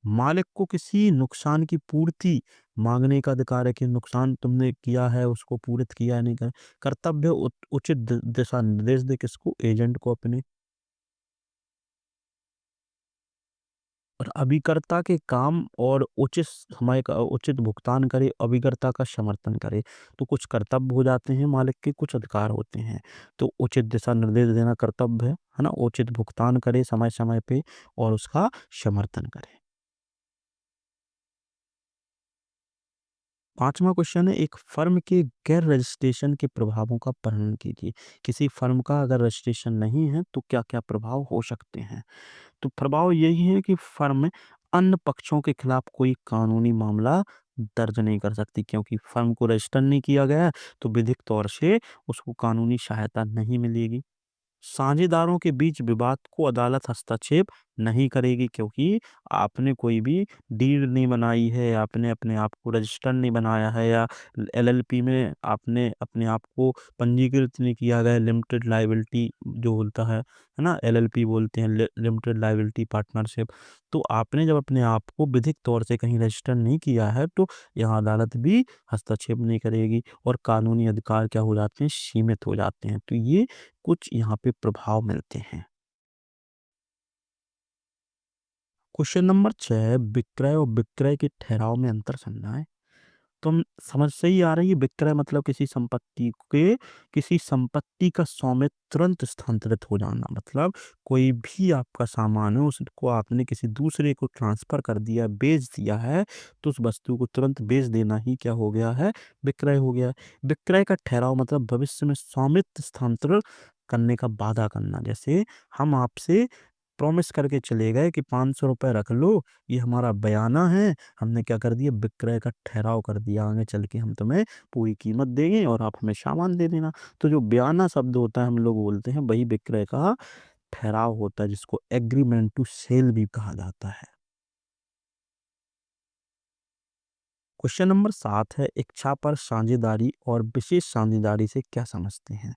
मालिक को किसी नुकसान की पूर्ति मांगने का अधिकार है कि नुकसान तुमने किया है उसको पूरित किया है नहीं किया। कर्तव्य उचित दिशा निर्देश दे किसको, एजेंट को अपने। और अभिकर्ता के काम और उचित समय का उचित भुगतान करे, अभिकर्ता का समर्थन करे। तो कुछ कर्तव्य हो जाते हैं मालिक के, कुछ अधिकार होते हैं। तो उचित दिशा निर्देश देना कर्तव्य है ना? उचित भुगतान करे समय-समय पे और उसका समर्थन करे। 5वां क्वेश्चन है, एक फर्म के गैर रजिस्ट्रेशन के प्रभावों का वर्णन कीजिए। किसी फर्म का अगर रजिस्ट्रेशन नहीं है तो क्या-क्या प्रभाव हो सकते हैं? तो प्रभाव यही है कि फर्म अन्य पक्षों के खिलाफ कोई कानूनी मामला दर्ज नहीं कर सकती, क्योंकि फर्म को रजिस्टर नहीं किया गया है, तो विधिक तौर से उसको कानूनी सहायता नहीं मिलेगी। साझेदारों के बीच विवाद को अदालत हस्तक्षेप नहीं करेगी, क्योंकि आपने कोई भी डीड नहीं बनाई है, आपने अपने आप को रजिस्टर नहीं बनाया है, या एलएलपी में आपने अपने आप को पंजीकृत नहीं किया गया, लिमिटेड लायबिलिटी जो होता है ना? एलएलपी बोलते हैं, लिमिटेड लायबिलिटी पार्टनरशिप। तो आपने जब अपने आप को विधिक तौर से कहीं रजिस्टर नहीं किया है, तो यहाँ अदालत भी हस्तक्षेप नहीं करेगी और कानूनी अधिकार क्या हो जाते हैं, सीमित हो जाते हैं। तो ये कुछ यहाँ पे प्रभाव मिलते हैं। क्वेश्चन नंबर 6, विक्रय और विक्रय के ठहराव में अंतर समझाएं। तो हम समझ से ही आ रही है, विक्रय मतलब किसी संपत्ति का स्वामित्व तुरंत स्थानांतरित हो जाना। मतलब कोई भी आपका सामान है, उसको आपने किसी दूसरे को ट्रांसफर कर दिया, बेच दिया है, तो उस वस्तु को तुरंत बेच देना ही क्या हो गया है, विक्रय हो गया। विक्रय का ठहराव मतलब भविष्य में स्वामित्व स्थानांतरण करने का वादा करना। जैसे हम आपसे प्रॉमिस करके चले गए कि 500 रुपए रख लो, ये हमारा बयाना है, हमने क्या कर दिया, विक्रय का ठहराव कर दिया, आगे चल के हम तुम्हें पूरी कीमत देंगे और आप हमें सामान दे देना। तो जो बयाना शब्द होता है हम लोग बोलते हैं, वही विक्रय का ठहराव होता है, जिसको एग्रीमेंट टू सेल भी कहा जाता है। क्वेश्चन नंबर 7 है, इच्छा पर साझेदारी और विशेष साझेदारी से क्या समझते हैं?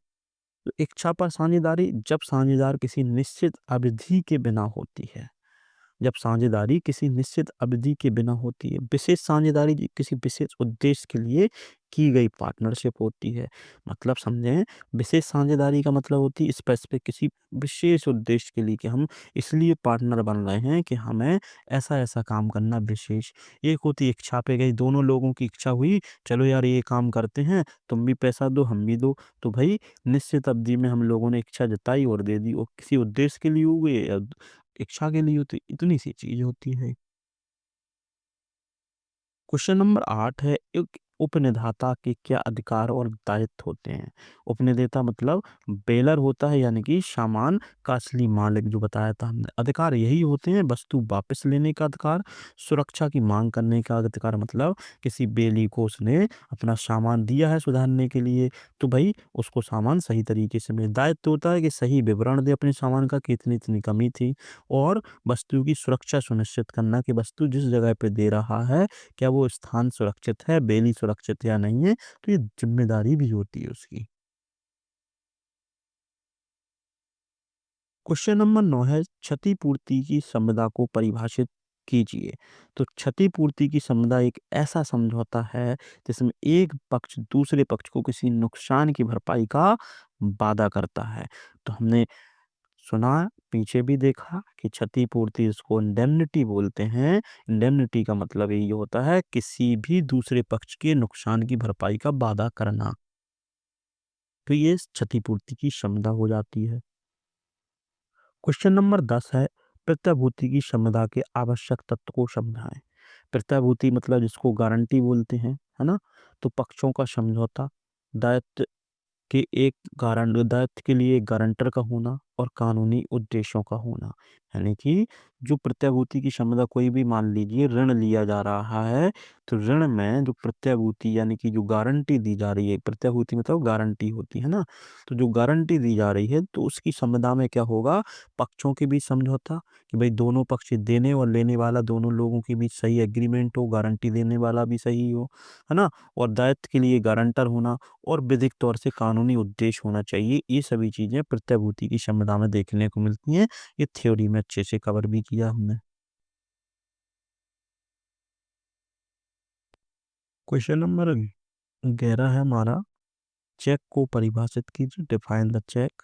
तो इच्छा पर साझेदारी जब साझेदार किसी निश्चित अवधि के बिना होती है। जब साझेदारी किसी निश्चित अवधि के बिना होती है। विशेष साझेदारी किसी विशेष उद्देश्य के लिए की गई पार्टनरशिप होती है। मतलब समझें, विशेष साझेदारी का मतलब होती है स्पेसिफिक किसी विशेष उद्देश्य के लिए, कि हम इसलिए पार्टनर बन रहे हैं कि हमें ऐसा ऐसा काम करना विशेष। एक होती है इच्छा पे गई, दोनों लोगों की इच्छा हुई, चलो यार ये काम करते हैं, तुम भी पैसा दो हम भी दो। तो भाई निश्चित अवधि में हम लोगों ने इच्छा जताई और दे दी, और किसी उद्देश्य के लिए हुए या इच्छा के लिए, तो इतनी सी चीज होती है। क्वेश्चन नंबर 8 है, एक उपनिधाता के क्या अधिकार और दायित्व होते हैं? उपनिदेता मतलब बेलर होता है, यानी कि सामान का असली मालिक, जो बताया था हमने। अधिकार यही होते हैं, वस्तु वापस लेने का अधिकार, सुरक्षा की मांग करने का अधिकार, मतलब किसी बेली को उसने अपना सामान दिया है सुधारने के लिए, तो भाई उसको सामान सही तरीके से मिले। दायित्व होता है कि सही विवरण दे अपने सामान का, कि इतनी इतनी कमी थी। और वस्तु की सुरक्षा सुनिश्चित करना, कि वस्तु जिस जगह पे दे रहा है, क्या वो स्थान सुरक्षित है, बेली सुरक्षित या नहीं है, तो ये ज़िम्मेदारी भी होती है उसकी। क्वेश्चन नंबर 9 है, क्षतिपूर्ति की संविदा को परिभाषित कीजिए। तो क्षतिपूर्ति की संविदा एक ऐसा समझौता है जिसमें एक पक्ष दूसरे पक्ष को किसी नुकसान की भरपाई का वादा करता है। तो हमने सुना, पीछे भी देखा कि क्षतिपूर्ति इसको इंडेमनिटी बोलते हैं। इंडेमनिटी का मतलब यही होता है किसी भी दूसरे पक्ष के नुकसान की भरपाई का वादा करना। तो ये क्षतिपूर्ति की संविदा हो जाती है। क्वेश्चन नंबर 10 है, प्रत्याभूति की संविदा के आवश्यक तत्व को समझाएं। प्रत्याभूति मतलब जिसको गारंटी बोलते हैं, है ना? तो पक्षों का समझौता, दायित्व कि एक दायित्व के लिए एक गारंटर का होना और कानूनी उद्देश्यों का होना। यानी कि जो प्रत्याभूति की क्षमता, कोई भी मान लीजिए ऋण लिया जा रहा है, तो ऋण में जो प्रत्याभूति यानी कि जो गारंटी दी जा रही है, प्रत्याभूति मतलब गारंटी होती है ना, तो जो गारंटी दी जा रही है, तो उसकी संविदा में क्या होगा, पक्षों के बीच समझौता, कि भाई दोनों पक्ष, देने और लेने वाला दोनों लोगों के बीच सही एग्रीमेंट हो, गारंटी देने वाला भी सही हो, है ना? और दायित्व के लिए गारंटर होना और विधिक तौर से कानूनी उद्देश्य होना चाहिए। ये सभी चीजें प्रत्याभूति की संविदा में देखने को मिलती हैं। ये थ्योरी में अच्छे से कवर भी किया हमने। क्वेश्चन नंबर 11 है हमारा, चेक को परिभाषित कीजिए, डिफाइन द चेक।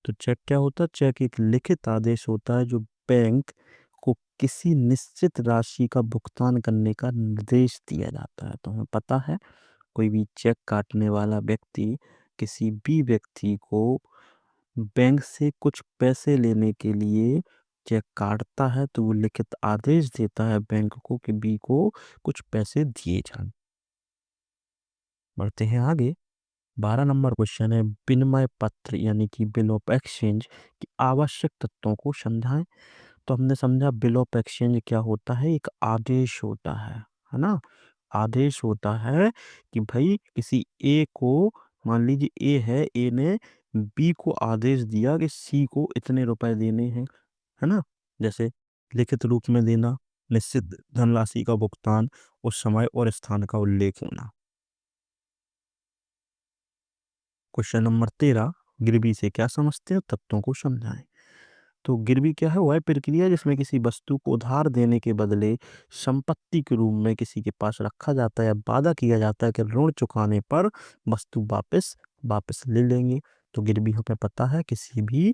तो चेक क्या होता है? चेक एक लिखित आदेश होता है जो बैंक को किसी निश्चित राशि का भुगतान करने का निर्देश दिया जाता है। तो हमें पता है कोई भी चेक काटने वाला व्यक्ति किसी भी व्यक्ति को बैंक से कुछ पैसे लेने के लिए चेक काटता है तो वो लिखित आदेश देता है बैंक को कि बी को कुछ पैसे दिए जाएं। बढ़ते हैं आगे। 12 नंबर क्वेश्चन है, विनिमय पत्र यानी कि बिल ऑफ एक्सचेंज की आवश्यक तत्वों को समझाएं। तो हमने समझा बिल ऑफ एक्सचेंज क्या होता है, एक आदेश होता है ना। आदेश होता है कि भाई किसी ए को, मान लीजिए ए है, ए ने बी को आदेश दिया कि सी को इतने रुपए देने हैं, है ना। जैसे लिखित रूप में देना, निश्चित धनराशि का भुगतान, उस समय और स्थान का उल्लेख होना। क्वेश्चन नंबर 13, गिरवी से क्या समझते हैं, तत्वों को समझाएं। तो गिरवी क्या है, वह प्रक्रिया जिसमें किसी वस्तु को उधार देने के बदले संपत्ति के रूप में किसी के पास रखा जाता है या वादा किया जाता है कि ऋण चुकाने पर वस्तु वापस वापस ले लेंगे। तो गिरवी हमें पता है किसी भी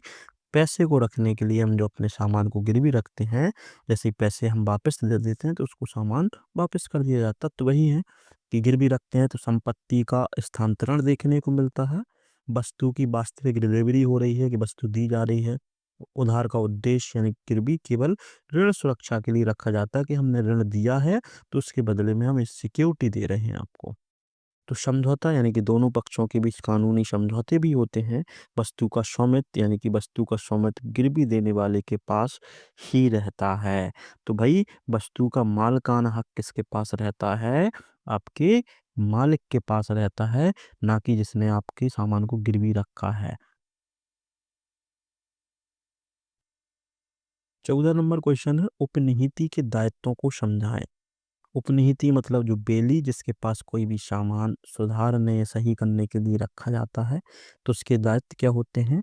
पैसे को रखने के लिए हम जो अपने सामान को गिरवी रखते हैं, जैसे ही पैसे हम वापस दे देते हैं तो उसको सामान वापस कर दिया जाता है। तो वही है कि गिरवी रखते हैं तो संपत्ति का स्थानांतरण देखने को मिलता है, वस्तु की वास्तविक डिलीवरी हो रही है कि वस्तु दी जा रही है। उधार का उद्देश्य यानी गिरवी केवल ऋण सुरक्षा के लिए रखा जाता है कि हमने ऋण दिया है तो उसके बदले में हम इस सिक्योरिटी दे रहे हैं आपको। तो समझौता यानी कि दोनों पक्षों के बीच कानूनी समझौते भी होते हैं। वस्तु का स्वामित्व यानी कि वस्तु का स्वामित्व गिरवी देने वाले के पास ही रहता है। तो भाई वस्तु का मालिकाना हक किसके पास रहता है, आपके मालिक के पास रहता है, ना कि जिसने आपके सामान को गिरवी रखा है। 14 नंबर क्वेश्चन है, उपनिहिती के दायित्वों को समझाएं। उपनिहिती मतलब जो बेली जिसके पास कोई भी सामान सुधारने या सही करने के लिए रखा जाता है, तो उसके दायित्व क्या होते हैं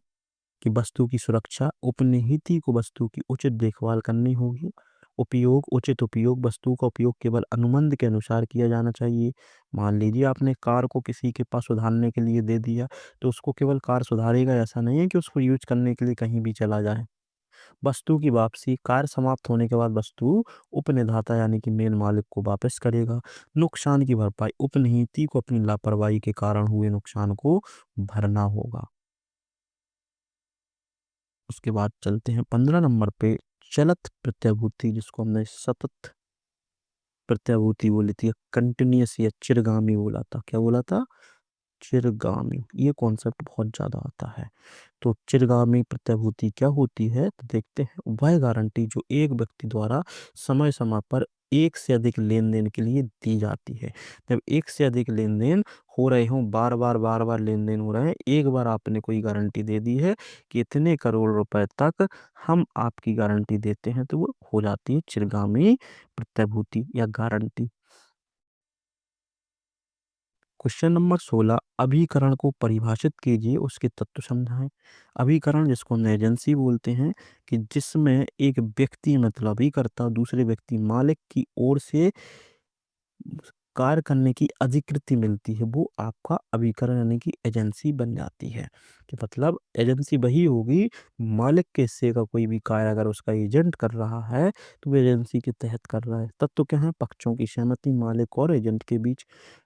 कि वस्तु की सुरक्षा, उपनिहिती को वस्तु की उचित देखभाल करनी होगी। उपयोग, उचित उपयोग, वस्तु का उपयोग केवल अनुबंध के अनुसार किया जाना चाहिए। मान लीजिए आपने कार को किसी के पास सुधारने के लिए दे दिया, तो उसको केवल कार सुधारेगा, ऐसा नहीं है कि उसको यूज करने के लिए कहीं भी चला जाए। वस्तु की वापसी, कार्य समाप्त होने के बाद वस्तु उपनिर्माता यानी कि मेन मालिक को वापस करेगा। नुकसान की भरपाई, उपनिहिती को अपनी लापरवाही के कारण हुए नुकसान को भरना होगा। उसके बाद चलते हैं 15 नंबर पे, चलत प्रत्याभूति जिसको हमने सतत प्रत्याभूति बोली थी, कंटिन्यूअस या चिरगामी बोला था। क्या बोला था, चिरगामी। ये कॉन्सेप्ट बहुत ज्यादा आता है। तो चिरगामी प्रत्याभूति क्या होती है, तो देखते हैं। वह गारंटी जो एक व्यक्ति द्वारा समय समय पर एक से अधिक लेन देन के लिए दी जाती है। जब एक से अधिक लेन देन हो रहे हों, बार बार लेन देन हो रहे हैं, एक बार आपने कोई गारंटी दे दी है कि इतने करोड़ रुपए तक हम आपकी गारंटी देते हैं, तो वो हो जाती है चिरगामी प्रत्याभूति या गारंटी। क्वेश्चन नंबर 16, अभिकरण को परिभाषित कीजिए, उसके तत्व समझाएं। अभिकरण जिसको हम एजेंसी बोलते हैं कि जिसमें एक व्यक्ति मतलब अभिकर्ता दूसरे व्यक्ति मालिक की ओर से कार्य करने की अधिकृति मिलती है, वो आपका अभिकरण यानी कि एजेंसी बन जाती है। कि मतलब एजेंसी वही होगी, मालिक के हिस्से का कोई भी कार्य अगर उसका एजेंट कर रहा है तो वो एजेंसी के तहत कर रहा है। तत्व क्या है, पक्षों की सहमति, मालिक और एजेंट के बीच,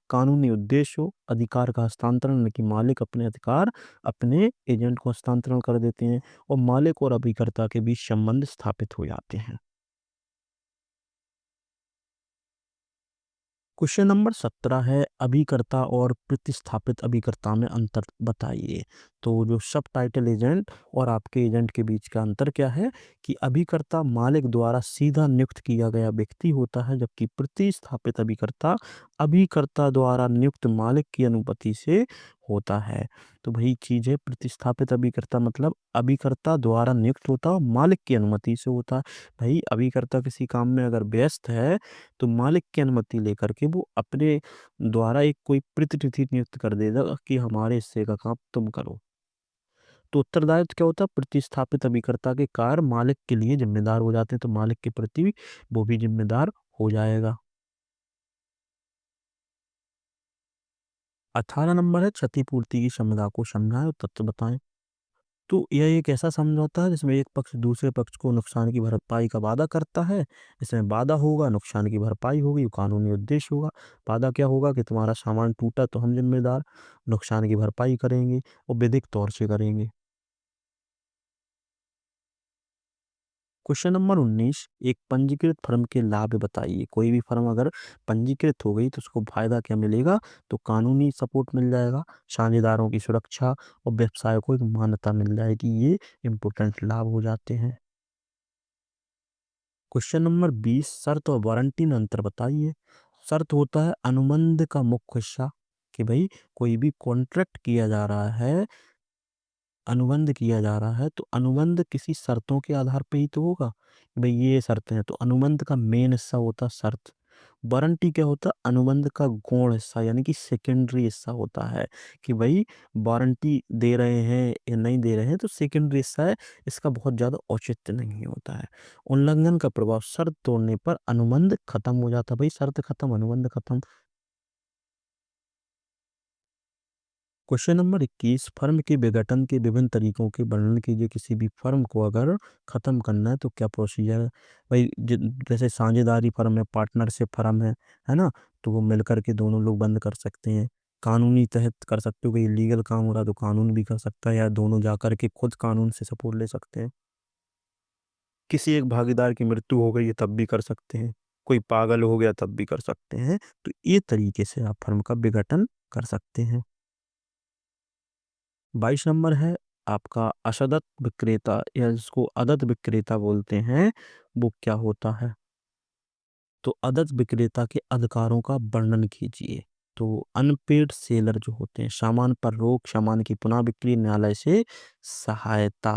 कानूनी उद्देश्य हो, अधिकार का हस्तांतरण यानी कि मालिक अपने अधिकार अपने एजेंट को हस्तांतरण कर देते हैं, और मालिक और अभिकर्ता के बीच संबंध स्थापित हो जाते हैं। क्वेश्चन नंबर 17 है, अभिकर्ता और प्रतिस्थापित अभिकर्ता में अंतर बताइए। तो जो सब टाइटल एजेंट और आपके एजेंट के बीच का अंतर क्या है कि अभिकर्ता मालिक द्वारा सीधा नियुक्त किया गया व्यक्ति होता है, जबकि प्रतिस्थापित अभिकर्ता अभिकर्ता द्वारा नियुक्त मालिक की अनुमति से होता है। तो वही चीज है, प्रतिस्थापित अभिकर्ता मतलब अभिकर्ता द्वारा नियुक्त होता है, मालिक की अनुमति से होता है। भाई अभिकर्ता किसी काम में अगर व्यस्त है तो मालिक की अनुमति लेकर के वो अपने द्वारा एक कोई प्रतिनिधि नियुक्त कर देगा कि हमारे हिस्से का काम तुम करो। तो उत्तरदायित्व क्या होता है, प्रतिस्थापित अभिकर्ता के कार्य मालिक के लिए जिम्मेदार हो जाते हैं, तो मालिक के प्रति वो भी जिम्मेदार हो जाएगा। 18 नंबर है, क्षतिपूर्ति की संविदा को समझाएं और तथ्य बताएं। तो यह एक ऐसा समझौता है जिसमें एक पक्ष दूसरे पक्ष को नुकसान की भरपाई का वादा करता है। इसमें वादा होगा, नुकसान की भरपाई होगी, कानूनी उद्देश्य होगा। वादा क्या होगा कि तुम्हारा सामान टूटा तो हम जिम्मेदार, नुकसान की भरपाई करेंगे और विधिक तौर से करेंगे। क्वेश्चन नंबर 19, एक पंजीकृत फर्म के लाभ बताइए। कोई भी फर्म अगर पंजीकृत हो गई तो उसको फायदा क्या मिलेगा? तो कानूनी सपोर्ट मिल जाएगा, साझेदारों की सुरक्षा और व्यवसाय को एक मान्यता मिल जाएगी। ये इंपॉर्टेंट लाभ हो जाते हैं। क्वेश्चन नंबर 20, शर्त और वारंटी में अंतर बताइए। शर्त होता है अनुबंध का मुख्य हिस्सा, कि भाई कोई भी कॉन्ट्रैक्ट किया जा रहा है, अनुबंध किया जा रहा है तो अनुबंध किसी शर्तों के आधार पे ही तो होगा, कि भाई ये शर्तें हैं, तो अनुबंध का मेन हिस्सा होता है शर्त। वारंटी क्या होता है? अनुबंध का गौण हिस्सा यानी कि सेकेंडरी हिस्सा होता है, कि भाई वारंटी दे रहे हैं या नहीं दे रहे हैं तो सेकेंडरी हिस्सा है, इसका बहुत ज़्यादा औचित्य नहीं होता है। उल्लंघन का प्रभाव, शर्त तोड़ने पर अनुबंध खत्म हो जाता है, भाई शर्त खत्म, अनुबंध खत्म। क्वेश्चन नंबर 21, फर्म के विघटन के विभिन्न तरीकों के वर्णन कीजिए। किसी भी फर्म को अगर खत्म करना है तो क्या प्रोसीजर है? भाई जैसे साझेदारी फर्म है, पार्टनरशिप फर्म है ना, तो वो मिलकर के दोनों लोग बंद कर सकते हैं। कानूनी तहत कर सकते हो, कोई लीगल काम हो रहा है तो कानून भी कर सकता है, या दोनों जाकर के खुद कानून से सपोर्ट ले सकते हैं। किसी एक भागीदार की मृत्यु हो गई है तब भी कर सकते हैं, कोई पागल हो गया तब भी कर सकते हैं। तो ये तरीके से आप फर्म का विघटन कर सकते हैं। 22 नंबर है आपका असदत विक्रेता, या जिसको अदद विक्रेता बोलते हैं, वो क्या होता है? तो अदद विक्रेता के अधिकारों का वर्णन कीजिए। तो अनपेड सेलर जो होते हैं, सामान पर रोक, सामान की पुनः बिक्री, न्यायालय से सहायता।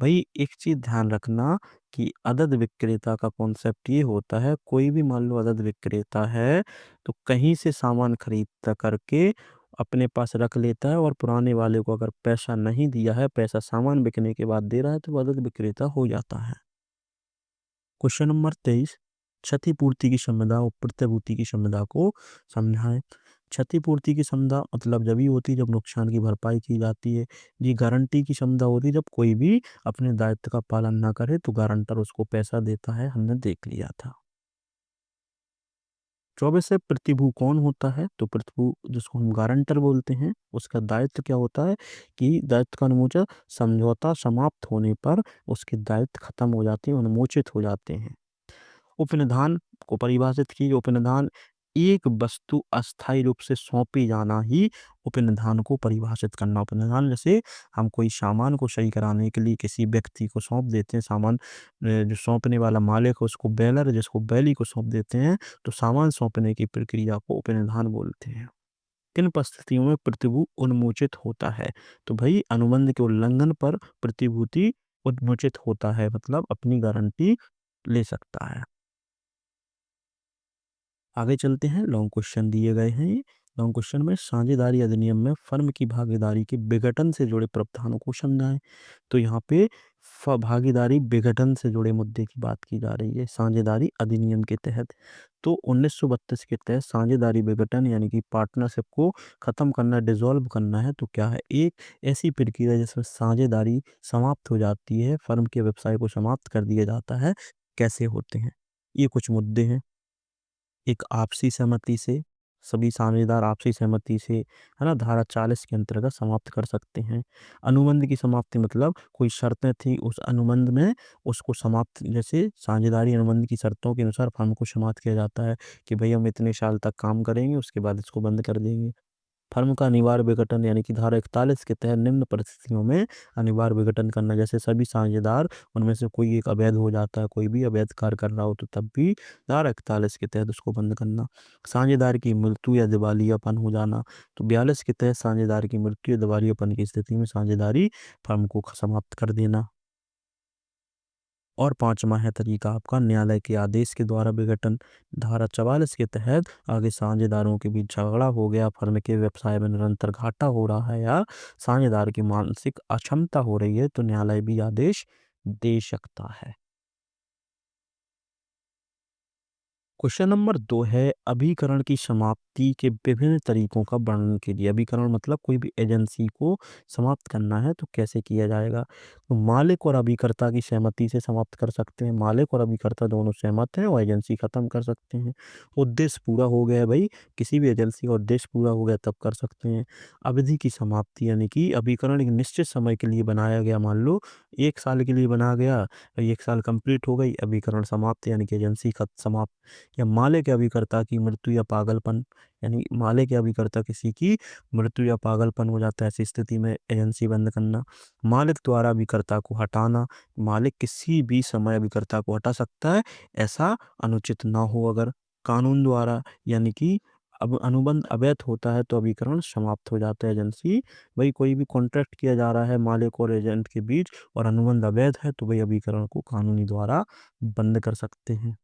भाई एक चीज ध्यान रखना कि अदद विक्रेता का कॉन्सेप्ट ये होता है, कोई भी मान लो अदद विक्रेता है तो कहीं से सामान खरीद करके अपने पास रख लेता है, और पुराने वाले को अगर पैसा नहीं दिया है, पैसा सामान बिकने के बाद दे रहा है, तो वो अदद विक्रेता हो जाता है। क्वेश्चन नंबर 23, क्षतिपूर्ति की संविदा और प्रतिभूति की संविदा को समझाएं। क्षतिपूर्ति की संविदा मतलब जब ही होती है जब नुकसान की भरपाई की जाती है। ये गारंटी की संविदा होती है जब कोई भी अपने दायित्व का पालन ना करे तो गारंटर उसको पैसा देता है, हमने देख लिया था। 24 है, प्रतिभू कौन होता है? तो प्रतिभू जिसको हम गारंटर बोलते हैं, उसका दायित्व क्या होता है कि दायित्व का उन्मोचन, समझौता समाप्त होने पर उसके दायित्व खत्म हो जाते हैं, उन्मोचित हो जाते हैं। उपनिधान को परिभाषित कीजिए। उपनिधान, एक वस्तु अस्थायी रूप से सौंपे जाना ही उपनिधान को परिभाषित करना। उपनिधान जैसे हम कोई सामान को सही कराने के लिए किसी व्यक्ति को सौंप देते हैं, सामान जो सौंपने वाला मालिक है उसको बेलर, जिसको बैली को सौंप देते हैं, तो सामान सौंपने की प्रक्रिया को उपनिधान बोलते हैं। किन परिस्थितियों में प्रतिभू उन्मोचित होता है? तो भाई अनुबंध के उल्लंघन पर प्रतिभूति उन्मोचित होता है, मतलब अपनी गारंटी ले सकता है। आगे चलते हैं, लॉन्ग क्वेश्चन दिए गए हैं ये। लॉन्ग क्वेश्चन में साझेदारी अधिनियम में फर्म की भागीदारी के विघटन से जुड़े प्रावधानों को समझाएं। तो यहाँ पे भागीदारी विघटन से जुड़े मुद्दे की बात की जा रही है साझेदारी अधिनियम के तहत। तो 1932 के तहत साझेदारी विघटन यानी कि पार्टनरशिप को खत्म करना, डिसॉल्व करना है तो क्या है? एक ऐसी प्रक्रिया जिसमें साझेदारी समाप्त हो जाती है, फर्म के व्यवसाय को समाप्त कर दिया जाता है। कैसे होते हैं ये कुछ मुद्दे हैं? एक आपसी सहमति से, सभी साझेदार आपसी सहमति से, है ना, धारा 40 के अंतर्गत समाप्त कर सकते हैं। अनुबंध की समाप्ति मतलब कोई शर्तें थी उस अनुबंध में, उसको समाप्त, जैसे साझेदारी अनुबंध की शर्तों के अनुसार फर्म को समाप्त किया जाता है कि भाई हम इतने साल तक काम करेंगे, उसके बाद इसको बंद कर देंगे। फर्म का अनिवार्य विघटन यानी कि धारा 41 के तहत निम्न परिस्थितियों में अनिवार्य विघटन करना, जैसे सभी साझेदार उनमें से कोई एक अवैध हो जाता है, कोई भी अवैध कार्य कर रहा हो तो तब भी धारा 41 के तहत उसको बंद करना। साझेदार की मृत्यु या दिवालियापन हो जाना, तो 42 के तहत साझेदार की मृत्यु या दिवालियापन की स्थिति में साझेदारी फर्म को समाप्त कर देना। और पांचवा है तरीका आपका न्यायालय के आदेश के द्वारा विघटन। धारा 44 के तहत आगे साझेदारों के बीच झगड़ा हो गया, फर्म के व्यवसाय में निरंतर घाटा हो रहा है या साझेदार की मानसिक अक्षमता हो रही है तो न्यायालय भी आदेश दे सकता है। क्वेश्चन नंबर 2 है अभिकरण की समाप्ति के विभिन्न तरीकों का वर्णन कीजिए। अभिकरण मतलब कोई भी एजेंसी को समाप्त करना है तो कैसे किया जाएगा? तो मालिक और अभिकर्ता की सहमति से समाप्त कर सकते हैं। मालिक और अभिकर्ता दोनों सहमत हैं और एजेंसी खत्म कर सकते हैं। उद्देश्य पूरा हो गया है भाई, किसी भी एजेंसी का उद्देश्य पूरा हो गया तब कर सकते हैं। अवधि की समाप्ति यानी कि अभिकरण एक निश्चित समय के लिए बनाया गया, मान लो 1 साल के लिए बनाया गया, 1 साल कंप्लीट हो गई, अभिकरण समाप्त यानी कि एजेंसी खत समाप्त। या मालिक या अभिकर्ता की मृत्यु या पागलपन, यानी मालिक या अभिकर्ता किसी की मृत्यु या पागलपन हो जाता है, ऐसी स्थिति में एजेंसी बंद करना। मालिक द्वारा अभिकर्ता को हटाना, मालिक किसी भी समय अभिकर्ता को हटा सकता है, ऐसा अनुचित ना हो अगर। कानून द्वारा यानी कि अब अनुबंध अवैध होता है तो अभिकरण समाप्त हो जाता है, एजेंसी। भाई कोई भी कॉन्ट्रैक्ट किया जा रहा है मालिक और एजेंट के बीच और अनुबंध अवैध है तो भाई अभिकरण को कानूनी द्वारा बंद कर सकते हैं।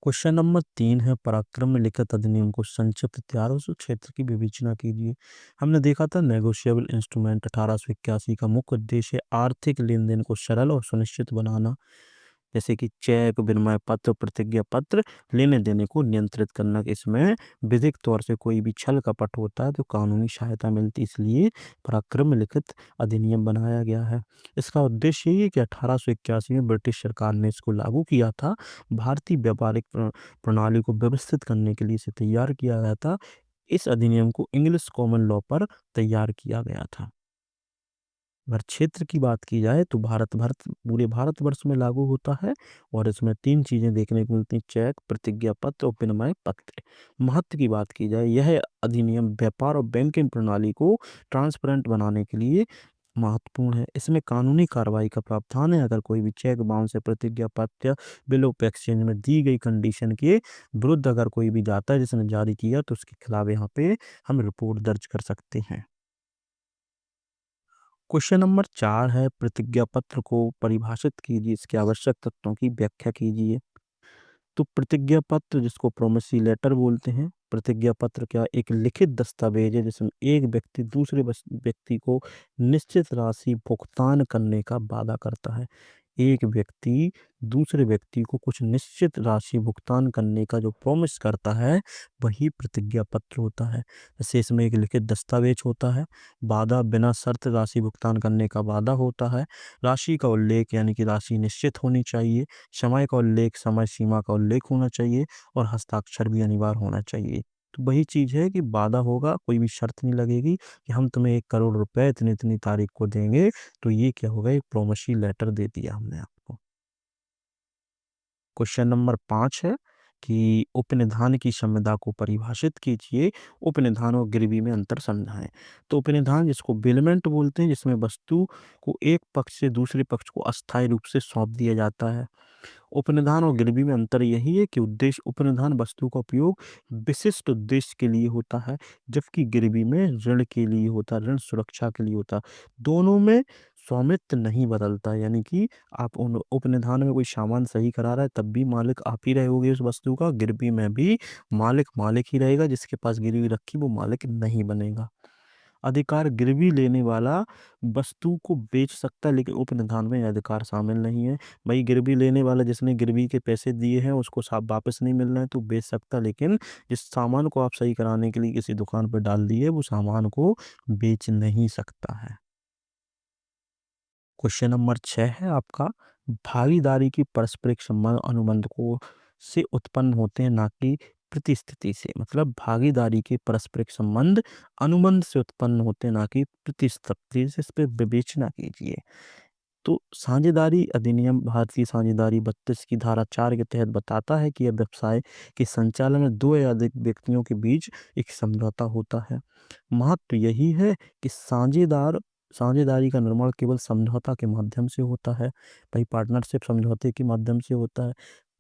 क्वेश्चन नंबर 3 है पराक्रम में लिखित अधिनियम को संक्षिप्त तैयार उस क्षेत्र की विवेचना कीजिए। हमने देखा था नेगोशिएबल इंस्ट्रूमेंट 1881 का मुख्य उद्देश्य आर्थिक लेन देन को सरल और सुनिश्चित बनाना, जैसे कि चेक, विनिमय पत्र, प्रतिज्ञा पत्र, लेने देने को नियंत्रित करना। इसमें विधिक तौर से कोई भी छल कपट होता है तो कानूनी सहायता मिलती, इसलिए पराक्रम में लिखित अधिनियम बनाया गया है। इसका उद्देश्य ये है कि 1881 में ब्रिटिश सरकार ने इसको लागू किया था। भारतीय व्यापारिक प्रणाली को व्यवस्थित करने के लिए इसे तैयार किया गया था। इस अधिनियम को इंग्लिश कॉमन लॉ पर तैयार किया गया था। अगर क्षेत्र की बात की जाए तो पूरे भारतवर्ष में लागू होता है और इसमें 3 चीजें देखने को मिलती हैं: चेक, प्रतिज्ञा पत्र और विनिमय पत्र। महत्व की बात की जाए, यह अधिनियम व्यापार और बैंकिंग प्रणाली को ट्रांसपेरेंट बनाने के लिए महत्वपूर्ण है। इसमें कानूनी कार्रवाई का प्रावधान है। अगर कोई भी चेक बाउंस या प्रतिज्ञा पत्र या बिल ऑफ एक्सचेंज में दी गई कंडीशन के विरुद्ध अगर कोई भी जाता है जिसने जारी किया तो उसके खिलाफ यहाँ पे हम रिपोर्ट दर्ज कर सकते हैं। क्वेश्चन नंबर 4 है प्रतिज्ञा पत्र को परिभाषित कीजिए, इसके आवश्यक तत्वों की व्याख्या कीजिए। तो प्रतिज्ञा पत्र जिसको प्रोमिसरी लेटर बोलते हैं, प्रतिज्ञा पत्र क्या एक लिखित दस्तावेज है जिसमें एक व्यक्ति दूसरे व्यक्ति को निश्चित राशि भुगतान करने का वादा करता है। एक व्यक्ति दूसरे व्यक्ति को कुछ निश्चित राशि भुगतान करने का जो प्रॉमिस करता है वही प्रतिज्ञा पत्र होता है। जैसे इसमें एक लिखित दस्तावेज होता है, वादा बिना शर्त राशि भुगतान करने का वादा होता है, राशि का उल्लेख यानी कि राशि निश्चित होनी चाहिए, समय का उल्लेख, समय सीमा का उल्लेख होना चाहिए और हस्ताक्षर भी अनिवार्य होना चाहिए। तो वही चीज़ है कि वादा होगा, कोई भी शर्त नहीं लगेगी कि हम तुम्हें 1 करोड़ रुपए इतनी-इतनी तारीख को देंगे, तो ये क्या होगा, एक प्रॉमिसरी लेटर दे दिया हमने आपको। क्वेश्चन नंबर 5 है कि उपनिधान की संविदा को परिभाषित कीजिए। उपनिधान और गिरवी में अंतर समझाएं। तो उपनिधान जिसको बेलमेंट बोलते हैं, जिसमें वस्तु को एक पक्ष से दूसरे पक्ष को अस्थायी रूप से सौंप दिया जाता है। उपनिधान और गिरवी में अंतर यही है कि उद्देश्य उपनिधान वस्तु का उपयोग विशिष्ट उद्देश्य के लिए होता है, जबकि गिरवी में ऋण के लिए होता है, ऋण सुरक्षा के लिए होता है। दोनों में स्वामित्व नहीं बदलता, यानी कि आप उपनिधान में कोई सामान सही करा रहा है तब भी मालिक आप ही रहोगे उस वस्तु का, गिरवी में भी मालिक मालिक ही रहेगा, जिसके पास गिरवी रखी वो मालिक नहीं बनेगा। अधिकार गिरवी लेने वाला वस्तु को बेच सकता है, लेकिन उपनिधान में यह अधिकार शामिल नहीं है। भाई गिरवी लेने वाला जिसने गिरवी के पैसे दिए हैं उसको साहब वापस नहीं मिल रहे हैं तो बेच सकता, लेकिन जिस सामान को आप सही कराने के लिए किसी दुकान पर डाल दिए वो सामान को बेच नहीं सकता है। क्वेश्चन नंबर 6 है आपका, भागीदारी की पारस्परिक संबंध अनुबंध को से उत्पन्न होते हैं ना कि प्रतिस्थिति से। मतलब भागीदारी के पारस्परिक संबंध अनुबंध से उत्पन्न होते हैं ना कि प्रतिस्थिति से। इस पे विवेचना कीजिए। तो साझेदारी अधिनियम भारतीय साझेदारी 32 की धारा 4 के तहत बताता है कि यह व्यवसाय के संचालन में 2 या अधिक व्यक्तियों के बीच एक समझौता होता है। महत्व यही है कि साझेदारी का निर्माण केवल समझौता के माध्यम से होता है, भाई पार्टनरशिप समझौते के माध्यम से होता है।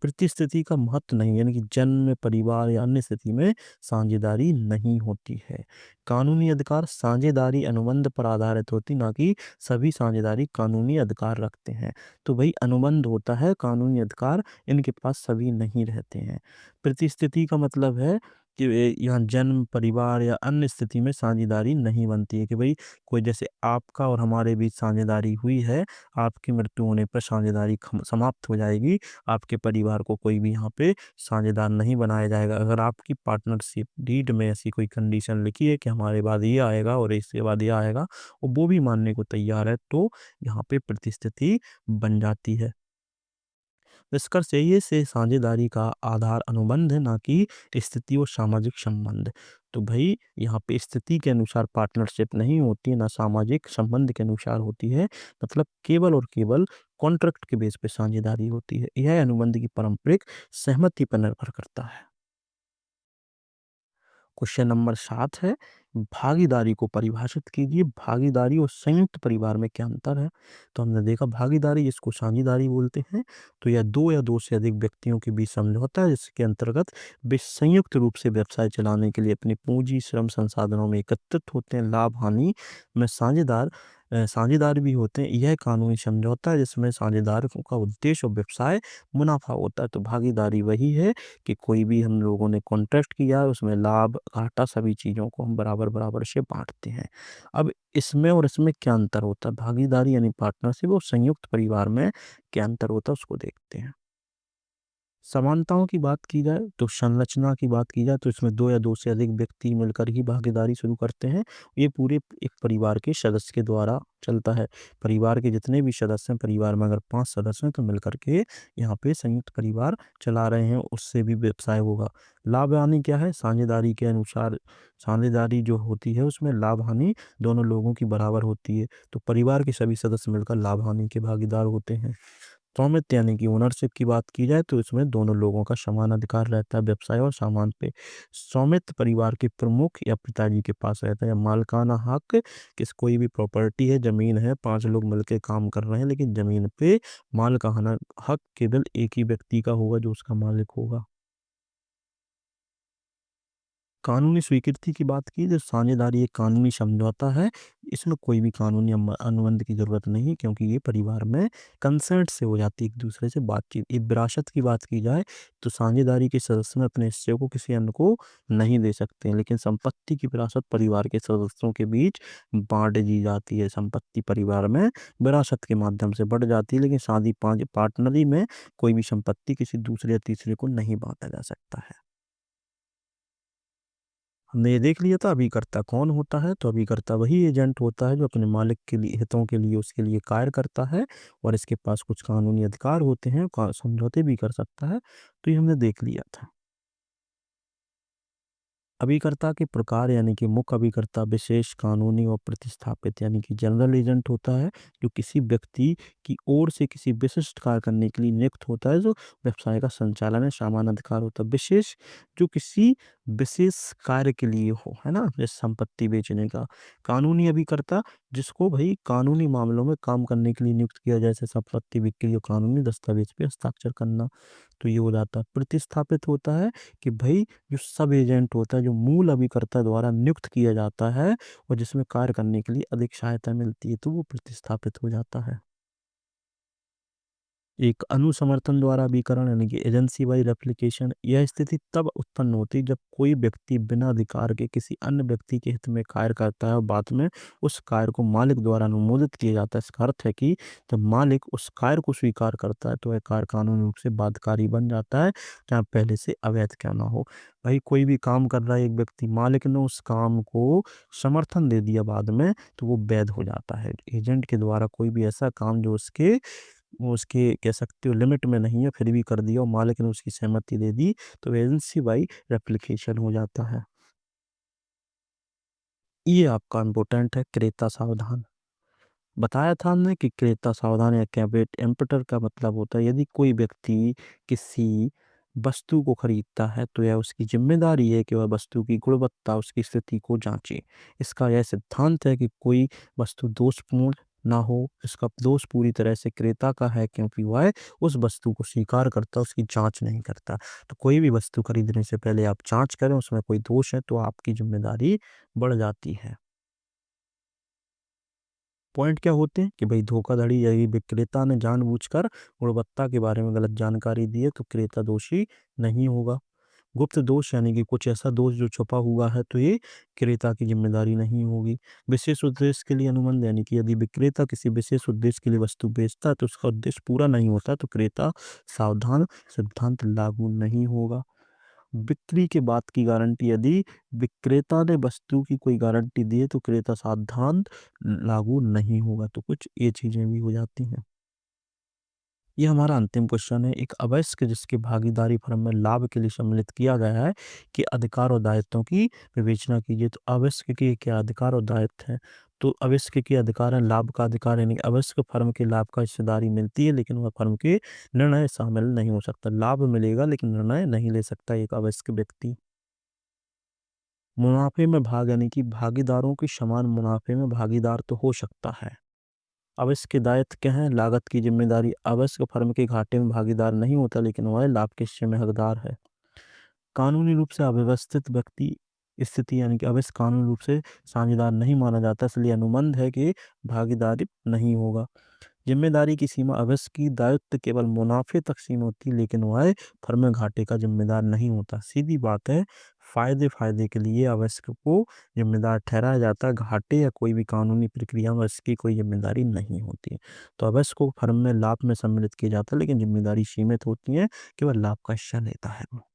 प्रतिस्थिति का महत्व नहीं, यानी कि जन्म, परिवार या अन्य स्थिति में साझेदारी नहीं होती है। कानूनी अधिकार साझेदारी अनुबंध पर आधारित होती, ना कि सभी साझेदारी कानूनी अधिकार रखते हैं। तो भाई अनुबंध होता है, कानूनी अधिकार इनके पास सभी नहीं रहते हैं। प्रतिस्थिति का मतलब है कि यहाँ जन्म, परिवार या अन्य स्थिति में साझेदारी नहीं बनती है कि भाई कोई जैसे आपका और हमारे बीच साझेदारी हुई है, आपकी मृत्यु होने पर साझेदारी समाप्त हो जाएगी, आपके परिवार को कोई भी यहाँ पे साझेदार नहीं बनाया जाएगा। अगर आपकी पार्टनरशिप डीड में ऐसी कोई कंडीशन लिखी है कि हमारे बाद ये आएगा और इसके बाद ये आएगा और वो भी मानने को तैयार है, तो यहाँ पे प्रतिस्थिति बन जाती है। निष्कर्ष यही से साझेदारी का आधार अनुबंध है, ना कि स्थिति और सामाजिक संबंध। तो भाई यहाँ पे स्थिति के अनुसार पार्टनरशिप नहीं होती है, ना सामाजिक संबंध के अनुसार होती है। मतलब केवल और केवल कॉन्ट्रैक्ट के बेस पे साझेदारी होती है। यह अनुबंध की पारंपरिक सहमति पर निर्भर करता है। क्वेश्चन नंबर 7 है, भागीदारी को परिभाषित कीजिए। भागीदारी और संयुक्त परिवार में क्या अंतर है? तो हमने देखा भागीदारी जिसको साझेदारी बोलते हैं, तो यह 2 या 2 से अधिक व्यक्तियों के बीच समझौता है, जिसके अंतर्गत वे संयुक्त रूप से व्यवसाय चलाने के लिए अपनी पूंजी, श्रम, संसाधनों में एकत्रित होते हैं। लाभ हानि में साझेदार भी होते हैं। यह कानूनी समझौता है जिसमें साझेदारों का उद्देश्य और व्यवसाय मुनाफा होता है। तो भागीदारी वही है कि कोई भी हम लोगों ने कॉन्ट्रैक्ट किया है, उसमें लाभ, घाटा सभी चीज़ों को हम बराबर-बराबर से बाँटते हैं। अब इसमें और इसमें क्या अंतर होता है? भागीदारी यानी पार्टनरशिप और संयुक्त परिवार में क्या अंतर होता है, उसको देखते हैं। समानताओं की बात की जाए तो संरचना की बात की जाए तो इसमें 2 या 2 से अधिक व्यक्ति मिलकर ही भागीदारी शुरू करते हैं। ये पूरे एक परिवार के सदस्य के द्वारा चलता है। परिवार के जितने भी सदस्य हैं, परिवार में अगर 5 सदस्य हैं तो मिलकर के यहाँ पे संयुक्त परिवार चला रहे हैं, उससे भी व्यवसाय होगा। लाभ हानि क्या है? साझेदारी के अनुसार साझेदारी जो होती है उसमें लाभ हानि दोनों लोगों की बराबर होती है। तो परिवार के सभी सदस्य मिलकर लाभ हानि के भागीदार होते हैं। स्वामित्व यानी कि ओनरशिप की बात की जाए तो इसमें दोनों लोगों का समान अधिकार रहता है व्यवसाय और सामान पे। स्वामित्व परिवार के प्रमुख या पिताजी के पास रहता है। मालिकाना हक किस कोई भी प्रॉपर्टी है, जमीन है, 5 लोग मिलकर काम कर रहे हैं, लेकिन जमीन पे मालिकाना हक केवल एक ही व्यक्ति का होगा जो उसका मालिक होगा। कानूनी स्वीकृति की बात की तो साझेदारी एक कानूनी समझौता है। इसमें कोई भी कानूनी अनुबंध की ज़रूरत नहीं, क्योंकि ये परिवार में कंसेंट से हो जाती है, एक दूसरे से बातचीत। ये विरासत की बात की जाए तो साझेदारी के सदस्य में अपने हिस्से को किसी अन्य को नहीं दे सकते हैं, लेकिन संपत्ति की विरासत परिवार के सदस्यों के बीच बांट दी जाती है। संपत्ति परिवार में विरासत के माध्यम से बढ़ जाती है, लेकिन शादी पार्टनरी में कोई भी संपत्ति किसी दूसरे या तीसरे को नहीं बांटा जा सकता है। हमने ये देख लिया था अभिकर्ता कौन होता है। तो अभिकर्ता वही एजेंट होता है जो अपने मालिक के लिए, हितों के लिए, उसके लिए कार्य करता है और इसके पास कुछ कानूनी अधिकार होते हैं, समझौते भी कर सकता है। तो ये हमने देख लिया था। अभिकर्ता के प्रकार यानी कि मुख्य अभिकर्ता विशेष, कानूनी और प्रतिस्थापित यानी कि जनरल एजेंट होता है, जो किसी व्यक्ति की ओर से किसी विशिष्ट कार्य करने के लिए नियुक्त होता है, जो व्यवसाय का संचालन है। सामान्य अधिकार होता है विशेष, जो किसी विशेष कार्य के लिए हो, है ना, जैसे संपत्ति बेचने का। कानूनी अभिकर्ता जिसको भाई कानूनी मामलों में काम करने के लिए नियुक्त किया जाए, जैसे संपत्ति बिक्री और कानूनी दस्तावेज पे हस्ताक्षर करना। तो ये हो जाता है। प्रतिस्थापित होता है कि भाई जो सब एजेंट होता है, जो मूल अभिकर्ता द्वारा नियुक्त किया जाता है और जिसमें कार्य करने के लिए अधिक सहायता मिलती है, तो वो प्रतिस्थापित हो जाता है। एक अनुसमर्थन द्वारा अभिकरण यानी कि एजेंसी बाई रेप्लिकेशन, यह स्थिति तब उत्पन्न होती है जब कोई व्यक्ति बिना अधिकार के किसी अन्य व्यक्ति के हित में कार्य करता है और बाद में उस कार्य को मालिक द्वारा अनुमोदित किया जाता है। इसका अर्थ है कि जब मालिक उस कार्य को स्वीकार करता है तो वह कार्य कानूनी रूप से बाध्यकारी बन जाता है, चाहे पहले से अवैध क्यों ना हो। भाई कोई भी काम कर रहा है एक व्यक्ति, मालिक ने उस काम को समर्थन दे दिया बाद में, तो वो वैध हो जाता है। एजेंट के द्वारा कोई भी ऐसा काम जो उसके कह सकते हो लिमिट में नहीं है, फिर भी कर दिया और मालिक ने उसकी सहमति दे दी, तो एजेंसी बाई रेप्लिकेशन हो जाता है। ये आपका इम्पोर्टेंट है, क्रेता सावधान। बताया था हमने कि क्रेता सावधान या कैवेट एम्पटर का मतलब होता है, यदि कोई व्यक्ति किसी वस्तु को खरीदता है तो यह उसकी जिम्मेदारी है कि वह वस्तु की गुणवत्ता, उसकी स्थिति को जांचे। इसका यह सिद्धांत है कि कोई वस्तु दोषपूर्ण ना हो। इसका दोष पूरी तरह से क्रेता का है, क्योंकि वह उस वस्तु को स्वीकार करता, उसकी जांच नहीं करता। तो कोई भी वस्तु खरीदने से पहले आप जांच करें, उसमें कोई दोष है तो आपकी जिम्मेदारी बढ़ जाती है। पॉइंट क्या होते हैं कि भाई धोखाधड़ी या ये विक्रेता ने जानबूझकर गुणवत्ता के बारे में गलत जानकारी दी है तो क्रेता दोषी नहीं होगा। गुप्त दोष यानी कि कुछ ऐसा दोष जो छुपा हुआ है तो ये क्रेता की जिम्मेदारी नहीं होगी। विशेष उद्देश्य के लिए अनुबंध यानी कि यदि विक्रेता किसी विशेष उद्देश्य के लिए वस्तु बेचता है तो उसका उद्देश्य पूरा नहीं होता तो क्रेता सावधान सिद्धांत लागू नहीं होगा। बिक्री के बाद की गारंटी यदि विक्रेता ने वस्तु की कोई गारंटी दी है तो क्रेता सावधान लागू नहीं होगा। तो कुछ ये चीजें भी हो जाती हैं। ये हमारा अंतिम क्वेश्चन है। एक अवयस्क जिसकी भागीदारी फर्म में लाभ के लिए सम्मिलित किया गया है कि अधिकार और दायित्वों की विवेचना कीजिए। तो अवयस्क के क्या अधिकार और दायित्व हैं? तो अवयस्क के अधिकार है लाभ का अधिकार, यानी अवयस्क फर्म के लाभ का हिस्सेदारी मिलती है लेकिन वह फर्म के निर्णय शामिल नहीं हो सकता। लाभ मिलेगा लेकिन निर्णय नहीं ले सकता एक अवयस्क व्यक्ति। मुनाफे में भाग यानी कि भागीदारों की समान मुनाफे में भागीदार तो हो सकता है। अवयस्क के दायित्व क्या है? लागत की जिम्मेदारी। अवयस्क फर्म के घाटे में भागीदार नहीं होता लेकिन वह लाभ के हिस्से में हकदार है। कानूनी रूप से अव्यवस्थित व्यक्ति स्थिति यानी कि अवयस्क कानूनी रूप से साझेदार नहीं माना जाता, इसलिए अनुबंध है कि भागीदारी नहीं होगा। जिम्मेदारी की सीमा अवयस्क की दायित्व केवल मुनाफे तक सीमित होती है लेकिन वह फर्म में घाटे का जिम्मेदार नहीं होता। सीधी बात है, फायदे के लिए अवयस्क को जिम्मेदार ठहराया जाता है, घाटे या कोई भी कानूनी प्रक्रिया में इसकी कोई जिम्मेदारी नहीं होती है। तो अवयस्क को फर्म में लाभ में सम्मिलित किया जाता है लेकिन जिम्मेदारी सीमित होती है, केवल लाभ का हिस्सा लेता है वो।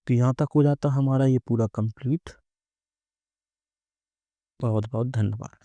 तो यहाँ तक हो जाता हमारा ये पूरा कंप्लीट। बहुत बहुत धन्यवाद।